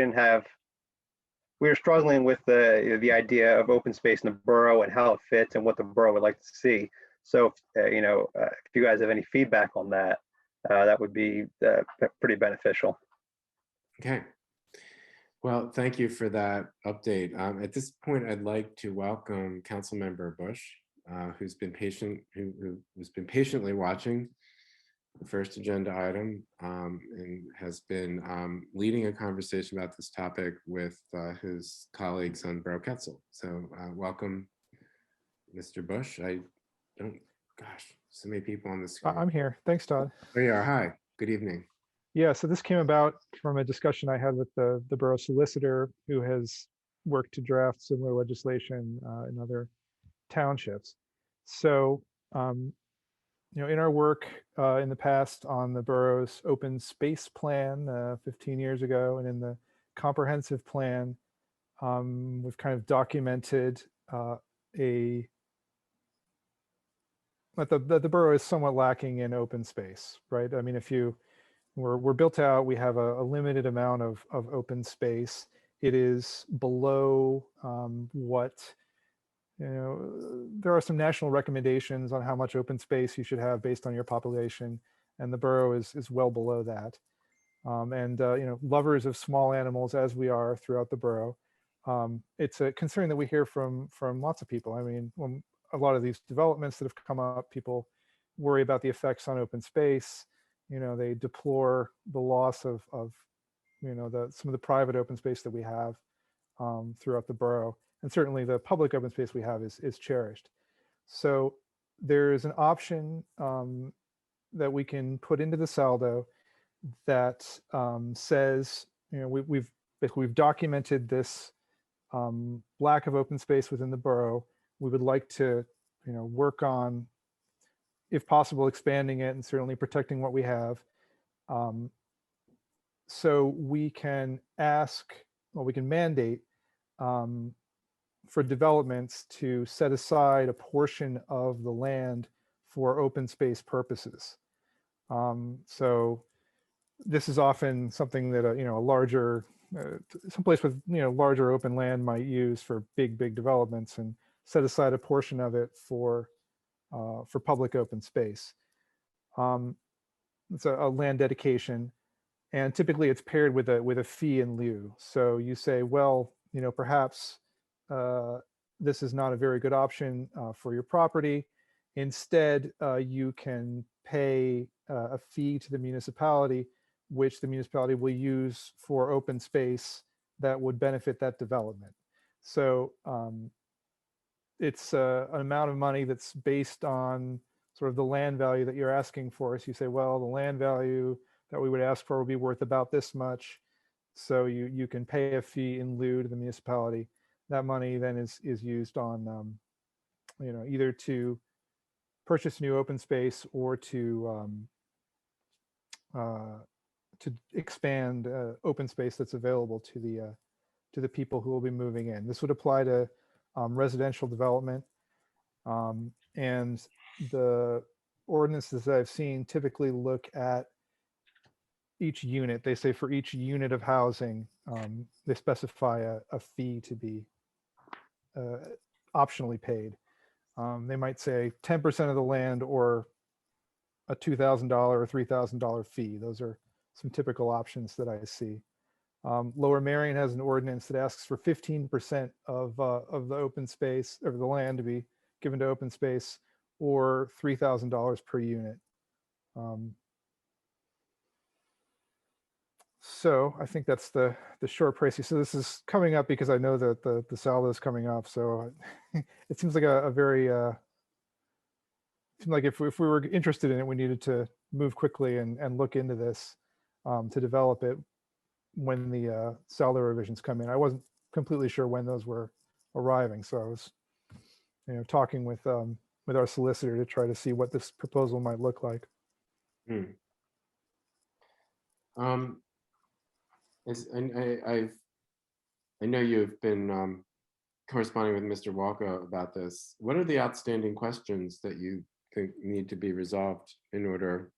were struggling with the idea of open space in the borough and how it fits and what the borough would like to see. So, if you guys have any feedback on that, that would be pretty beneficial. Okay. Well, thank you for that update. At this point, I'd like to welcome Councilmember Bush, who's been patiently watching the first agenda item and has been leading a conversation about this topic with his colleagues on Borough Council. So welcome, Mr. Bush. So many people on the screen. I'm here. Thanks, Todd. There you are. Hi. Good evening. Yeah, so this came about from a discussion I had with the borough solicitor, who has worked to draft similar legislation in other townships. So, in our work in the past on the borough's open space plan 15 years ago, and in the comprehensive plan, we've kind of documented that the borough is somewhat lacking in open space, right? I mean, we're built out, we have a limited amount of open space. It is below what, there are some national recommendations on how much open space you should have based on your population, and the borough is well below that. Lovers of small animals, as we are throughout the borough, it's a concern that we hear from lots of people. I mean, when a lot of these developments that have come up, people worry about the effects on open space. They deplore the loss of some of the private open space that we have throughout the borough, and certainly the public open space we have is cherished. So there is an option that we can put into the Saldo that says, we've documented this lack of open space within the borough. We would like to, work on, if possible, expanding it and certainly protecting what we have. So we can we can mandate for developments to set aside a portion of the land for open space purposes. So this is often something that a larger, someplace with larger open land might use for big developments, and set aside a portion of it for public open space. It's a land dedication, and typically it's paired with a fee in lieu. So you say, well, perhaps this is not a very good option for your property. Instead, you can pay a fee to the municipality, which the municipality will use for open space that would benefit that development. So it's an amount of money that's based on sort of the land value that you're asking for. So you say, well, the land value that we would ask for will be worth about this much. So you can pay a fee in lieu to the municipality. That money then is used on, either to purchase new open space or to expand open space that's available to the people who will be moving in. This would apply to residential development. And the ordinances that I've seen typically look at each unit. They say for each unit of housing, they specify a fee to be optionally paid. They might say 10% of the land or a $2,000 or $3,000 fee. Those are some typical options that I see. Lower Marion has an ordinance that asks for 15% of the open space, of the land to be given to open space, or $3,000 per unit. So I think that's the short pricey. So this is coming up because I know that the saldo is coming up. So it seems like a very seemed like if we were interested in it, we needed to move quickly and look into this to develop it when the saldo revisions come in. I wasn't completely sure when those were arriving, so I was, talking with our solicitor to try to see what this proposal might look like. I know you've been corresponding with Mr. Walker about this. What are the outstanding questions that you think need to be resolved in order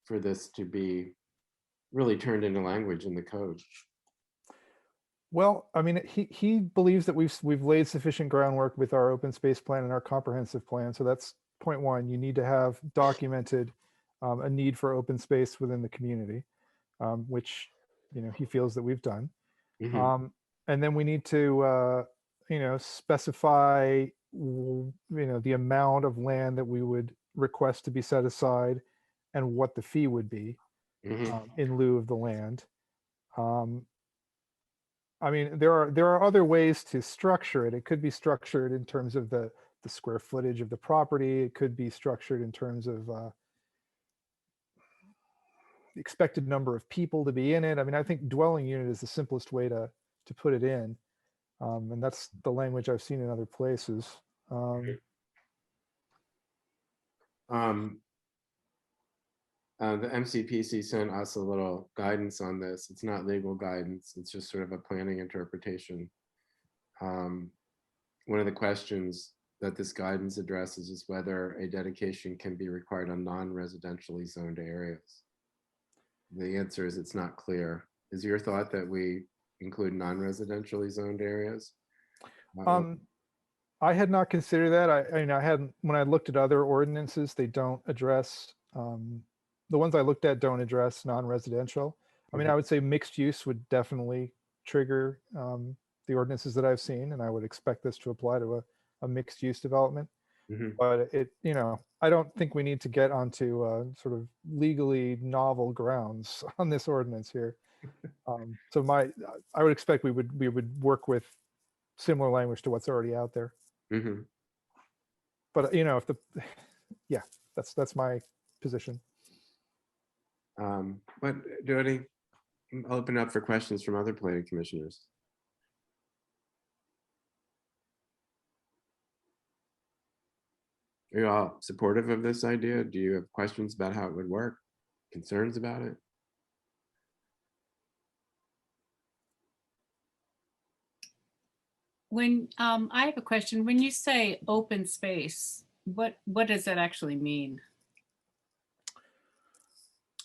for this to be really turned into language in the code? Well, I mean, he believes that we've laid sufficient groundwork with our open space plan and our comprehensive plan. So that's point one. You need to have documented a need for open space within the community, which he feels that we've done. And then we need to specify the amount of land that we would request to be set aside and what the fee would be in lieu of the land. I mean, there are other ways to structure it. It could be structured in terms of the square footage of the property. It could be structured in terms of the expected number of people to be in it. I mean, I think dwelling unit is the simplest way to put it in. And that's the language I've seen in other places. The MCPC sent us a little guidance on this. It's not legal guidance. It's just sort of a planning interpretation. One of the questions that this guidance addresses is whether a dedication can be required on non-residentially zoned areas. The answer is it's not clear. Is your thought that we include non-residentially zoned areas? I had not considered that. I hadn't, when I looked at other ordinances, they don't address, the ones I looked at don't address non-residential. I mean, I would say mixed use would definitely trigger the ordinances that I've seen, and I would expect this to apply to a mixed use development. But I don't think we need to get onto sort of legally novel grounds on this ordinance here. So I would expect we would work with similar language to what's already out there. But yeah, that's my position. But I'll open up for questions from other planning commissioners. Are you all supportive of this idea? Do you have questions about how it would work? Concerns about it? When I have a question, when you say open space, what does that actually mean?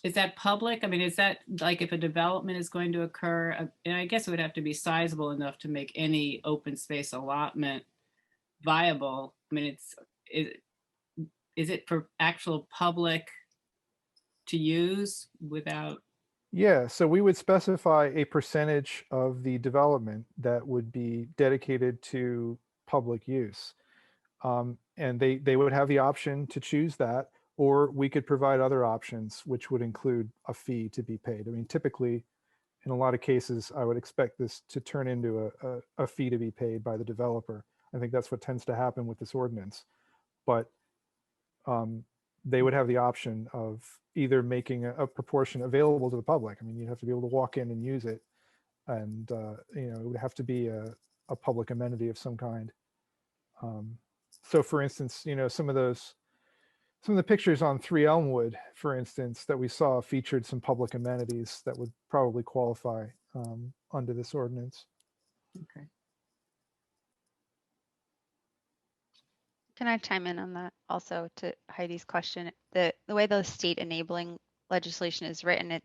Is that public? I mean, is that like if a development is going to occur, and I guess it would have to be sizable enough to make any open space allotment viable. I mean, is it for actual public to use without? Yeah, so we would specify a percentage of the development that would be dedicated to public use. And they would have the option to choose that, or we could provide other options, which would include a fee to be paid. I mean, typically, in a lot of cases, I would expect this to turn into a fee to be paid by the developer. I think that's what tends to happen with this ordinance. But they would have the option of either making a proportion available to the public. I mean, you'd have to be able to walk in and use it. And, it would have to be a public amenity of some kind. So for instance, some of the pictures on 3 Elmwood, for instance, that we saw featured some public amenities that would probably qualify under this ordinance. Okay. Can I chime in on that also to Heidi's question? The way the state enabling legislation is written, it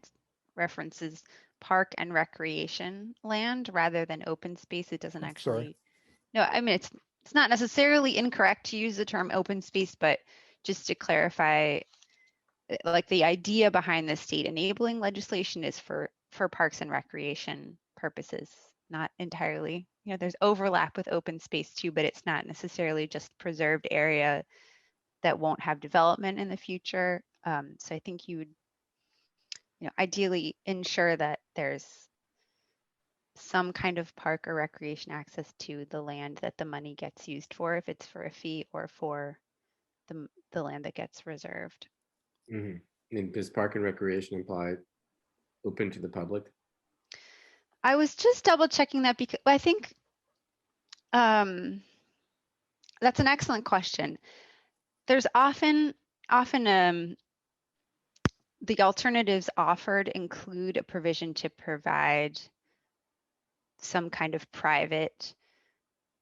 references park and recreation land rather than open space. It doesn't Sorry. actually. No, I mean it's not necessarily incorrect to use the term open space, but just to clarify, like the idea behind the state enabling legislation is for parks and recreation purposes, not entirely. You know, there's overlap with open space too, but it's not necessarily just preserved area that won't have development in the future. So I think you would, ideally ensure that there's some kind of park or recreation access to the land that the money gets used for, if it's for a fee or for the land that gets reserved. Mhm. And does park and recreation imply open to the public? I was just double checking that because I think that's an excellent question. There's often the alternatives offered include a provision to provide some kind of private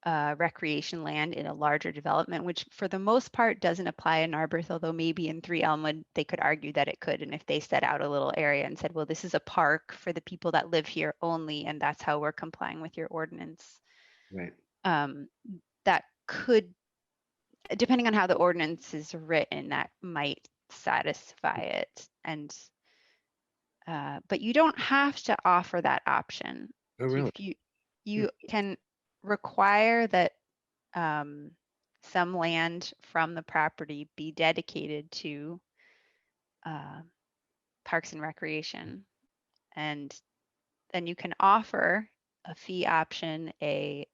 recreation land in a larger development, which for the most part doesn't apply in Narberth, although maybe in 3 Elmwood they could argue that it could. And if they set out a little area and said, well, this is a park for the people that live here only, and that's how we're complying with your ordinance, Right. that could, depending on how the ordinance is written, that might satisfy it. And but you don't have to offer that option. Oh, really? If you can require that some land from the property be dedicated to parks and recreation, and then you can offer a fee option, a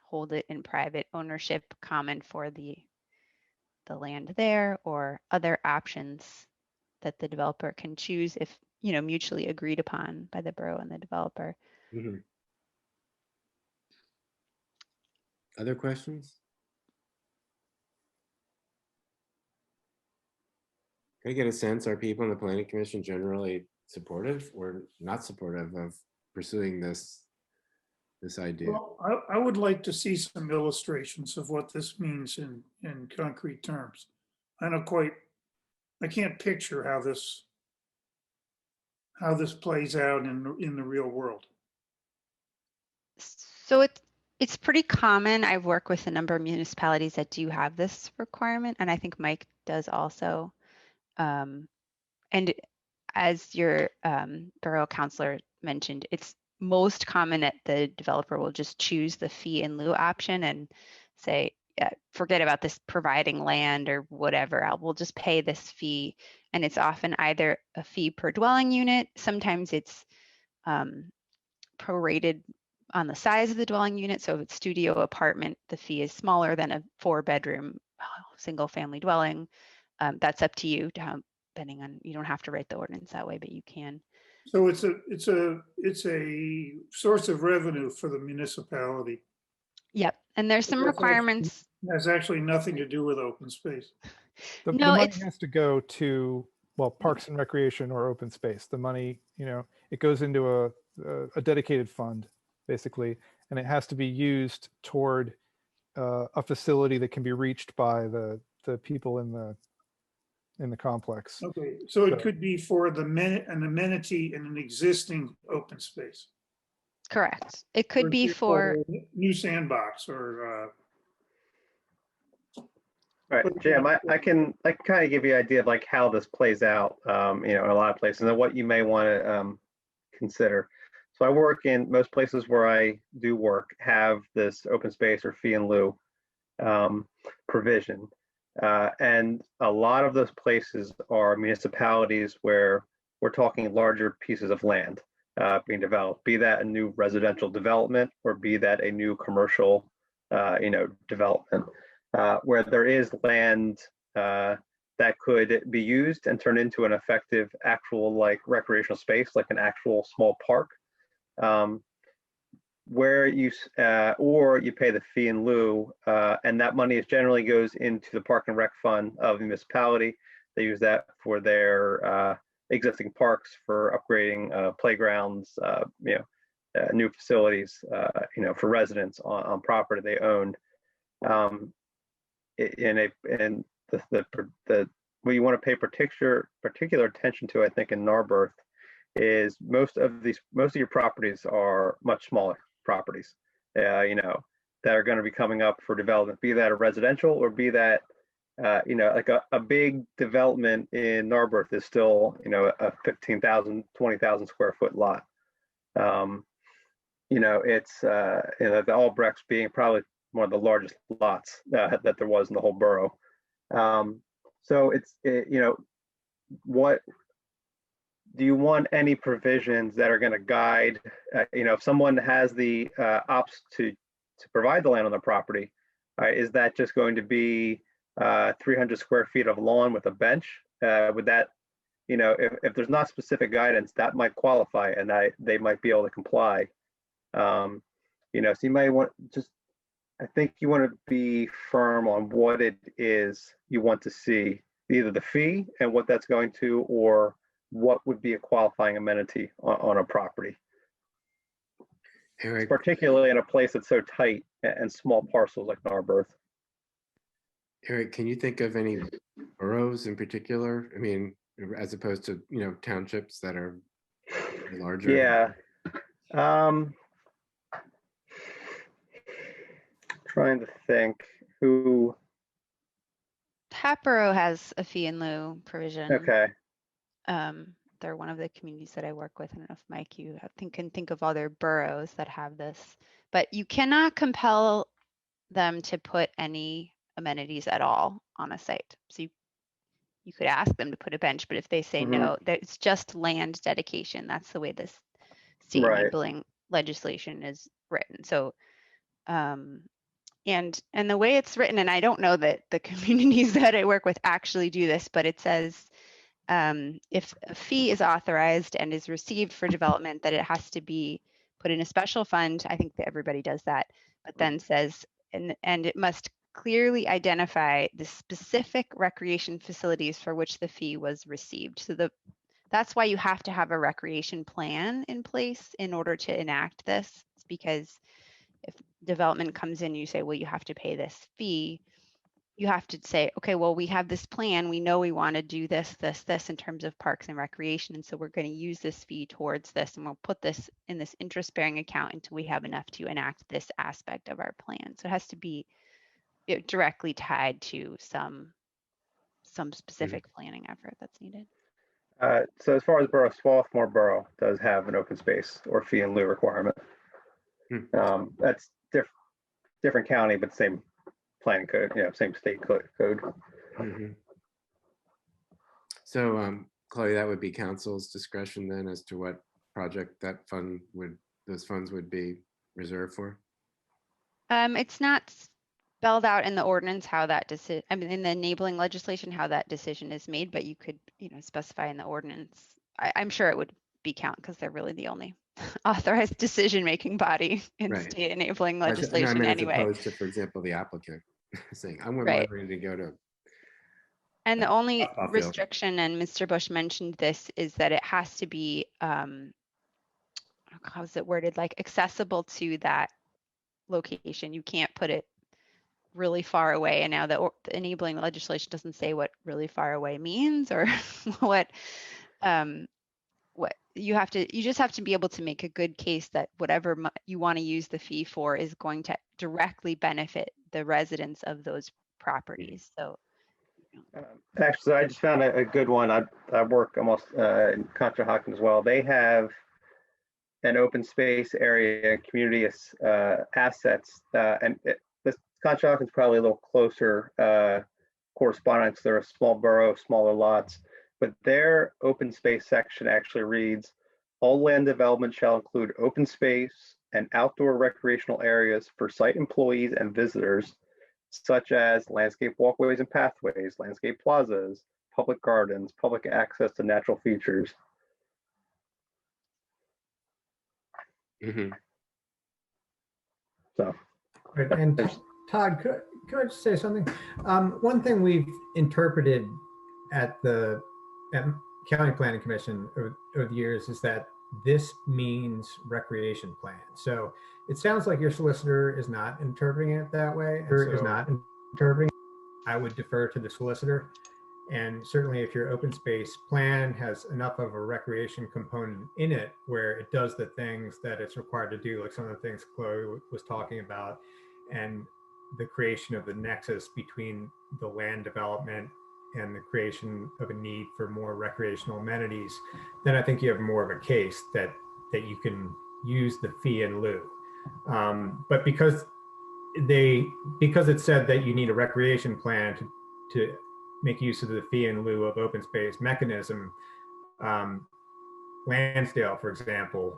hold it in private ownership common for the land there, or other options that the developer can choose if mutually agreed upon by the borough and the developer. Mm-hmm. Other questions? Can I get a sense, are people in the planning commission generally supportive or not supportive of pursuing this idea? Well, I would like to see some illustrations of what this means in concrete terms. I can't picture how this plays out in the real world. So it's pretty common. I've worked with a number of municipalities that do have this requirement, and I think Mike does also. And as your borough councilor mentioned, it's most common that the developer will just choose the fee in lieu option and say, yeah, forget about this providing land or whatever. We'll just pay this fee. And it's often either a fee per dwelling unit. Sometimes it's prorated on the size of the dwelling unit. So if it's studio apartment, the fee is smaller than a 4-bedroom single family dwelling. That's up to you to how, depending on, you don't have to write the ordinance that way, but you can. So it's a source of revenue for the municipality. Yep, and there's some requirements. It has actually nothing to do with open space. The money has to go to, well, parks and recreation or open space. The money, it goes into a dedicated fund, basically, and it has to be used toward a facility that can be reached by the people in the complex. Okay, so it could be for an amenity in an existing open space. Correct. It could be for a new sandbox or. Right, Jim, I can kind of give you an idea of like how this plays out, in a lot of places and what you may want to consider. So I work in most places where I do work have this open space or fee in lieu provision. And a lot of those places are municipalities where we're talking larger pieces of land being developed, be that a new residential development or be that a new commercial, development, where there is land that could be used and turned into an effective actual like recreational space, like an actual small park, where you or you pay the fee in lieu, and that money generally goes into the park and rec fund of the municipality. They use that for their existing parks, for upgrading playgrounds, new facilities, for residents on property they own. in the what you want to pay particular attention to, I think, in Narberth is most of your properties are much smaller properties, that are going to be coming up for development, be that a residential or be that like a big development in Narberth is still, a 15,000, 20,000 square foot lot. It's the Albrechts being probably one of the largest lots that there was in the whole borough. So what do you want any provisions that are going to guide, if someone has the ops to provide the land on the property, is that just going to be 300 square feet of lawn with a bench? Would that, if there's not specific guidance, that might qualify and they might be able to comply. So you might want I think you want to be firm on what it is you want to see, either the fee and what that's going to, or what would be a qualifying amenity on a property. Eric, particularly in a place that's so tight and small parcels like Narberth. Eric, can you think of any boroughs in particular? I mean, as opposed to, townships that are larger? Yeah. Trying to think who. Hatboro has a fee in lieu provision. Okay. They're one of the communities that I work with. I don't know if Mike, you can think of other boroughs that have this, but you cannot compel them to put any amenities at all on a site. So you could ask them to put a bench, but if they say no, it's just land dedication. That's the way this state enabling legislation is written. So, and the way it's written, and I don't know that the communities that I work with actually do this, but it says, if a fee is authorized and is received for development, that it has to be put in a special fund. I think that everybody does that, but then says, and it must clearly identify the specific recreation facilities for which the fee was received. So that's why you have to have a recreation plan in place in order to enact this. It's because if development comes in, you say, well, you have to pay this fee. You have to say, okay, well, we have this plan. We know we want to do this, this, this in terms of parks and recreation. And so we're going to use this fee towards this, and we'll put this in this interest-bearing account until we have enough to enact this aspect of our plan. So it has to be directly tied to some specific planning effort that's needed. So as far as borough, Swarthmore Borough does have an open space or fee in lieu requirement. That's different county, but same planning code, same state code. So, Chloe, that would be council's discretion then as to what project those funds would be reserved for? It's not spelled out in the ordinance how that decision, in the enabling legislation, how that decision is made, but you could, specify in the ordinance. I'm sure it would be count because they're really the only authorized decision-making body in state enabling legislation anyway. As opposed to, for example, the applicant saying, I want my money to go to. And the only restriction, and Mr. Bush mentioned this, is that it has to be, how's it worded, like accessible to that location. You can't put it really far away. And now the enabling legislation doesn't say what really far away means or what you just have to be able to make a good case that whatever you want to use the fee for is going to directly benefit the residents of those properties. So actually, I just found a good one. I work almost in Conshohocken as well. They have an open space area and community assets, and this Conshohocken is probably a little closer correspondence. They're a small borough, smaller lots, but their open space section actually reads, all land development shall include open space and outdoor recreational areas for site employees and visitors, such as landscape walkways and pathways, landscape plazas, public gardens, public access to natural features. So, and Todd, could I just say something? One thing we've interpreted at the County Planning Commission over the years is that this means recreation plan. So it sounds like your solicitor is not interpreting it that way. Or is not interpreting. I would defer to the solicitor. And certainly if your open space plan has enough of a recreation component in it where it does the things that it's required to do, like some of the things Chloe was talking about, and the creation of the nexus between the land development and the creation of a need for more recreational amenities, then I think you have more of a case that you can use the fee in lieu. But because it said that you need a recreation plan to make use of the fee in lieu of open space mechanism, Lansdale, for example,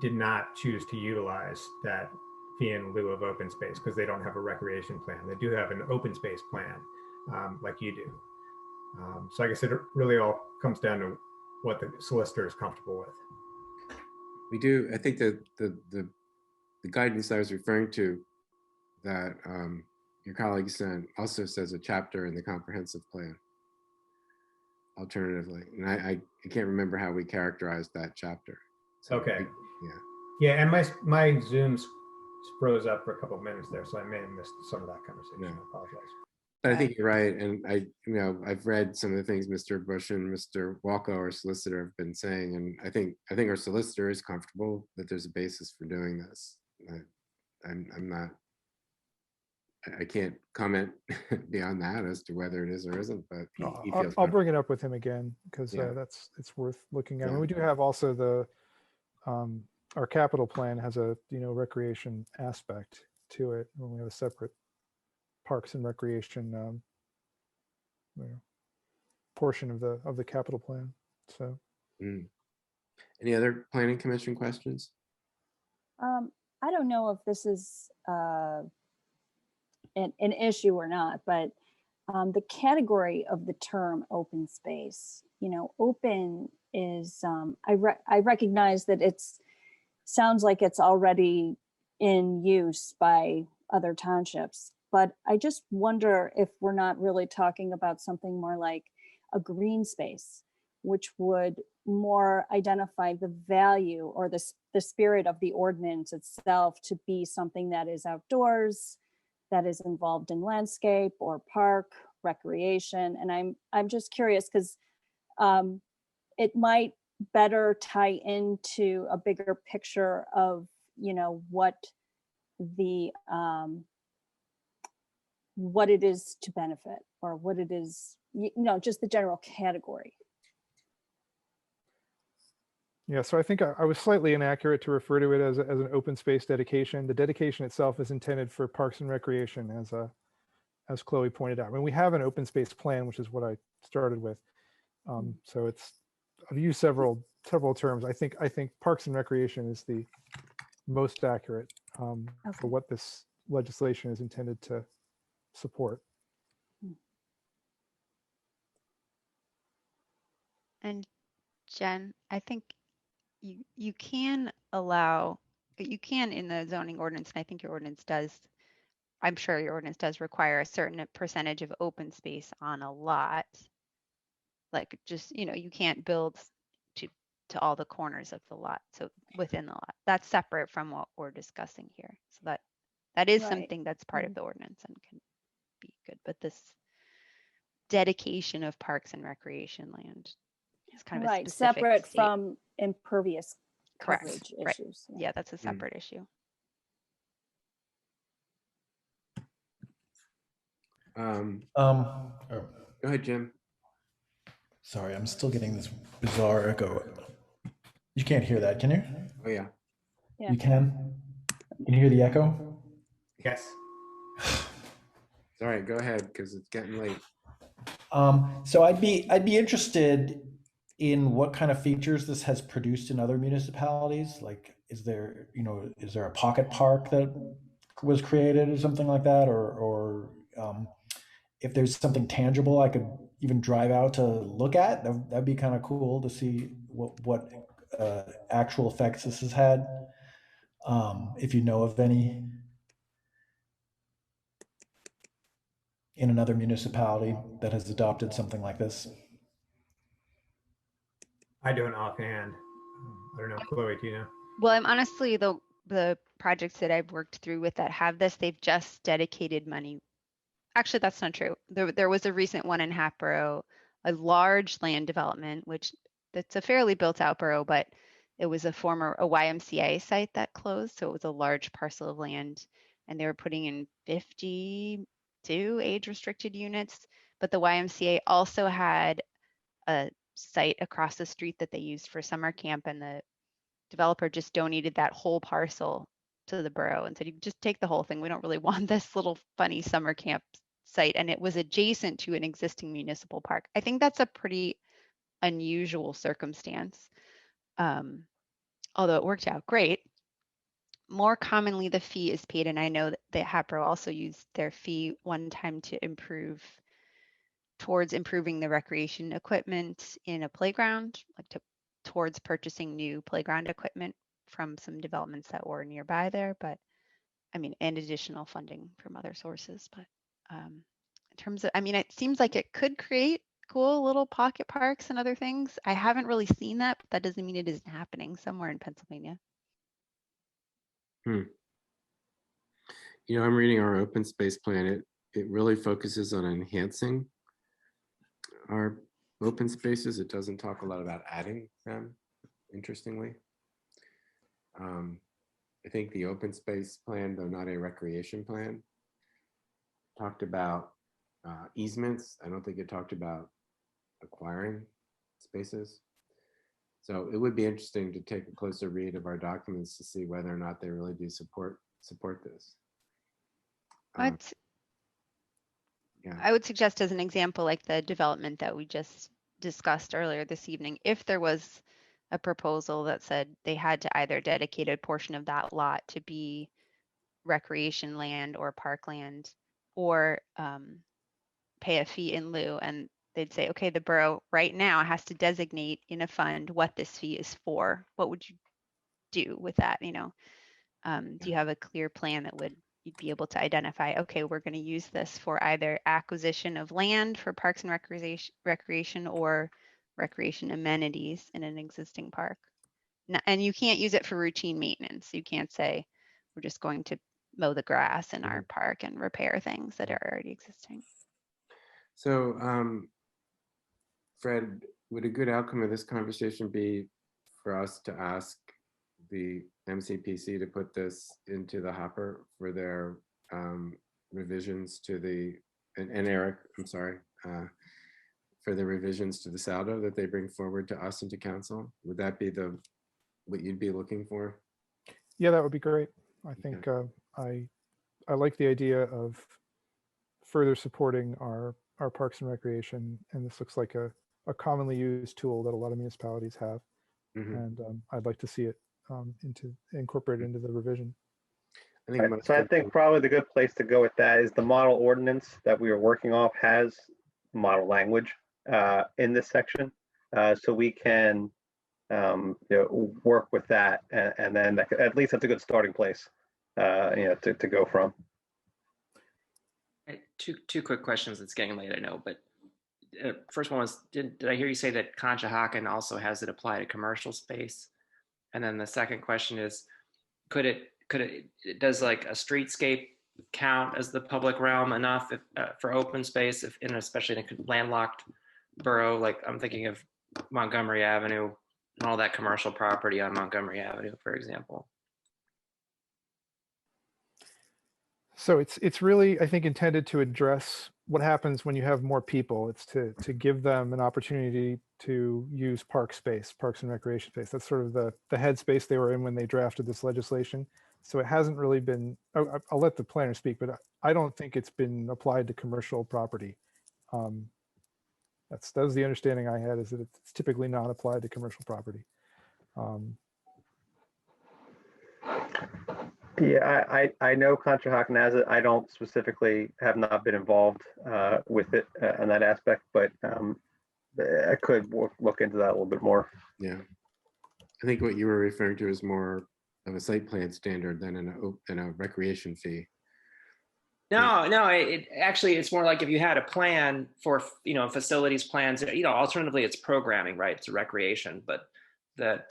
did not choose to utilize that fee in lieu of open space because they don't have a recreation plan. They do have an open space plan, like you do. So I guess it really all comes down to what the solicitor is comfortable with. We do, I think that the guidance I was referring to that your colleague sent also says a chapter in the comprehensive plan, alternatively. And I can't remember how we characterized that chapter. So okay. Yeah. Yeah, and my Zoom froze up for a couple of minutes there, so I may have missed some of that conversation. Yeah. I apologize. But I think you're right. And I've read some of the things Mr. Bush and Mr. Walko, our solicitor, have been saying. And I think our solicitor is comfortable that there's a basis for doing this. I can't comment beyond that as to whether it is or isn't, but he feels I'll bring it up with him again because Yeah. it's worth looking at. Yeah. And we do have also the our capital plan has a recreation aspect to it when we have a separate parks and recreation portion of the capital plan. So Any other planning commission questions? I don't know if this is an issue or not, but the category of the term open space, open is, I recognize that sounds like it's already in use by other townships, but I just wonder if we're not really talking about something more like a green space, which would more identify the value or the spirit of the ordinance itself to be something that is outdoors, that is involved in landscape or park recreation. And I'm just curious because it might better tie into a bigger picture of what it is to benefit, or what it is, just the general category. yeah, so I think I was slightly inaccurate to refer to it as an open space dedication. The dedication itself is intended for parks and recreation, as Chloe pointed out. I mean, we have an open space plan, which is what I started with. So I've used several terms. I think parks and recreation is the most accurate for what this legislation is intended to support. And Jen, I think you can in the zoning ordinance, and I think your ordinance does, I'm sure your ordinance does require a certain percentage of open space on a lot. Like just, you can't build to all the corners of the lot. So within the lot, that's separate from what we're discussing here. So that is something that's part of the ordinance and can be good. But this dedication of parks and recreation land is kind of a specific separate state. from impervious Correct. coverage Right. issues. Yeah, that's a separate issue. Go ahead, Jim. Sorry, I'm still getting this bizarre echo. You can't hear that, can you? Oh yeah. You can? Can you hear the echo? Yes. All right, go ahead, because it's getting late. So I'd be interested in what kind of features this has produced in other municipalities. Like, is there a pocket park that was created or something like that, or if there's something tangible I could even drive out to look at, that'd be kind of cool to see what actual effects this has had. If you know of any in another municipality that has adopted something like this. I don't offhand. I don't know, Chloe, do you know? Well, I'm honestly, the projects that I've worked through with that have this, they've just dedicated money actually, that's not true. There was a recent one in Hatboro, a large land development, which it's a fairly built out borough, but it was a YMCA site that closed. So it was a large parcel of land and they were putting in 52 age restricted units. But the YMCA also had a site across the street that they used for summer camp, and the developer just donated that whole parcel to the borough and said, you just take the whole thing. We don't really want this little funny summer camp site. And it was adjacent to an existing municipal park. I think that's a pretty unusual circumstance, although it worked out great. More commonly, the fee is paid, and I know that Hatboro also used their fee one time to towards improving the recreation equipment in a playground, like towards purchasing new playground equipment from some developments that were nearby there. But I mean, and additional funding from other sources. But in terms of, I mean, it seems like it could create cool little pocket parks and other things. I haven't really seen that, but that doesn't mean it isn't happening somewhere in Pennsylvania. You know, I'm reading our open space plan. It really focuses on enhancing our open spaces. It doesn't talk a lot about adding them, interestingly. I think the open space plan, though not a recreation plan, talked about easements. I don't think it talked about acquiring spaces. So it would be interesting to take a closer read of our documents to see whether or not they really do support this. I would suggest as an example, like the development that we just discussed earlier this evening, if there was a proposal that said they had to either dedicate a portion of that lot to be recreation land or parkland, or pay a fee in lieu, and they'd say, okay, the borough right now has to designate in a fund what this fee is for. What would you do with that? You know, do you have a clear plan that you'd be able to identify, okay, we're going to use this for either acquisition of land for parks and recreation or recreation amenities in an existing park? And you can't use it for routine maintenance. You can't say, we're just going to mow the grass in our park and repair things that are already existing. So, Fred, would a good outcome of this conversation be for us to ask the MCPC to put this into the hopper for their revisions to the, and Eric, I'm sorry, for the revisions to the Saldo that they bring forward to us and to council? Would that be what you'd be looking for? Yeah, that would be great. I think I like the idea of further supporting our parks and recreation, and this looks like a commonly used tool that a lot of municipalities have, and I'd like to see it incorporated into the revision. So I think probably the good place to go with that is the model ordinance that we are working off has model language in this section, so we can work with that, and then at least that's a good starting place, to go from. Two quick questions. It's getting late, I know, but first one was, did I hear you say that Conshohocken also has it apply to commercial space? And then the second question is, does like a streetscape count as the public realm enough for open space, especially in a landlocked borough? Like I'm thinking of Montgomery Avenue and all that commercial property on Montgomery Avenue, for example. So it's really, I think, intended to address what happens when you have more people. It's to give them an opportunity to use parks and recreation space. That's sort of the headspace they were in when they drafted this legislation. So it hasn't really been, I'll let the planner speak, but I don't think it's been applied to commercial property. That was the understanding I had, is that it's typically not applied to commercial property. Yeah, I know Conshohocken has it. I don't specifically have not been involved with it in that aspect, but I could look into that a little bit more. Yeah, I think what you were referring to is more of a site plan standard than a recreation fee. No, actually it's more like if you had a plan for facilities plans. Alternatively, it's programming, right? It's a recreation, but that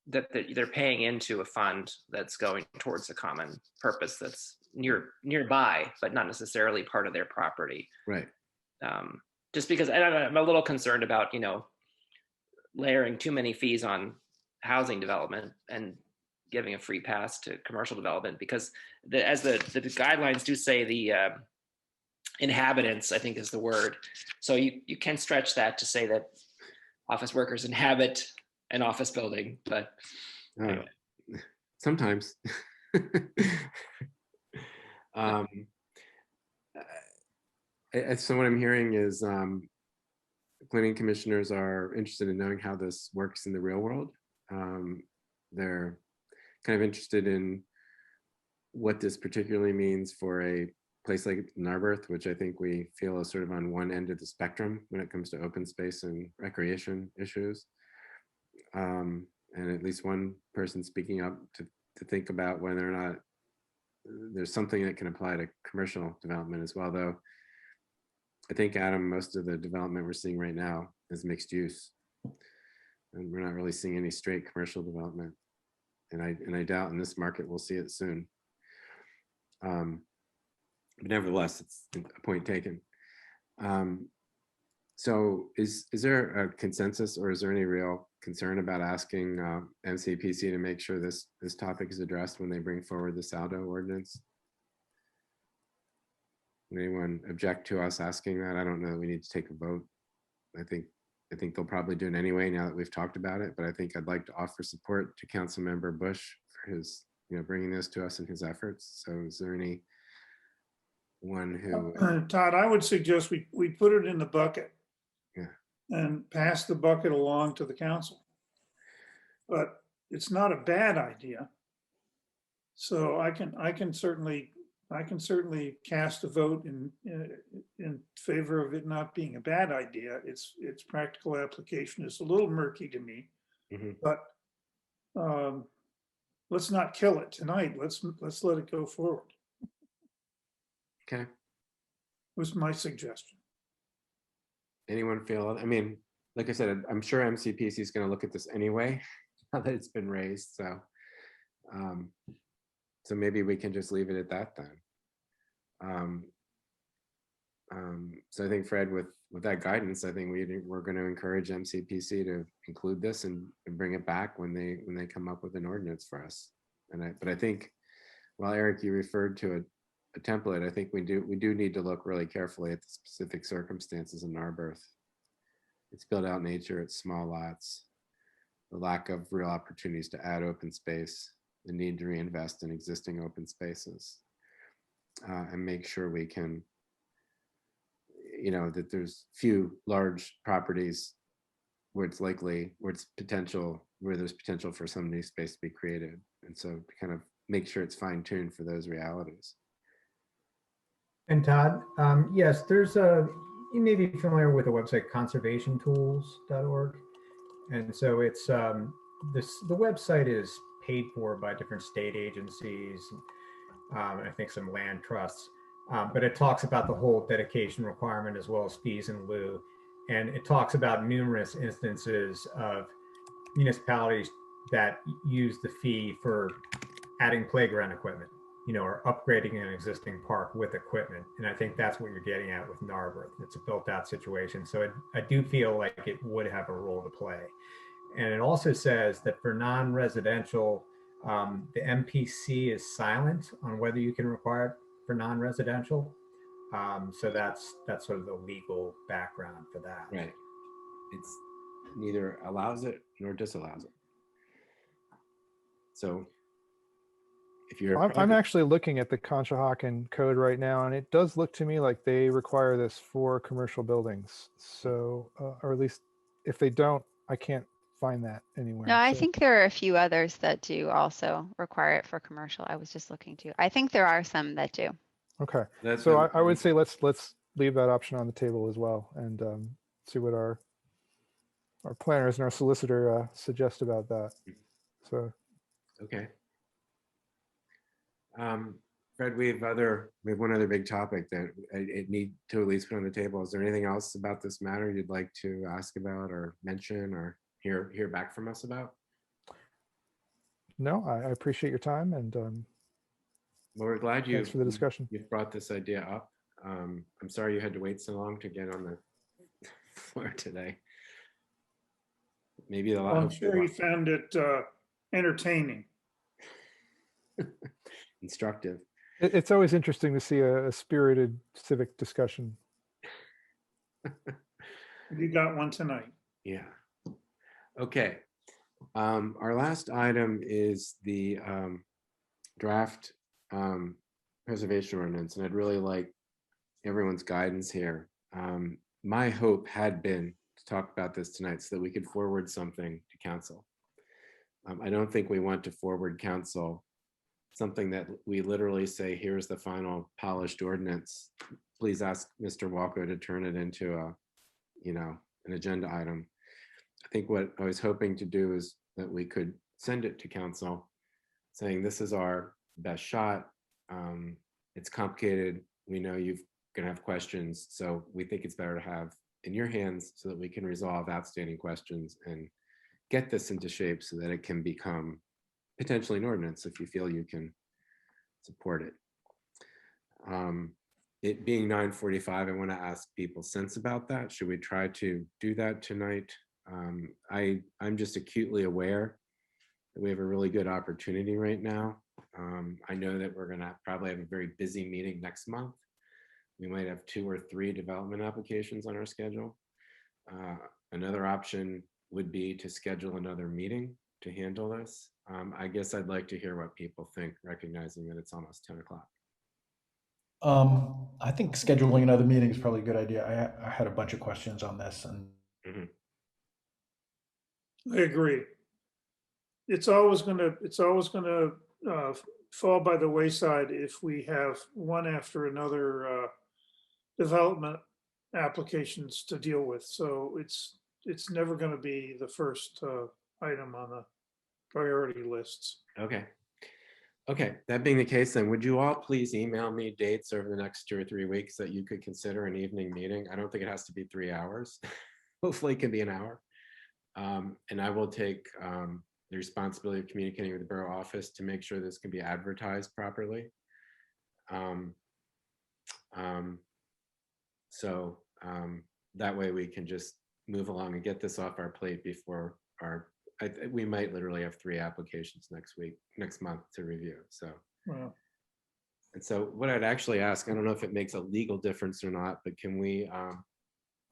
they're paying into a fund that's going towards a common purpose that's nearby, but not necessarily part of their property. Right. Just because I'm a little concerned about, layering too many fees on housing development and giving a free pass to commercial development, because as the guidelines do say, the inhabitants, I think is the word. So you can stretch that to say that office workers inhabit an office building, but anyway. Sometimes. So what I'm hearing is planning commissioners are interested in knowing how this works in the real world. They're kind of interested in what this particularly means for a place like Narberth, which I think we feel is sort of on one end of the spectrum when it comes to open space and recreation issues. And at least one person speaking up to think about whether or not there's something that can apply to commercial development as well, though I think, Adam, most of the development we're seeing right now is mixed use. And we're not really seeing any straight commercial development. And I doubt in this market we'll see it soon. But nevertheless, it's a point taken. So is there a consensus, or is there any real concern about asking MCPC to make sure this topic is addressed when they bring forward the Saldo ordinance? Anyone object to us asking that? I don't know that we need to take a vote. I think they'll probably do it anyway now that we've talked about it, but I think I'd like to offer support to Councilmember Bush for his, bringing this to us in his efforts. So is there anyone who... Todd, I would suggest we put it in the bucket. Yeah. And pass the bucket along to the council. But it's not a bad idea. So I can certainly cast a vote in favor of it not being a bad idea. Its practical application is a little murky to me, but let's not kill it tonight. Let's let it go forward. Okay. Was my suggestion. Anyone feel? I mean, like I said, I'm sure MCPC is going to look at this anyway, now that it's been raised. So, so maybe we can just leave it at that then. So I think, Fred, with that guidance, I think we're going to encourage MCPC to include this and bring it back when they come up with an ordinance for us. But I think, while Eric, you referred to a template, I think we do need to look really carefully at the specific circumstances in Narberth. It's built out nature, it's small lots, the lack of real opportunities to add open space, the need to reinvest in existing open spaces, and make sure we can, that there's few large properties where there's potential for some new space to be created. And so to kind of make sure it's fine-tuned for those realities. And Todd, yes, you may be familiar with the website conservationtools.org. And so it's, the website is paid for by different state agencies, and I think some land trusts, but it talks about the whole dedication requirement as well as fees in lieu. And it talks about numerous instances of municipalities that use the fee for adding playground equipment, or upgrading an existing park with equipment. And I think that's what you're getting at with Narberth. It's a built out situation. So I do feel like it would have a role to play. And it also says that for non-residential, the MPC is silent on whether you can require it for non-residential. So that's sort of the legal background for that. Right. It's neither allows it nor disallows it. So if you're I'm actually looking at the Conshohocken code right now, and it does look to me like they require this for commercial buildings. So, or at least if they don't, I can't find that anywhere. No, I think there are a few others that do also require it for commercial. I was just looking too. I think there are some that do. Okay. So I would say let's leave that option on the table as well, and see what our planners and our solicitor suggest about that. So. Okay. Fred, we have one other big topic that I need to at least put on the table. Is there anything else about this matter you'd like to ask about or mention or hear back from us about? No, I appreciate your time, and Well, we're glad you. Thanks for the discussion. You brought this idea up. I'm sorry you had to wait so long to get on the floor today. Maybe a lot. I'm sure he found it entertaining. Instructive. It's always interesting to see a spirited civic discussion. You got one tonight. Yeah. Okay. Our last item is the draft preservation ordinance, and I'd really like everyone's guidance here. My hope had been to talk about this tonight so that we could forward something to council. I don't think we want to forward council something that we literally say, here's the final polished ordinance. Please ask Mr. Walker to turn it into a, an agenda item. I think what I was hoping to do is that we could send it to council saying, this is our best shot. It's complicated. We know you're gonna have questions. So we think it's better to have in your hands so that we can resolve outstanding questions and get this into shape so that it can become potentially an ordinance if you feel you can support it. It being 9:45, I want to ask people's sense about that. Should we try to do that tonight? I'm just acutely aware that we have a really good opportunity right now. I know that we're going to probably have a very busy meeting next month. We might have 2 or 3 development applications on our schedule. Another option would be to schedule another meeting to handle this. I guess I'd like to hear what people think, recognizing that it's almost 10 o'clock. I think scheduling another meeting is probably a good idea. I had a bunch of questions on this, and I agree. It's always gonna fall by the wayside if we have one after another development applications to deal with. So it's never going to be the first item on the priority lists. Okay. Okay, that being the case, then would you all please email me dates over the next 2 or 3 weeks that you could consider an evening meeting? I don't think it has to be 3 hours. Hopefully it can be an hour. And I will take the responsibility of communicating with the borough office to make sure this can be advertised properly. So that way we can just move along and get this off our plate before we might literally have 3 applications next month to review. So, wow. And so what I'd actually ask, I don't know if it makes a legal difference or not, but can we, I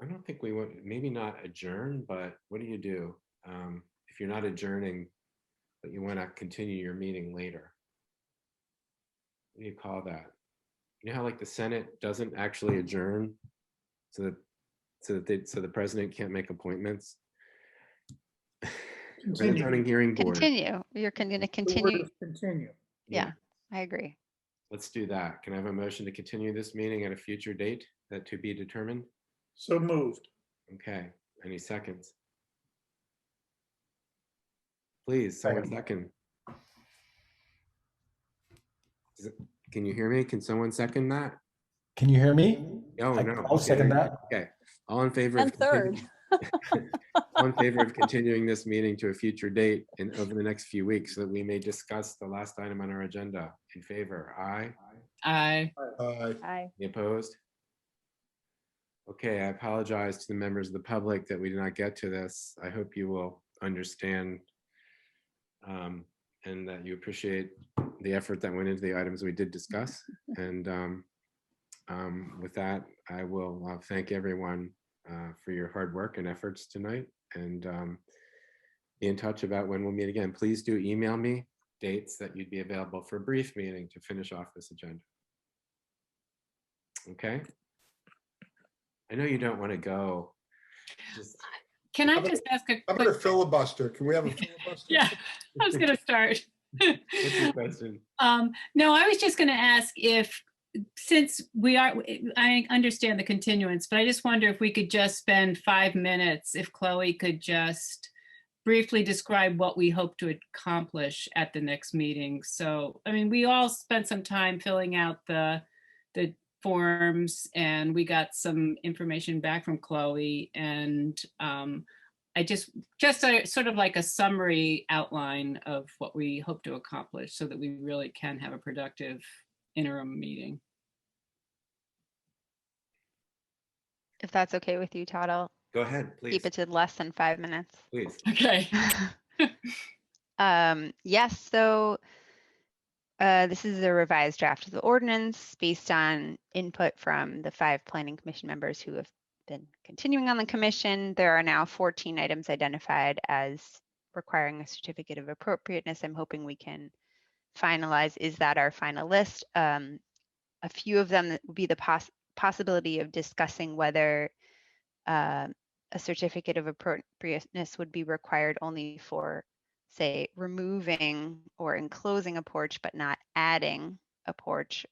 don't think we would, maybe not adjourn, but what do you do? If you're not adjourning, but you want to continue your meeting later? What do you call that? You know how like the Senate doesn't actually adjourn so the president can't make appointments? Continue. Zoning hearing board. Continue. You're going to continue. Continue. Yeah, I agree. Let's do that. Can I have a motion to continue this meeting at a future date that to be determined? So moved. Okay. Any seconds? Please, someone second. Can you hear me? Can someone second that? can you hear me? Oh, no. I'll second that. Okay. All in favor? And third. All in favor of continuing this meeting to a future date and over the next few weeks so that we may discuss the last item on our agenda. In favor? Aye. Aye. Aye. Any opposed? Okay, I apologize to the members of the public that we did not get to this. I hope you will understand and that you appreciate the effort that went into the items we did discuss. And with that, I will thank everyone for your hard work and efforts tonight, and be in touch about when we'll meet again. Please do email me dates that you'd be available for a brief meeting to finish off this agenda. Okay? I know you don't want to go. Can I just ask a How about a filibuster? Can we have a filibuster? Yeah, I was going to start. What's your question? No, I was just going to ask if, since I understand the continuance, but I just wonder if we could just spend 5 minutes, if Chloe could just briefly describe what we hope to accomplish at the next meeting. So, I mean, we all spent some time filling out the forms, and we got some information back from Chloe, and I just sort of like a summary outline of what we hope to accomplish so that we really can have a productive interim meeting. If that's okay with you, Todd, I'll Go ahead, please. keep it to less than 5 minutes. Please. Okay. Yes, so this is a revised draft of the ordinance based on input from the 5 planning commission members who have been continuing on the commission. There are now 14 items identified as requiring a certificate of appropriateness. I'm hoping we can finalize. Is that our final list? A few of them would be the possibility of discussing whether a certificate of appropriateness would be required only for, say, removing or enclosing a porch, but not adding a porch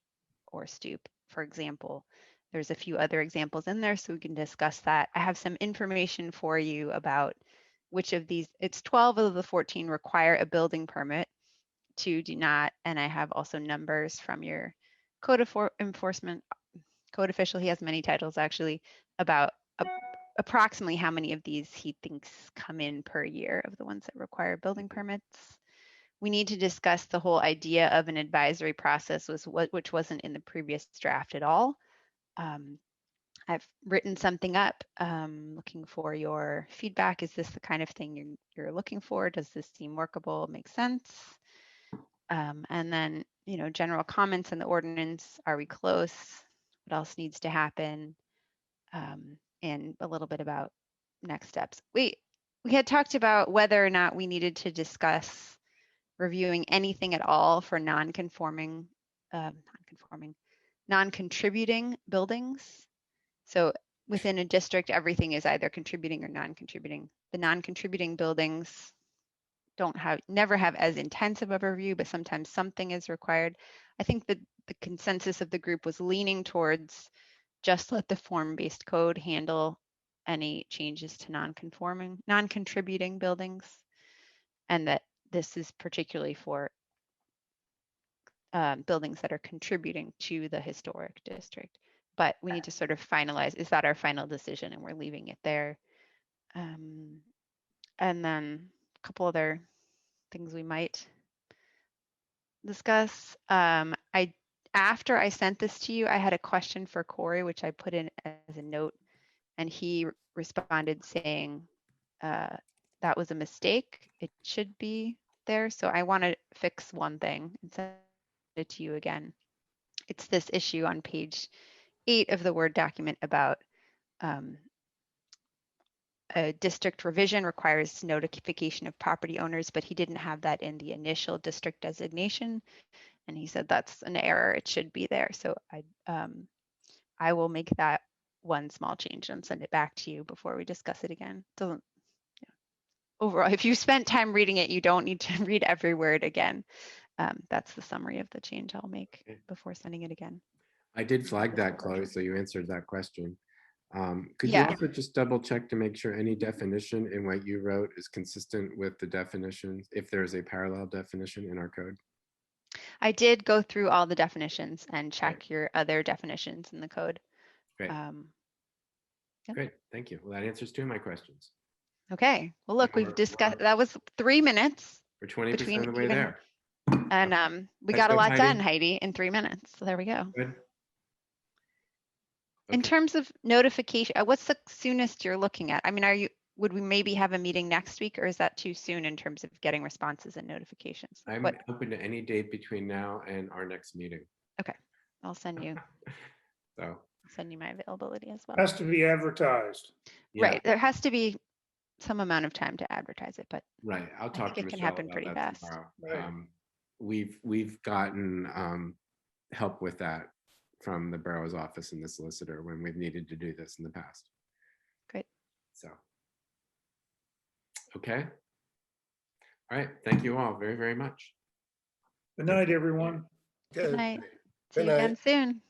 or stoop, for example. There's a few other examples in there, so we can discuss that. I have some information for you about which of these. It's 12 of the 14 require a building permit, 2 do not, and I have also numbers from your code enforcement code official. He has many titles actually, about approximately how many of these he thinks come in per year of the ones that require building permits. We need to discuss the whole idea of an advisory process, which wasn't in the previous draft at all. I've written something up, looking for your feedback. Is this the kind of thing you're looking for? Does this seem workable, make sense? And then, general comments in the ordinance. Are we close? What else needs to happen? And a little bit about next steps. We had talked about whether or not we needed to discuss reviewing anything at all for non-contributing buildings. So within a district, everything is either contributing or non-contributing. The non-contributing buildings never have as intensive of a review, but sometimes something is required. I think that the consensus of the group was leaning towards just let the form-based code handle any changes to non-contributing buildings, and that this is particularly for buildings that are contributing to the historic district. But we need to sort of finalize, is that our final decision? And we're leaving it there. And then a couple other things we might discuss. After I sent this to you, I had a question for Corey, which I put in as a note, and he responded saying that was a mistake. It should be there. So I want to fix one thing and send it to you again. It's this issue on page 8 of the Word document about a district revision requires notification of property owners, but he didn't have that in the initial district designation. And he said that's an error. It should be there. So I will make that one small change and send it back to you before we discuss it again. Overall, if you spent time reading it, you don't need to read every word again. That's the summary of the change I'll make before sending it again. I did flag that, Chloe, so you answered that question. Could you Yeah. also just double check to make sure any definition in what you wrote is consistent with the definitions, if there's a parallel definition in our code? I did go through all the definitions and check your other definitions in the code. Great. Yep. Great, thank you. Well, that answers 2 of my questions. Okay. Well, look, we've discussed, that was 3 minutes. We're 20% of the way there. And we That's got a good, lot Heidi. done, Heidi, in 3 minutes. So there we go. Good. In terms of notification, what's the soonest you're looking at? I mean, would we maybe have a meeting next week, or is that too soon in terms of getting responses and notifications? I'm open to any date between now and our next meeting. Okay, I'll send you. So Send you my availability as well. Has to be advertised. yeah. Right, there has to be some amount of time to advertise it, but Right, I'll I talk to think it can Michelle happen about pretty that fast. tomorrow. We've gotten help with that from the borough's office and the solicitor when we've needed to do this in the past. Great. So, okay. All right, thank you all very, very much. Good night, everyone. Good night. See Good you again night. soon.